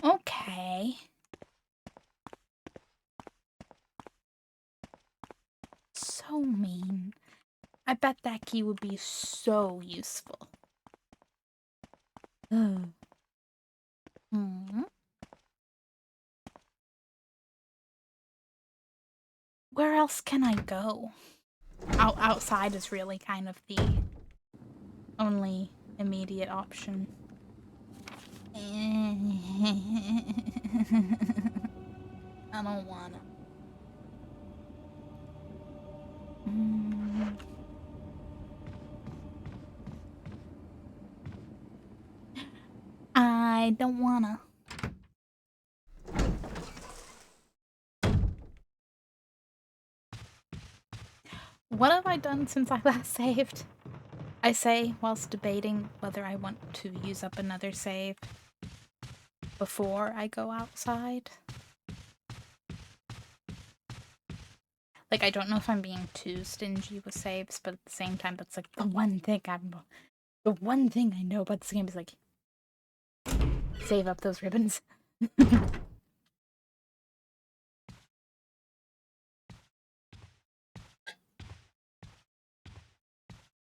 Speaker 1: Okay. So so mean. I bet that key would be so useful. Hmm. Where else can I go? Outside is really kind of the only immediate option. I don't wanna. I don't wanna. What have I done since I last saved? I say whilst debating whether I want to use up another save before I go outside. Like, I don't know if I'm being too stingy with saves, but at the same time, that's like the one thing I know about this game is like, save up those ribbons.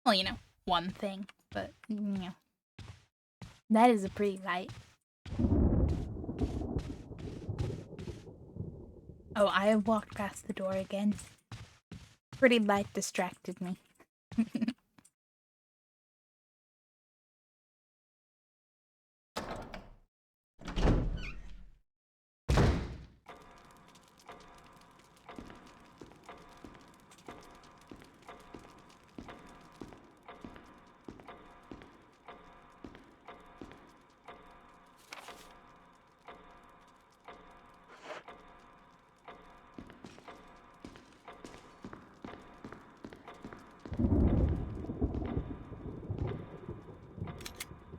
Speaker 1: Well, you know, one thing, but, you know, that is a pretty light. Oh, I have walked past the door again. Pretty light distracted me.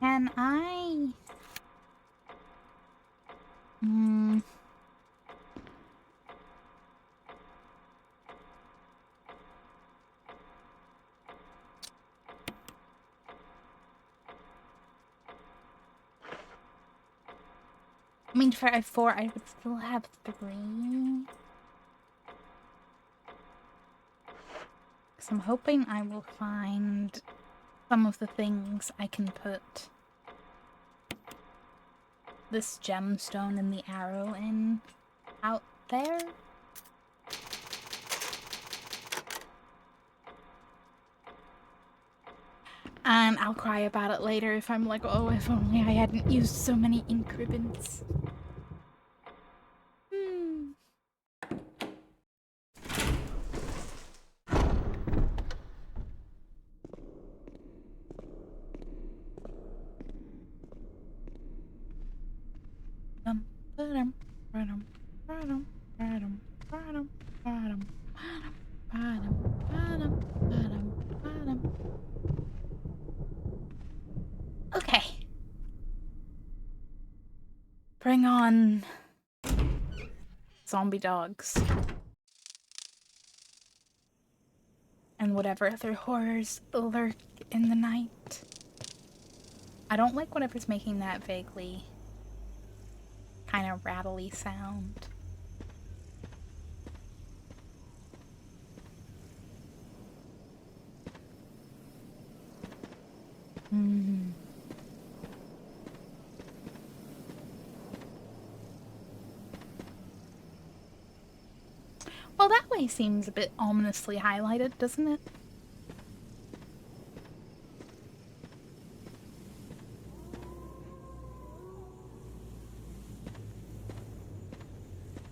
Speaker 1: Can I... I mean, if I have 4, I would still have 3. Because I'm hoping I will find some of the things I can put this gemstone and the arrow in out there. And I'll cry about it later if I'm like, oh, if only I hadn't used so many ink ribbons. Okay. Bring on zombie dogs. And whatever other horrors lurk in the night. I don't like whatever's making that vaguely kind of rattly sound. Well, that way seems a bit ominously highlighted, doesn't it?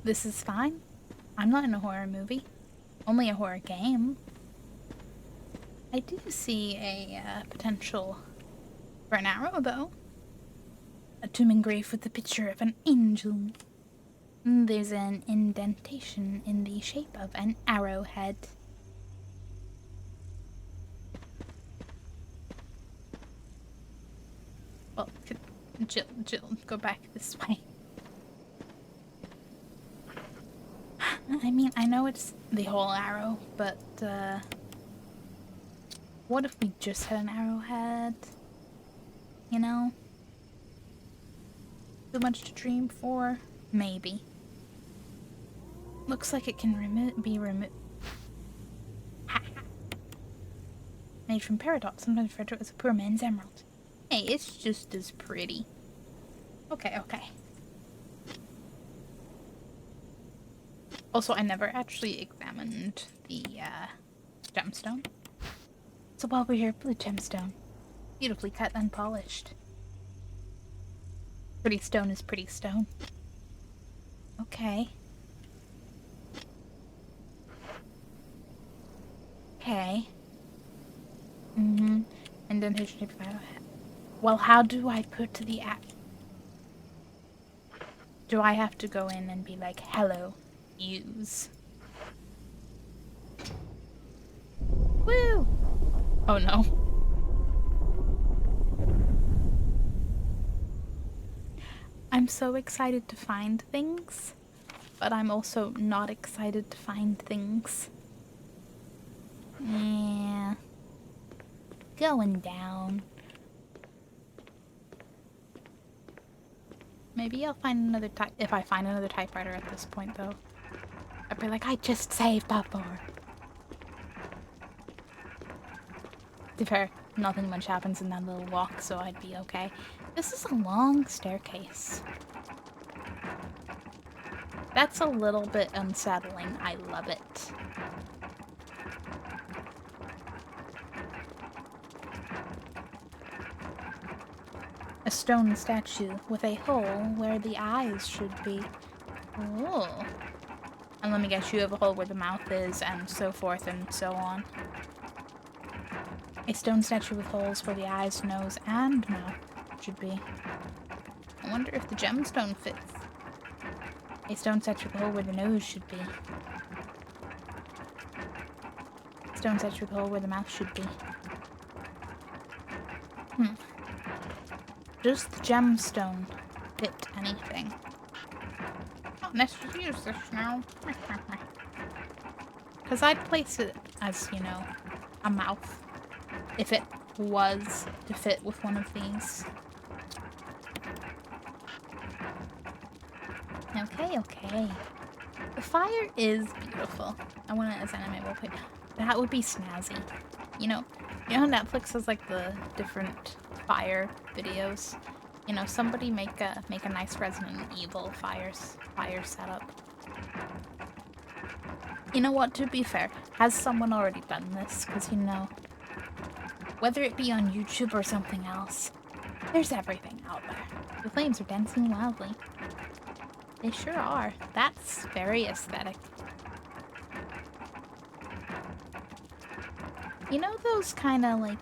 Speaker 1: This is fine. I'm not in a horror movie. Only a horror game. I do see a potential for an arrow, though. A tomb engraved with the picture of an angel. There's an indentation in the shape of an arrowhead. Well, Jill, go back this way. I mean, I know it's the whole arrow, but, what if we just had an arrowhead? You know? Too much to dream for? Maybe. Looks like it can be removed. Made from peridot, sometimes referred to as a poor man's emerald. Hey, it's just as pretty. Okay, okay. Also, I never actually examined the gemstone. So while we're here, blue gemstone. Beautifully cut and polished. Pretty stone is pretty stone. Okay. Okay. Indentation. Well, how do I put the app? Do I have to go in and be like, hello, use? Woo! Oh no. I'm so excited to find things, but I'm also not excited to find things. Yeah. Going down. Maybe I'll find another type. If I find another typewriter at this point, though, I'd be like, I just saved before. To be fair, nothing much happens in that little walk, so I'd be okay. This is a long staircase. That's a little bit unsettling. I love it. A stone statue with a hole where the eyes should be. Oh. And let me guess, you have a hole where the mouth is, and so forth and so on. A stone statue with holes where the eyes, nose, and mouth should be. I wonder if the gemstone fits. A stone statue with a hole where the nose should be. Stone statue with a hole where the mouth should be. Does the gemstone fit anything? Not necessarily use this now. Because I'd place it as, you know, a mouth. If it was to fit with one of these. Okay, okay. The fire is beautiful. I want it as anime wallpaper. That would be snazzy. You know how Netflix has like the different fire videos? You know, somebody make a nice Resident Evil fire setup. You know what, to be fair, has someone already done this? Because, you know, whether it be on YouTube or something else, there's everything out there. The flames are dancing wildly. They sure are. That's very aesthetic. You know those kind of like...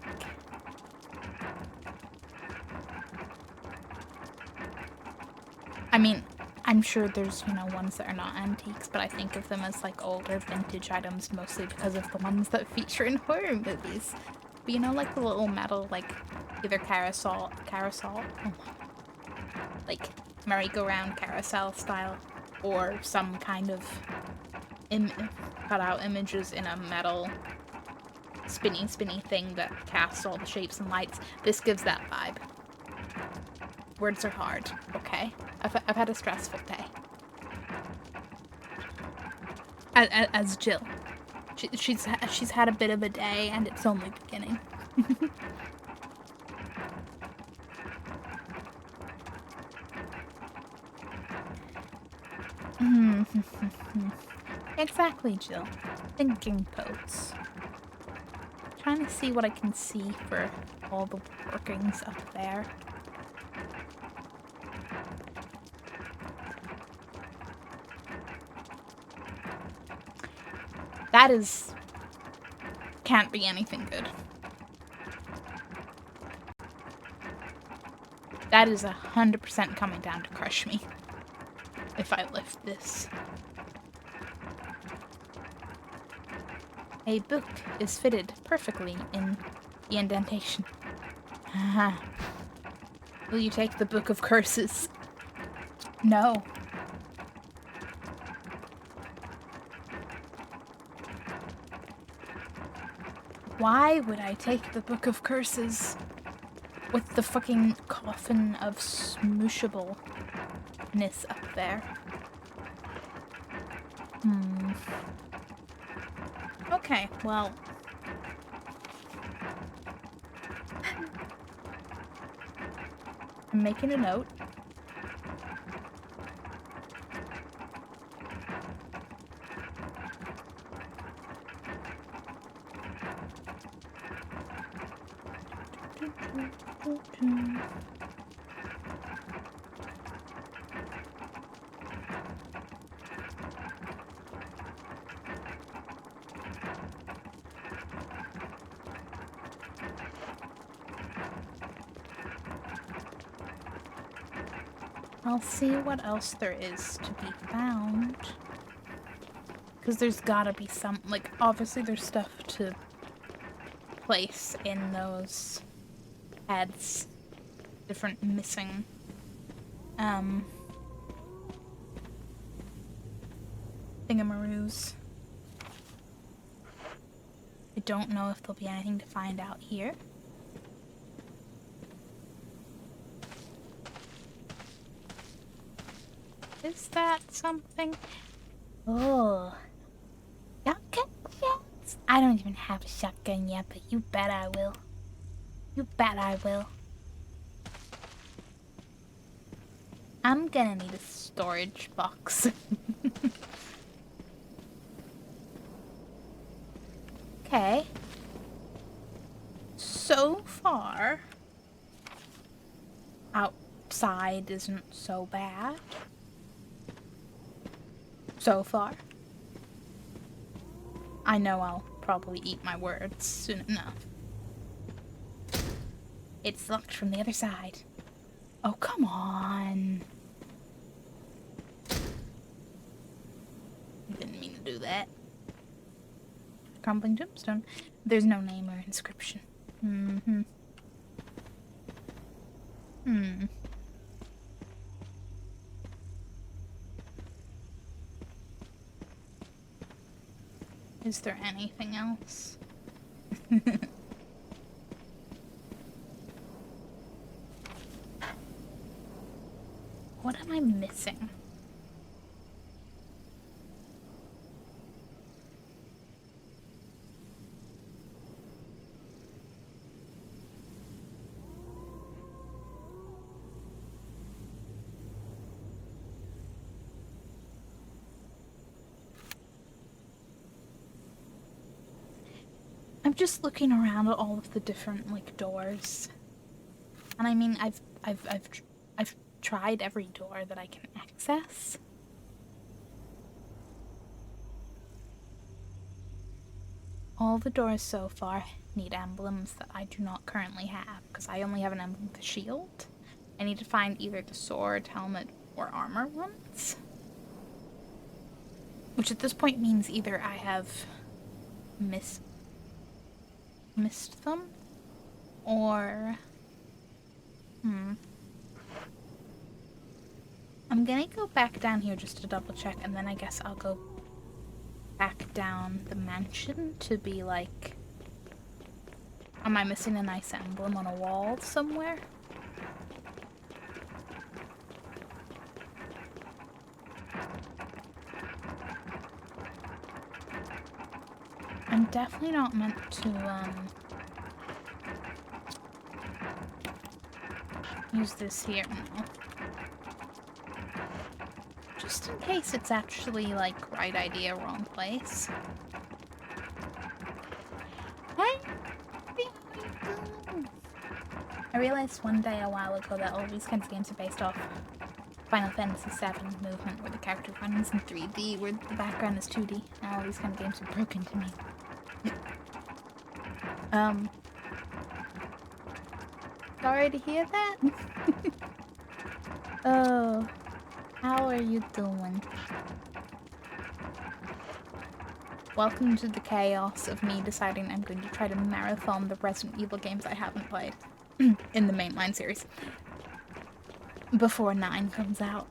Speaker 1: I mean, I'm sure there's, you know, ones that are not antiques, but I think of them as like older vintage items mostly because of the ones that feature in horror movies. But you know, like the little metal, like either carousel, like merry-go-round carousel style, or some kind of cut out images in a metal spinny thing that casts all the shapes and lights. This gives that vibe. Words are hard, okay? I've had a stressful day. As Jill. She's had a bit of a day, and it's only beginning. Exactly, Jill. Thinking posts. Trying to see what I can see for all the workings up there. That is... can't be anything good. That is 100% coming down to crush me. If I lift this. A book is fitted perfectly in the indentation. Will you take the Book of Curses? No. Why would I take the Book of Curses with the fucking coffin of smooshableness up there? Okay, well... I'm making a note. I'll see what else there is to be found. Because there's gotta be some, like, obviously there's stuff to place in those heads. Different missing, thingamaroos. I don't know if there'll be anything to find out here. Is that something? Oh. Shotgun shells? I don't even have a shotgun yet, but you bet I will. You bet I will. I'm gonna need a storage box. Okay. So far, outside isn't so bad. So far. I know I'll probably eat my words soon enough. It's locked from the other side. Oh, come on. Didn't mean to do that. Crumbling tombstone. There's no name or inscription. Is there anything else? What am I missing? I'm just looking around at all of the different, like, doors. And I mean, I've tried every door that I can access. All the doors so far need emblems that I do not currently have, because I only have an emblem with a shield. I need to find either the sword, helmet, or armor ones. Which at this point means either I have missed them, or I'm gonna go back down here just to double check, and then I guess I'll go back down the mansion to be like, am I missing a nice emblem on a wall somewhere? I'm definitely not meant to use this here now. Just in case it's actually, like, right idea, wrong place. Hey! I realized one day a while ago that all these kinds of games are based off Final Fantasy VII movement, where the character runs in 3D, where the background is 2D. Now all these kind of games are broken to me. Sorry to hear that. Oh, how are you doing? Welcome to the chaos of me deciding I'm going to try to marathon the Resident Evil games I haven't played in the mainline series before 9 comes out.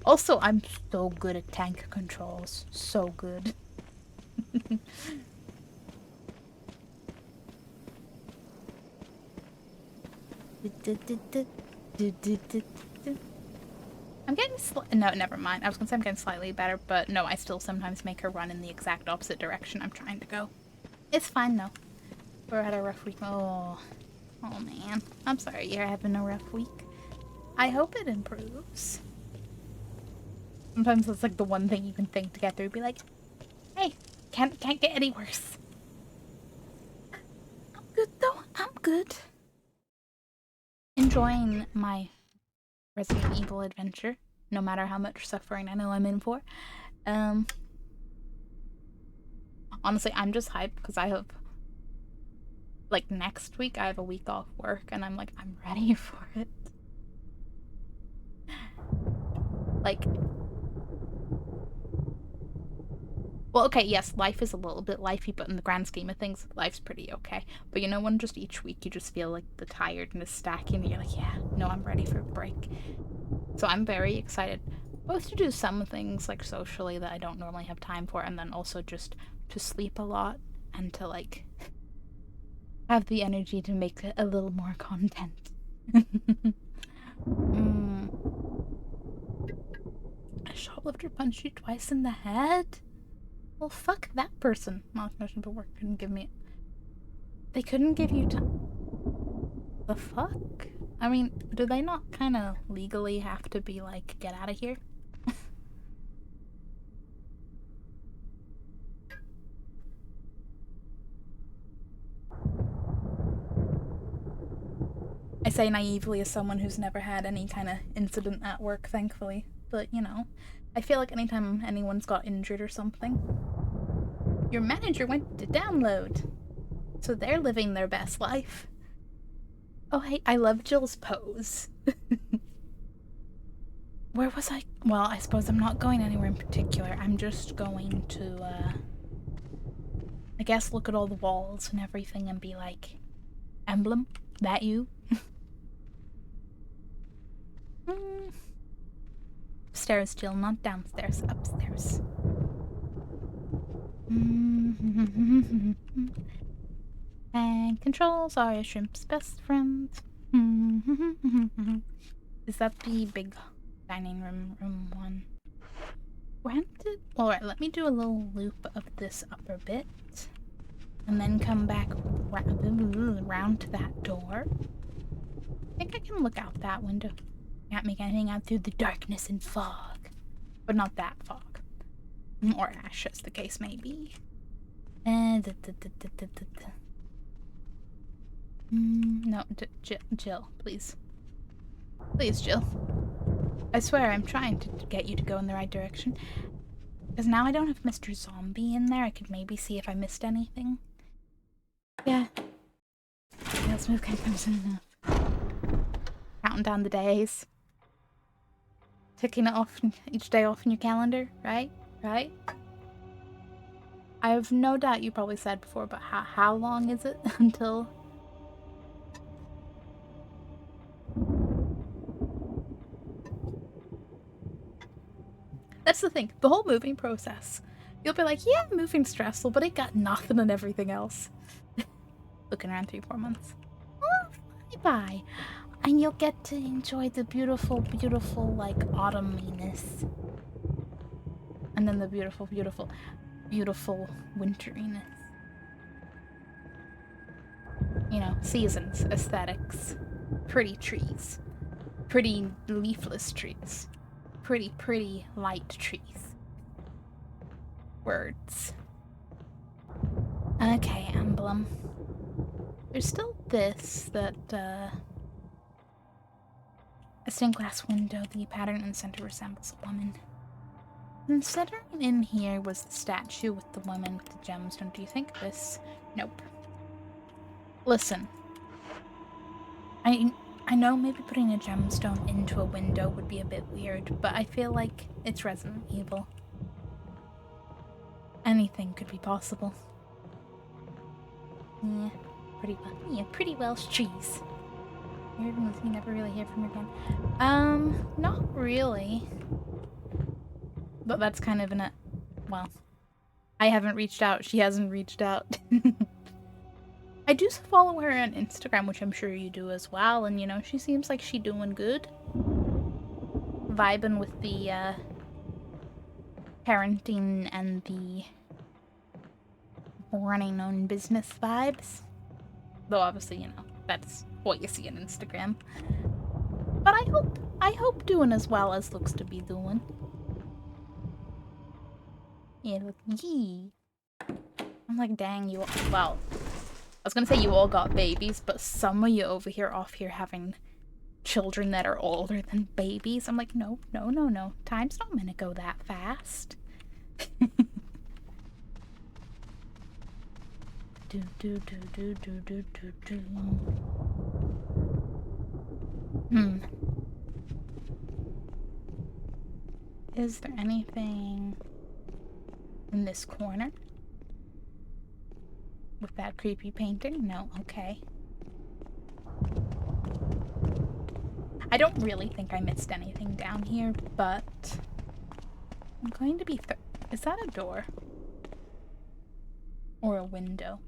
Speaker 1: Also, I'm so good at tank controls. So good. I'm getting no, never mind. I was gonna say I'm getting slightly better, but no, I still sometimes make her run in the exact opposite direction I'm trying to go. It's fine though. We're at a rough week. Oh, Oh man, I'm sorry you're having a rough week. I hope it improves. Sometimes that's like the one thing you can think to get through. Be like, hey, can't get any worse. I'm good though. I'm good. Enjoying my Resident Evil adventure, no matter how much suffering I know I'm in for. Honestly, I'm just hyped because I have, like, next week I have a week off work and I'm like, I'm ready for it. Like, well, okay, yes, life is a little bit lifey, but in the grand scheme of things, life's pretty okay. But you know, when just each week you just feel like the tiredness stacking, and you're like, yeah, no, I'm ready for a break. So I'm very excited, both to do some things, like, socially that I don't normally have time for, and then also just to sleep a lot, and to, like, have the energy to make a little more content. A shoplifter punched you twice in the head? Well, fuck that person. Modification for work couldn't give me... They couldn't give you time. The fuck? I mean, do they not kind of legally have to be like, get out of here? I say naively as someone who's never had any kind of incident at work, thankfully. But, you know, I feel like anytime anyone's got injured or something, your manager went to download. So they're living their best life. Oh, hey, I love Jill's pose. Where was I? Well, I suppose I'm not going anywhere in particular. I'm just going to, I guess look at all the walls and everything and be like, Emblem, that you? Upstairs, Jill, not downstairs, upstairs. And controls are a shrimp's best friend. Is that the big dining room one? Granted. Alright, let me do a little loop of this upper bit. And then come back round to that door. I think I can look out that window. Can't make anything out through the darkness and fog. But not that fog. Or ash, as the case may be. No, Jill, please. Please, Jill. I swear I'm trying to get you to go in the right direction. Because now I don't have Mr. Zombie in there. I could maybe see if I missed anything. Yeah. Let's move soon enough. Counting down the days. Ticking it off, each day off in your calendar, right? Right? I have no doubt you probably said before, but how long is it until... That's the thing, the whole moving process. You'll be like, yeah, moving's stressful, but it got nothing and everything else. Looking around 3-4 months. Oh, bye-bye. And you'll get to enjoy the beautiful, beautiful, like, autumniness. And then the beautiful, beautiful, beautiful winteriness. You know, seasons, aesthetics, pretty trees, pretty leafless trees, pretty light trees. Words. Okay, Emblem. There's still this that, a stained glass window, the pattern in the center resembles a woman. And centering in here was the statue with the woman with the gemstone. Do you think this? Nope. Listen. I know maybe putting a gemstone into a window would be a bit weird, but I feel like it's Resident Evil. Anything could be possible. Yeah, pretty Welsh cheese. You never really hear from her again. Not really. But that's kind of well, I haven't reached out. She hasn't reached out. I do follow her on Instagram, which I'm sure you do as well. And, you know, she seems like she doing good. Vibing with the, parenting and the running own business vibes. Though, obviously, you know, That's what you see on Instagram. But I hope doing as well as looks to be doing. Yeah, look, yee. I'm like, dang, you all, well, I was gonna say you all got babies, but some of you over here off here having children that are older than babies. I'm like, no, no, no, no. Time's not gonna go that fast. Do do do do do do do do. Is there anything in this corner? With that creepy painting? No, okay. I don't really think I missed anything down here, but I'm going to be is that a door? Or a window?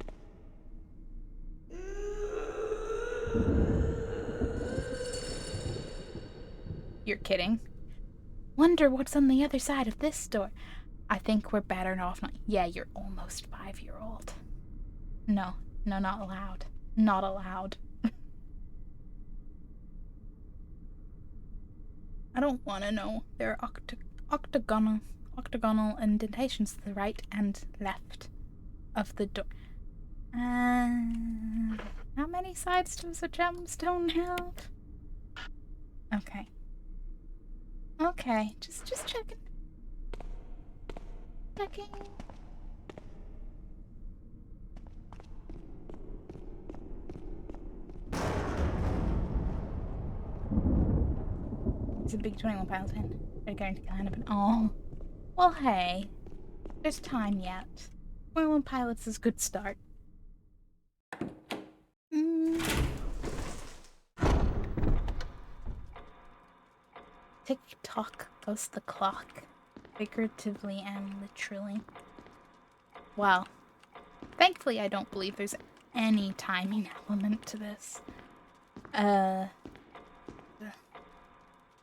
Speaker 1: You're kidding? Wonder what's on the other side of this door. I think we're better off not. Yeah, you're almost 5-year-old. No, no, not allowed. Not allowed. I don't want to know. There are octagonal indentations to the right and left of the door. How many sides does a gemstone have? Okay. Okay, just checking. Checking. It's a big 21 piles in. They're going to kind of an well, hey. There's time yet. 21 pilots is a good start. Tick-tock goes the clock. Figuratively and literally. Well, thankfully I don't believe there's any timing element to this. When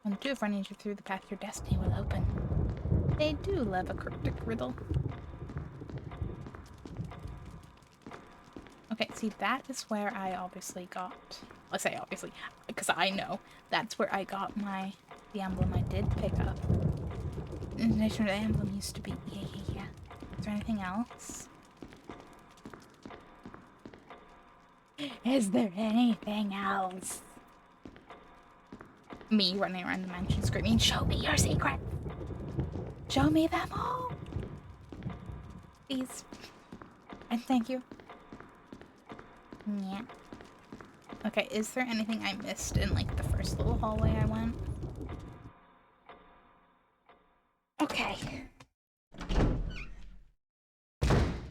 Speaker 1: the two of running you through the path your destiny will open. They do love a cryptic riddle. Okay, see, that is where I obviously got... I say obviously, because I know that's where I got the emblem I did pick up. The nation of the emblem used to be... Yeah. Is there anything else? Is there anything else? Me running around the mansion screaming, show me your secret! Show me them all! Please. And thank you. Yeah. Okay, is there anything I missed in, like, the first little hallway I went? Okay.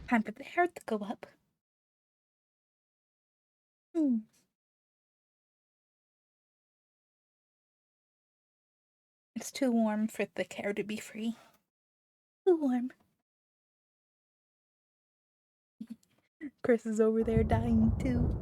Speaker 1: Time for the hair to go up. It's too warm for the hair to be free. Too warm. Chris is over there dying too.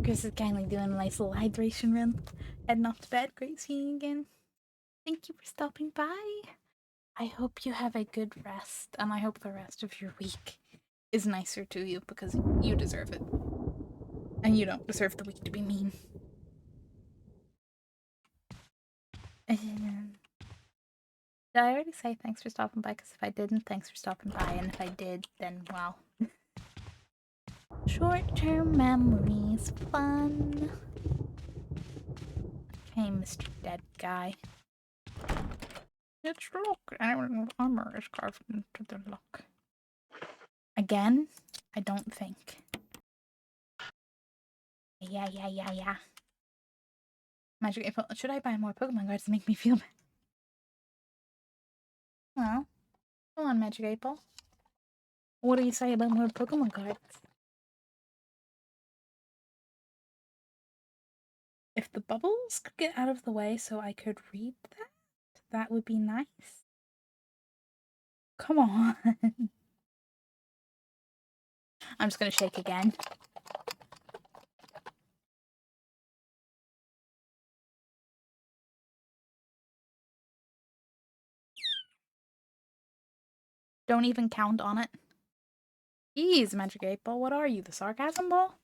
Speaker 1: Chris is kindly doing a nice little hydration run. Heading off to bed. Great seeing you again. Thank you for stopping by. I hope you have a good rest, and I hope the rest of your week is nicer to you because you deserve it. And you don't deserve the week to be mean. Did I already say thanks for stopping by? Because if I didn't, thanks for stopping by. And if I did, then, well... Short-term memories, fun. Hey, Mr. Dead Guy. It's the look. Armor is carved into the look. Again? I don't think. Yeah. Magic April. Should I buy more Pokemon cards to make me feel better? Well, come on, Magic April. What do you say about more Pokemon cards? If the bubbles could get out of the way so I could read that, that would be nice. Come on. I'm just gonna shake again. Don't even count on it. Jeez, Magic 8 Ball, what are you, the sarcasm ball?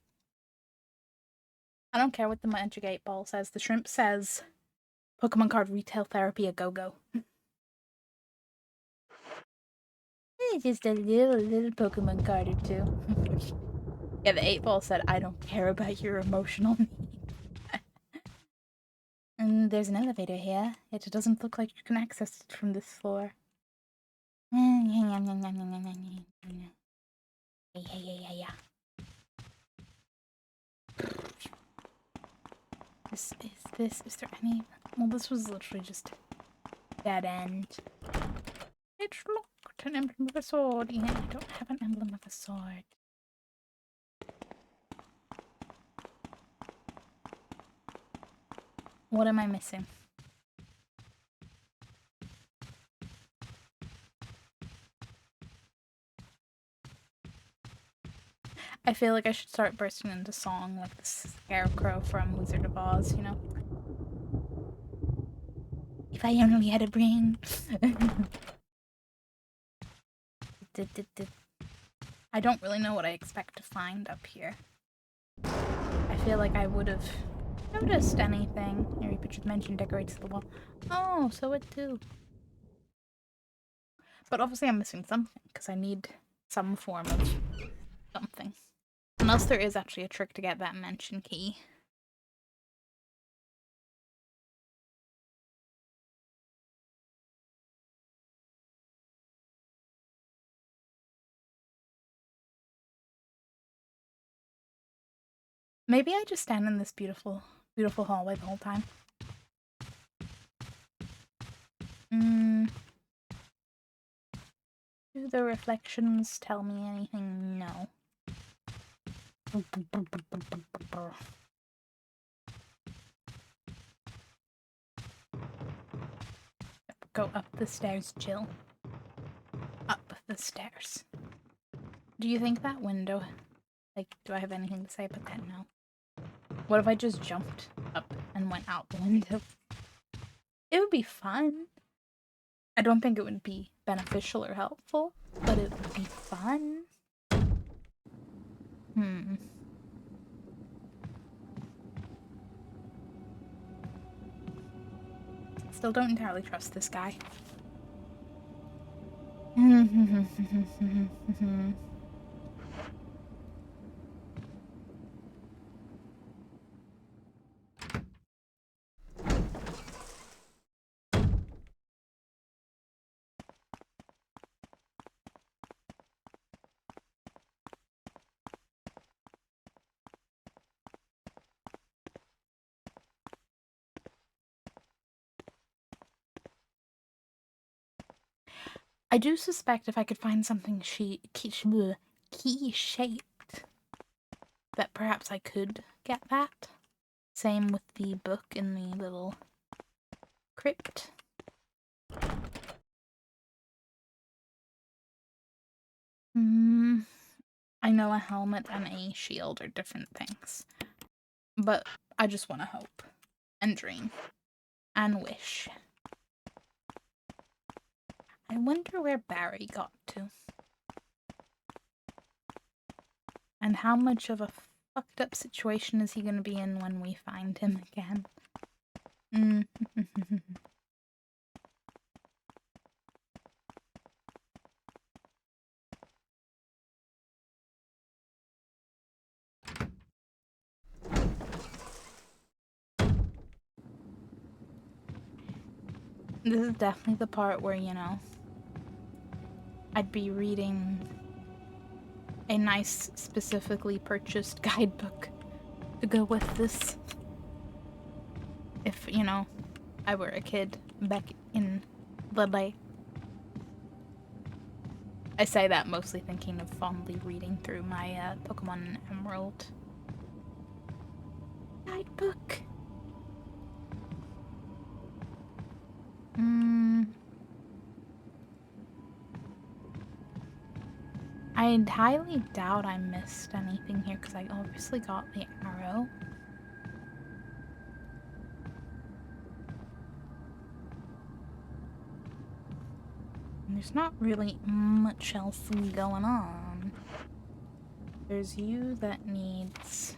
Speaker 1: I don't care what the Magic 8 Ball says. The shrimp says, Pokemon card retail therapy a go-go. It's just a little Pokemon card or two. Yeah, the 8 Ball said, I don't care about your emotional needs. And there's an elevator here, yet it doesn't look like you can access it from this floor. Yeah. Is there any... Well, this was literally just dead end. It's locked, an emblem of a sword. Yeah, I don't have an emblem of a sword. What am I missing? I feel like I should start bursting into song like the Scarecrow from Wizard of Oz, you know? If I only had a brain. I don't really know what I expect to find up here. I feel like I would have noticed anything. Every picture mentioned decorates the wall. Oh, so it too. But obviously I'm missing something, because I need some form of something. Unless there is actually a trick to get that mention key. Maybe I just stand in this beautiful, beautiful hallway the whole time. Do the reflections tell me anything? No. Go up the stairs, Jill. Up the stairs. Do you think that window... Like, do I have anything to say about that? No. What if I just jumped up and went out the window? It would be fun. I don't think it would be beneficial or helpful, but it would be fun. Still don't entirely trust this guy. I do suspect if I could find something key-shaped, that perhaps I could get that. Same with the book in the little crypt. I know a helmet and a shield are different things, but I just want to hope and dream and wish. I wonder where Barry got to. And how much of a fucked up situation is he gonna be in when we find him again? This is definitely the part where, you know, I'd be reading a nice, specifically purchased guidebook to go with this. If, you know, I were a kid back in the day. I say that mostly thinking of fondly reading through my Pokemon Emerald guidebook. I highly doubt I missed anything here because I obviously got the arrow. And there's not really much else going on. There's you that needs...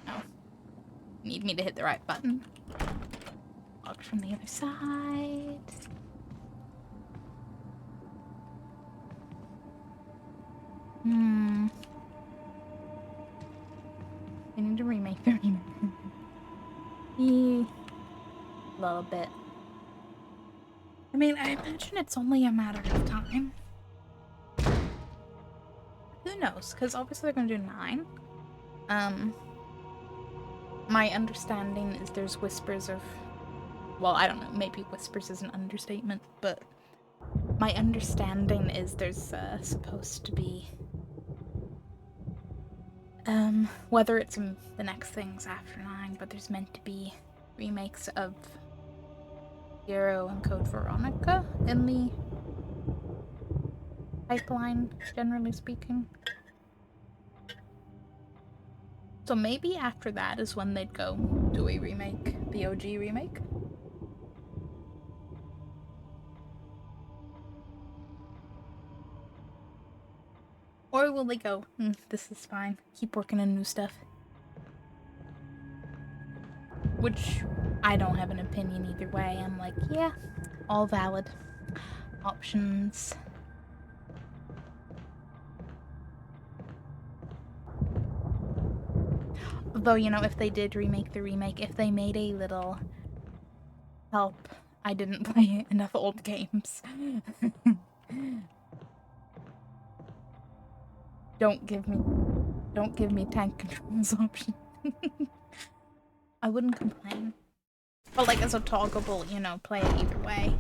Speaker 1: Oh. Need me to hit the right button. Locked from the other side. I need to remake the remake. A little bit. I mean, I imagine it's only a matter of time. Who knows? Because obviously they're going to do 9. My understanding is there's whispers of... Well, I don't know. Maybe whispers is an understatement, but my understanding is there's supposed to be... whether it's in the next things after 9, but there's meant to be remakes of Hero and Code Veronica in the pipeline, generally speaking. So maybe after that is when they'd go do a remake, the OG remake. Or will they go, this is fine, keep working on new stuff? Which, I don't have an opinion either way. I'm like, yeah, all valid options. Though, you know, if they did remake the remake, if they made a little help, I didn't play enough old games. Don't give me tank controls option. I wouldn't complain. But like as a toggleable, you know, play it either way.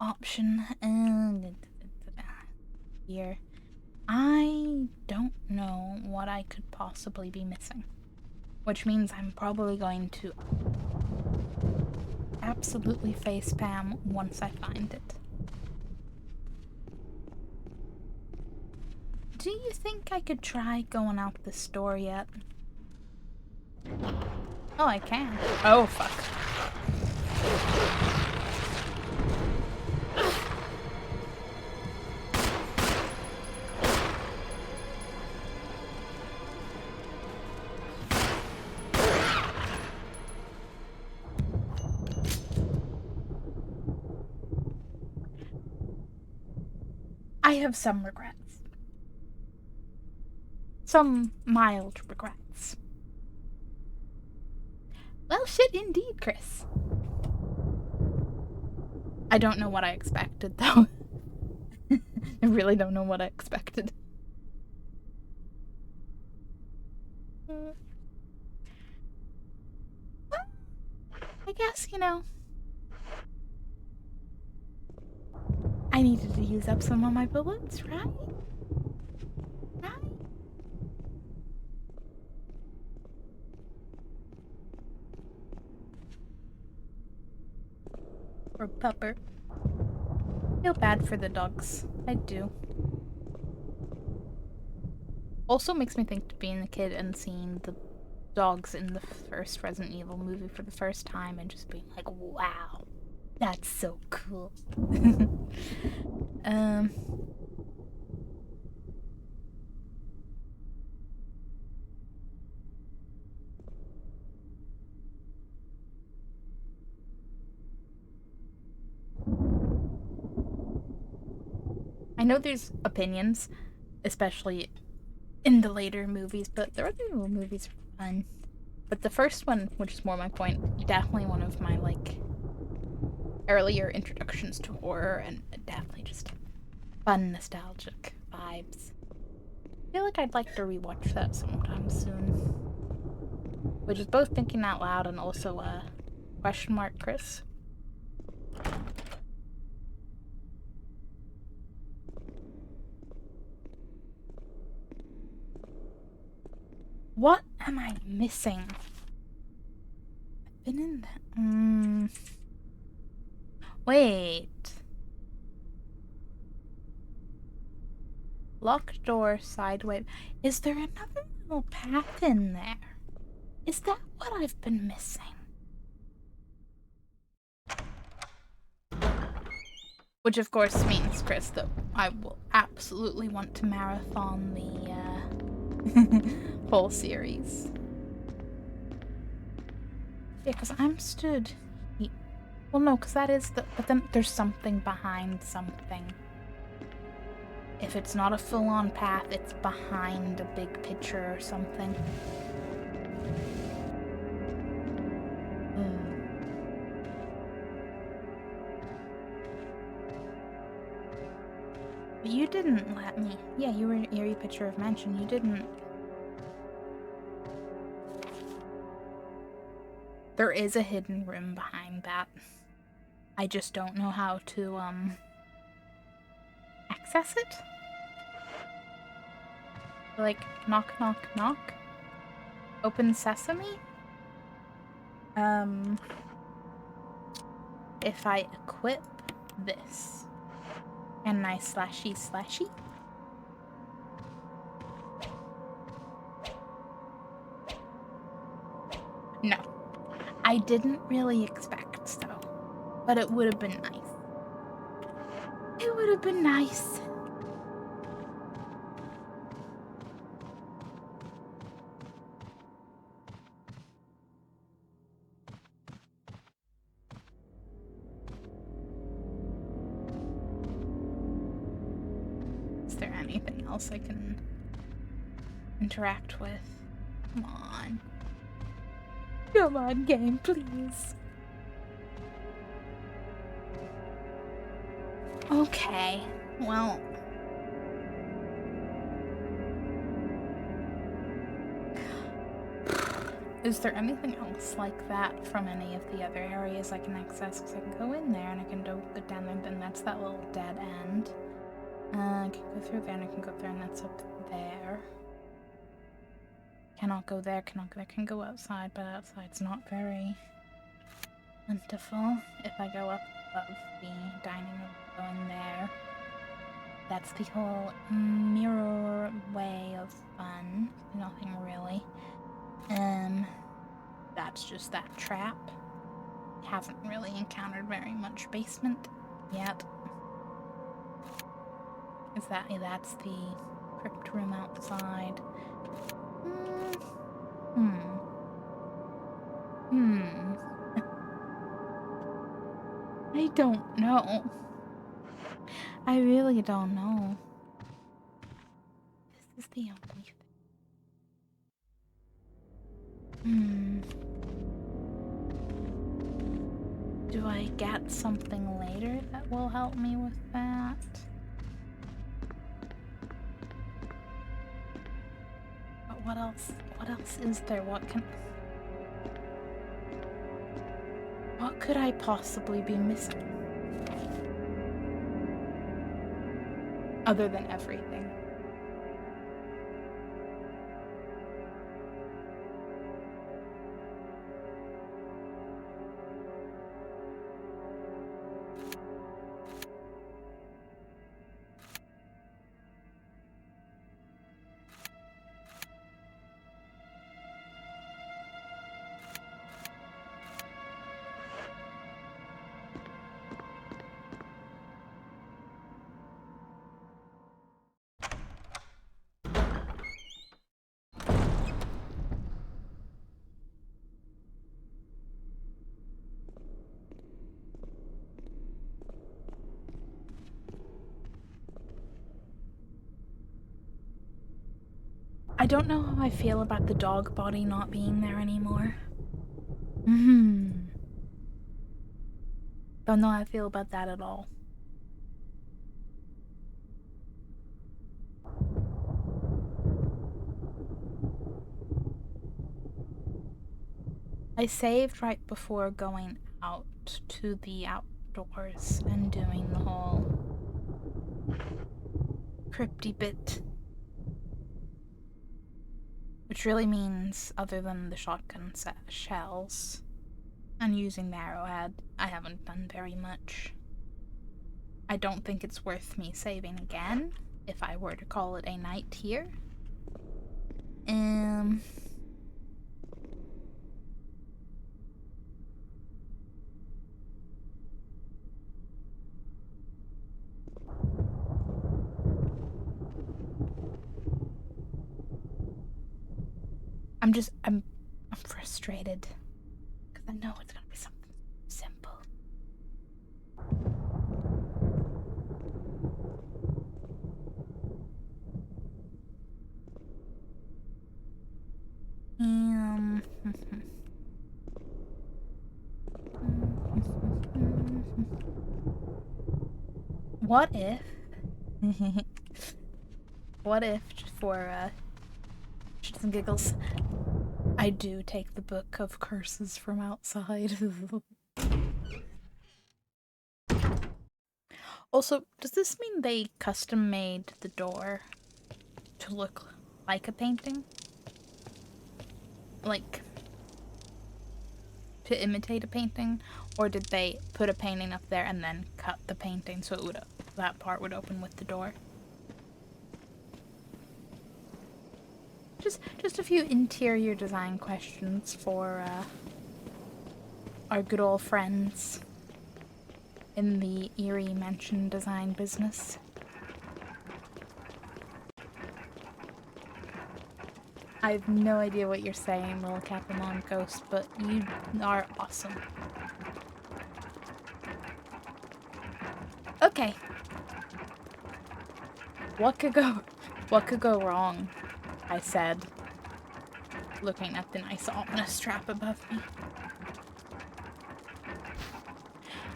Speaker 1: Option and here. I don't know what I could possibly be missing. Which means I'm probably going to absolutely facepalm once I find it. Do you think I could try going out the store yet? Oh, I can. Oh, fuck. I have some regrets. Some mild regrets. Well, shit indeed, Chris. I don't know what I expected, though. I really don't know what I expected. Well, I guess, you know, I needed to use up some of my bullets, right? Right? Or pupper. Feel bad for the dogs. I do. Also makes me think to being a kid and seeing the dogs in the first Resident Evil movie for the first time and just being like, wow, that's so cool. I know there's opinions, especially in the later movies, but the Resident Evil movies are fun. But the first one, which is more my point, definitely one of my, like, earlier introductions to horror, and definitely just fun, nostalgic vibes. I feel like I'd like to rewatch that sometime soon. Which is both thinking out loud and also, question mark, Chris. What am I missing? I've been in that. Wait. Locked door, sideways. Is there another little path in there? Is that what I've been missing? Which of course means, Chris, that I will absolutely want to marathon the whole series. Yeah, because I'm stood... Well, no, because that is the... But then there's something behind something. If it's not a full-on path, it's behind a big picture or something. But you didn't let me. Yeah, you were an eerie picture of mansion. You didn't. There is a hidden room behind that. I just don't know how to, access it? Like, knock, knock, knock? Open sesame? If I equip this, can I slashy slashy? No. I didn't really expect so, but it would have been nice. It would have been nice. Is there anything else I can interact with? Come on. Come on, game, please. Okay, well... Is there anything else like that from any of the other areas I can access? Because I can go in there and I can go down there, and then that's that little dead end. I can go through there and I can go there, and that's up there. Cannot go there, cannot go there. Can go outside, but outside's not very plentiful. If I go up above the dining room, go in there. That's the whole mirror way of fun. Nothing really. That's just that trap. Haven't really encountered very much basement yet. Is that, that's the crypt room outside. I don't know. I really don't know. This is the only thing. Do I get something later that will help me with that? But what else? What else is there? What could I possibly be missing? Other than everything. I don't know how I feel about the dog body not being there anymore. Don't know how I feel about that at all. I saved right before going out to the outdoors and doing the whole crypty bit. Which really means, other than the shotgun shells and using the arrowhead, I haven't done very much. I don't think it's worth me saving again. if I were to call it a night here. Um... I'm frustrated. Because I know it's gonna be something simple. What if... what if, just for, shits and giggles, I do take the Book of Curses from outside? Also, does this mean they custom-made the door to look like a painting? Like, to imitate a painting? Or did they put a painting up there and then cut the painting so it would, that part would open with the door? Just a few interior design questions for our good old friends in the Eerie Mansion design business. I have no idea what you're saying, little Capamon Ghost, but you are awesome. Okay. What could go wrong? I said, looking at the nice ominous strap above me.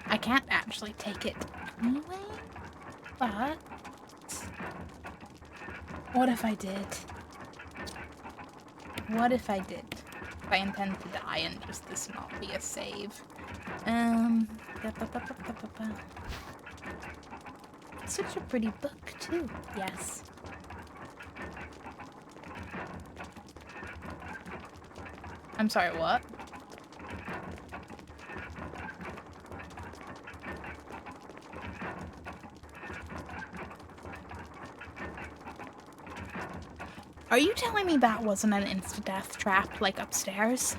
Speaker 1: I can't actually take it anyway, but what if I did? What if I did? If I intend to die and just this not be a save. Such a pretty book too, yes. I'm sorry, what? Are you telling me that wasn't an insta-death trap, like upstairs?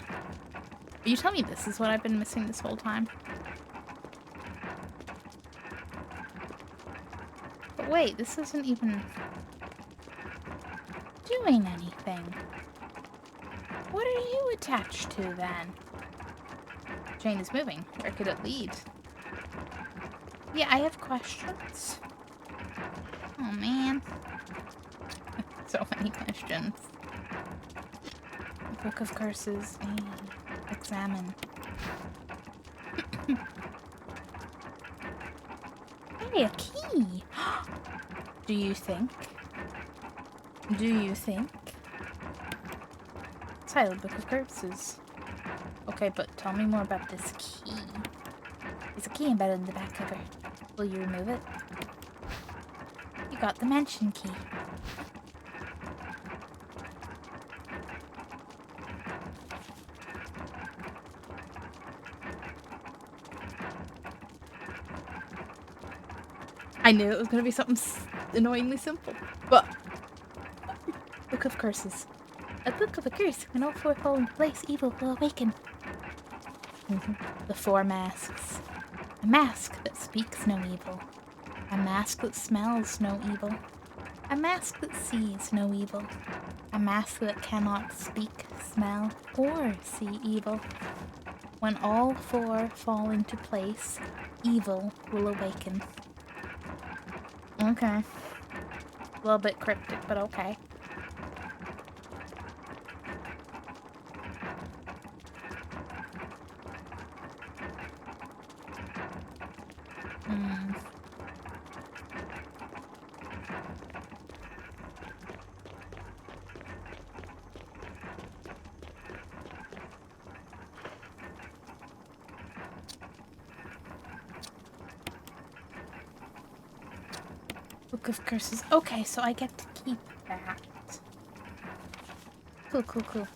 Speaker 1: Are you telling me this is what I've been missing this whole time? But wait, this isn't even doing anything. What are you attached to, then? Chain is moving. Where could it lead? Yeah, I have questions. Oh, man. So many questions. Book of Curses. Examine. Hey, a key! Do you think? Title, Book of Curses. Okay, but tell me more about this key. There's a key embedded in the back cover. Will you remove it? You got the mansion key. I knew it was going to be something annoyingly simple, but... Book of Curses. A book of a curse. When all four fall into place, evil will awaken. The four masks. A mask that speaks no evil. A mask that smells no evil. A mask that sees no evil. A mask that cannot speak, smell, or see evil. When all four fall into place, evil will awaken. Okay. A little bit cryptic, but okay. Book of Curses. Okay, so I get to keep that. Cool, cool, cool.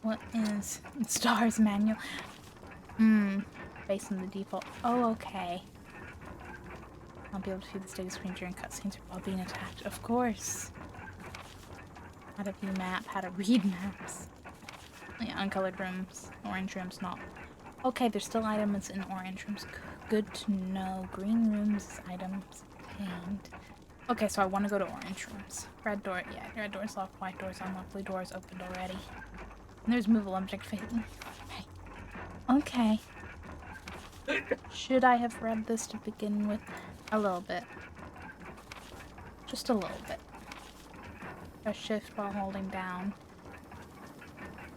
Speaker 1: What is Star's manual? Based on the default. Oh, okay. I'll be able to view the status screen during cutscenes while being attacked. Of course. How to view map, how to read maps. Yeah, uncolored rooms. Orange rooms, not. Okay, there's still items in orange rooms. Good to know. Green rooms, items obtained. Okay, so I want to go to orange rooms. Red door, yeah, red door's locked, white door's unlocked, blue door's opened already. And there's movable object fading. Okay. Should I have read this to begin with? A little bit. Just a little bit. Press shift while holding down.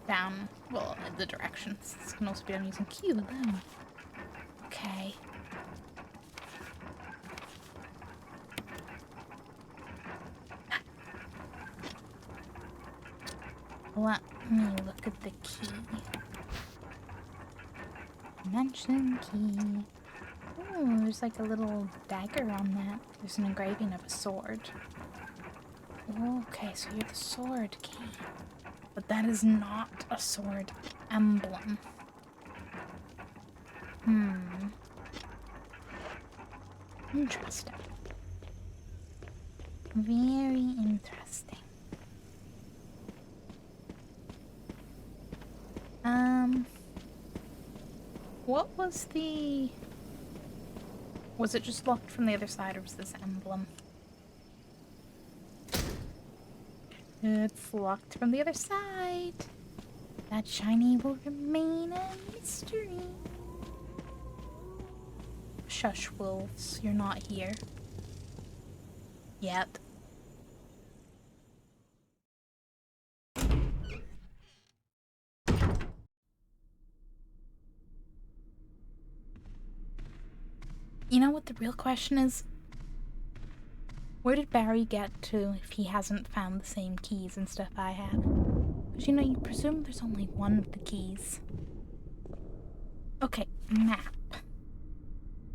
Speaker 1: Down, well, the directions. This can also be done using Q alone. Okay. Let me look at the key. Dimension key. Oh, there's like a little dagger on that. There's an engraving of a sword. Okay, so you're the sword key. But that is not a sword emblem. Interesting. Very interesting. What was the... Was it just locked from the other side, or was this emblem? It's locked from the other side. That shiny will remain a mystery. Shush, wolves. You're not here. Yet. You know what the real question is? Where did Barry get to if he hasn't found the same keys and stuff I have? Because, you know, you presume there's only one of the keys. Okay, map.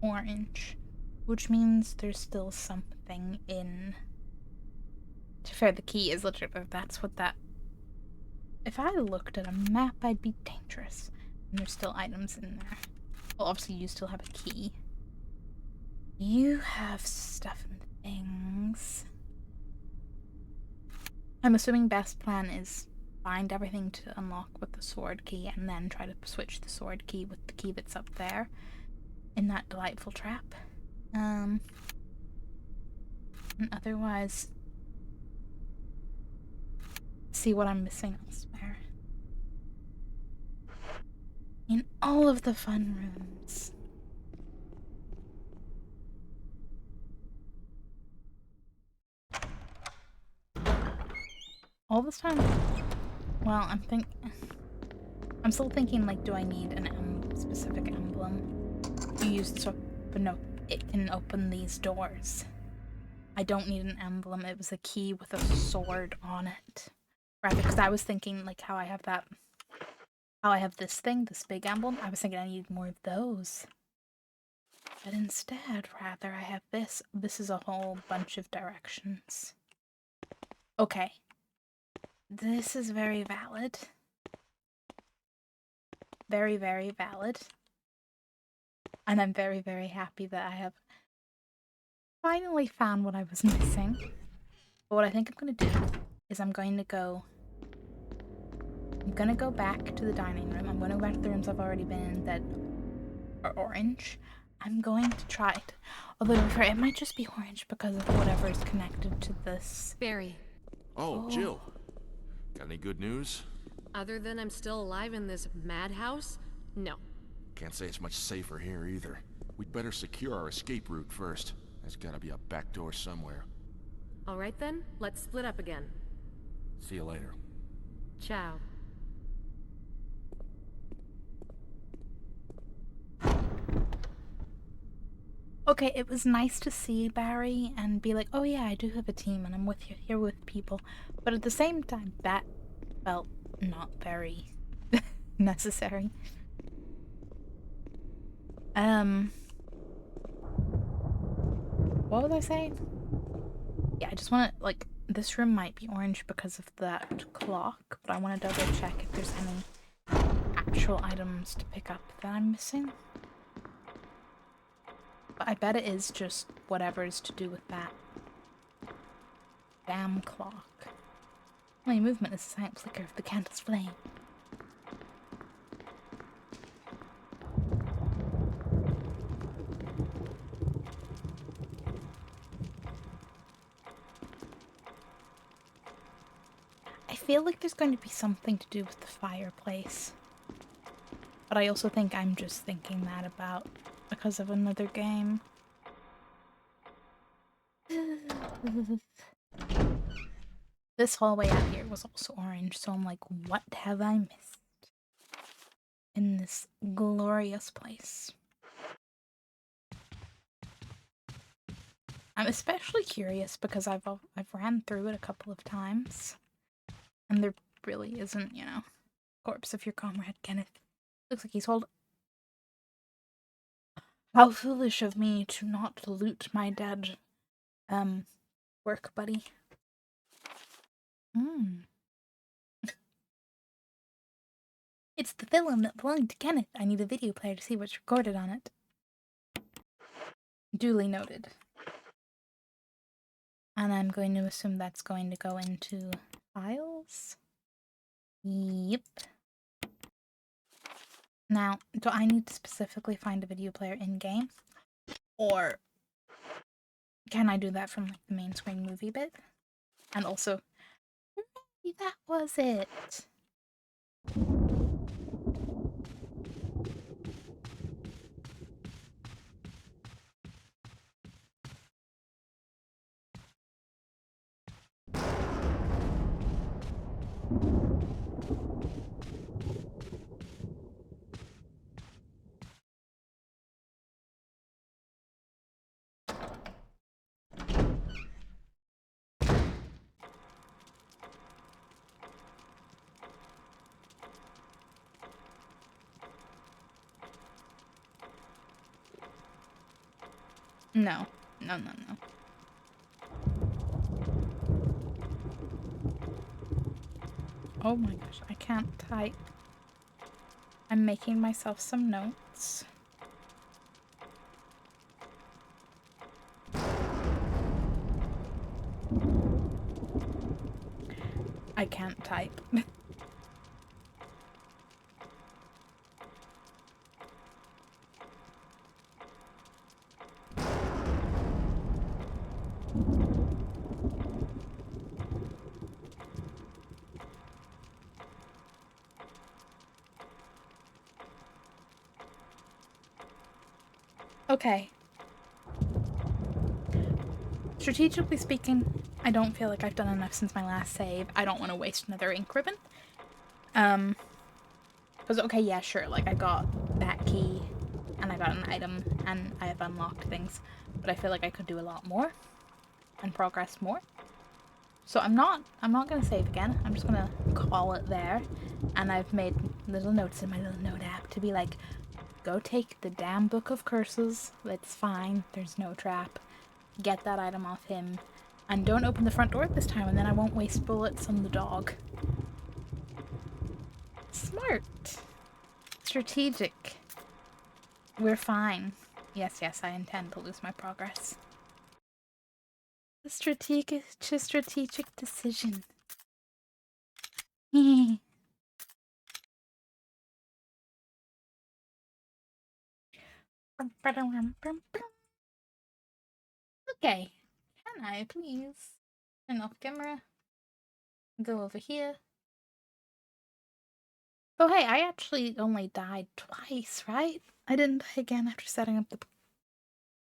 Speaker 1: Orange. Which means there's still something in... To be fair, the key is legit, but that's what that... If I looked at a map, I'd be dangerous. And there's still items in there. Well, obviously you still have a key. You have stuff and things. I'm assuming best plan is find everything to unlock with the sword key and then try to switch the sword key with the key that's up there in that delightful trap. And otherwise see what I'm missing elsewhere. In all of the fun rooms. All this time? Well, I'm still thinking, like, do I need an specific emblem to use this weapon? But no, it can open these doors. I don't need an emblem. It was a key with a sword on it. Rather, because I was thinking, like, how I have this thing, this big emblem. I was thinking I needed more of those. But instead, rather, I have this. This is a whole bunch of directions. Okay. This is very valid. Very, very valid. And I'm very, very happy that I have finally found what I was missing. But what I think I'm going to do is I'm going to go back to the dining room. I'm going to go back to the rooms I've already been in that are orange. I'm going to try it. Although, to be fair, it might just be orange because of whatever is connected to this.
Speaker 5: Barry.
Speaker 7: Oh, Jill. Got any good news?
Speaker 5: Other than I'm still alive in this madhouse? No.
Speaker 7: Can't say it's much safer here either. We'd better secure our escape route first. There's gotta be a back door somewhere.
Speaker 5: Alright then, let's split up again.
Speaker 7: See you later.
Speaker 5: Ciao.
Speaker 1: Okay, it was nice to see Barry and be like, oh yeah, I do have a team and I'm with you here with people. But at the same time, that felt not very necessary. What was I saying? Yeah, I just want to, like, this room might be orange because of that clock, but I want to double check if there's any actual items to pick up that I'm missing. But I bet it is just whatever is to do with that damn clock. My movement is the silent flicker of the candle's flame. I feel like there's going to be something to do with the fireplace. But I also think I'm just thinking that about because of another game. This hallway out here was also orange, so I'm like, what have I missed in this glorious place? I'm especially curious because I've ran through it a couple of times, and there really isn't, you know, corpse of your comrade Kenneth. Looks like he's hold. How foolish of me to not loot my dead, work buddy. It's the film that belonged to Kenneth. I need a video player to see what's recorded on it. Duly noted. And I'm going to assume that's going to go into files. Yep. Now, do I need to specifically find a video player in-game? Or can I do that from like the main screen movie bit? And also, maybe that was it. No. No. Oh my gosh, I can't type. I'm making myself some notes. I can't type. Okay. Strategically speaking, I don't feel like I've done enough since my last save. I don't want to waste another ink ribbon. Because, okay, yeah, sure, like, I got that key, and I got an item, and I have unlocked things, but I feel like I could do a lot more, and progress more. So I'm not gonna save again. I'm just gonna call it there, and I've made little notes in my little note app to be like, go take the damn Book of Curses. It's fine. There's no trap. Get that item off him, and don't open the front door this time, and then I won't waste bullets on the dog. Smart. Strategic. We're fine. Yes, I intend to lose my progress. A strategic decision. Okay, can I please turn off camera? Go over here. Oh hey, I actually only died twice, right? I didn't die again after setting up the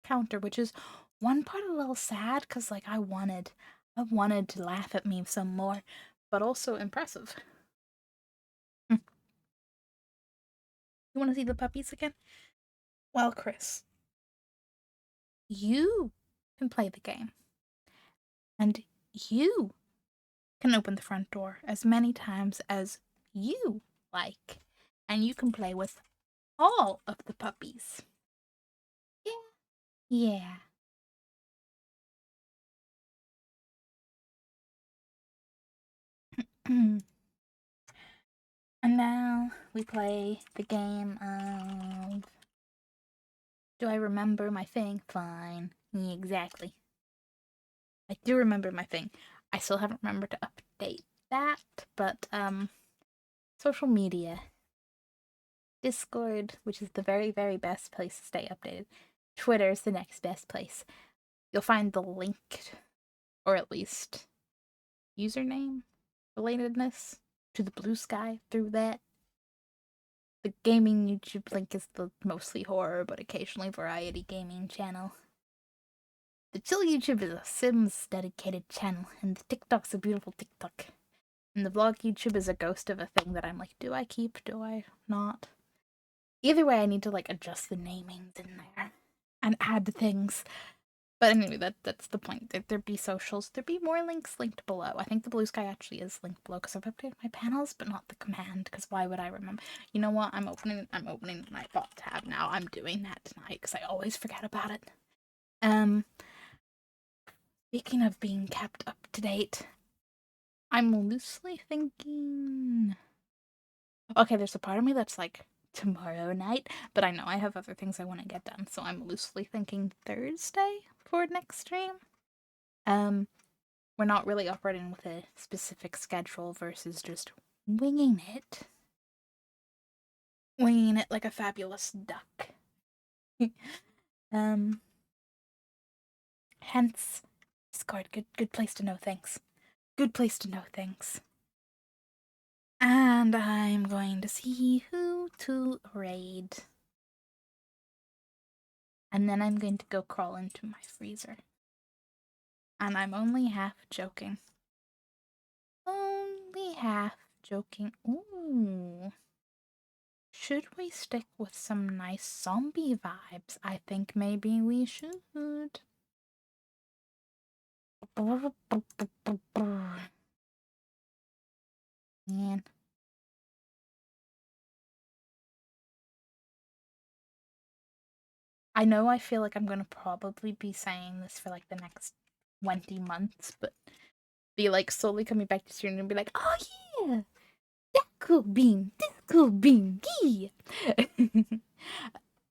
Speaker 1: counter, which is one part a little sad, because like I wanted to laugh at me some more, but also impressive. You want to see the puppies again? Well, Chris, you can play the game, and you can open the front door as many times as you like, and you can play with all of the puppies. Yeah. And now we play the game of Do I remember my thing? Fine. Yeah, exactly. I do remember my thing. I still haven't remembered to update that, but, social media. Discord, which is the very, very best place to stay updated. Twitter is the next best place. You'll find the link, or at least username relatedness to the Blue Sky through that. The gaming YouTube link is the mostly horror, but occasionally variety gaming channel. The Chill YouTube is a Sims dedicated channel, and the TikTok's a beautiful TikTok. And the vlog YouTube is a ghost of a thing that I'm like, do I keep, do I not? Either way, I need to like adjust the namings in there and add things. But anyway, that's the point. There be socials. There be more links linked below. I think the Blue Sky actually is linked below because I've updated my panels, but not the command. Because why would I remember? You know what? I'm opening my thought tab now. I'm doing that tonight because I always forget about it. Speaking of being kept up to date, I'm loosely thinking. Okay, there's a part of me that's like tomorrow night, but I know I have other things I want to get done, so I'm loosely thinking Thursday for next stream. We're not really operating with a specific schedule versus just winging it. Winging it like a fabulous duck. Hence, Discord, good place to know things. Good place to know things. And I'm going to see who to raid. And then I'm going to go crawl into my freezer. And I'm only half joking. Only half joking. Ooh. Should we stick with some nice zombie vibes? I think maybe we should. Man. I know I feel like I'm gonna probably be saying this for like the next 20 months, but be like slowly coming back to stream and be like, oh yeah, that cool bean, this cool bean, yeah.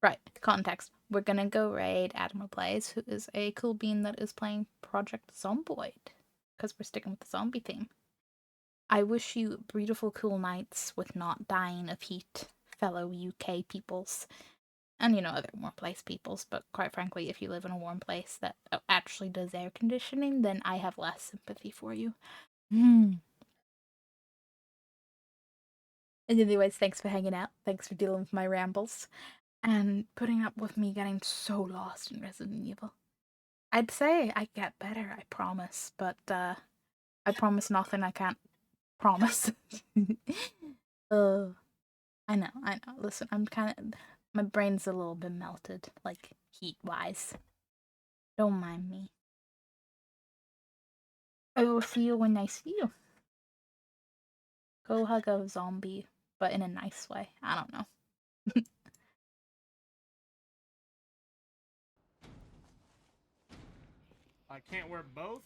Speaker 1: Right, context. We're gonna go raid Admiral Plays, who is a cool bean that is playing Project Zomboid, because we're sticking with the zombie theme. I wish you beautiful cool nights with not dying of heat, fellow UK peoples. And, you know, other warm place peoples, but quite frankly, if you live in a warm place that actually does air conditioning, then I have less sympathy for you. And anyways, thanks for hanging out. Thanks for dealing with my rambles. And putting up with me getting so lost in Resident Evil. I'd say I get better, I promise, but, I promise nothing I can't promise. I know. Listen, I'm kind of... My brain's a little bit melted, like, heat-wise. Don't mind me. I will see you when I see you. Go hug a zombie, but in a nice way. I don't know.
Speaker 4: I can't wear both?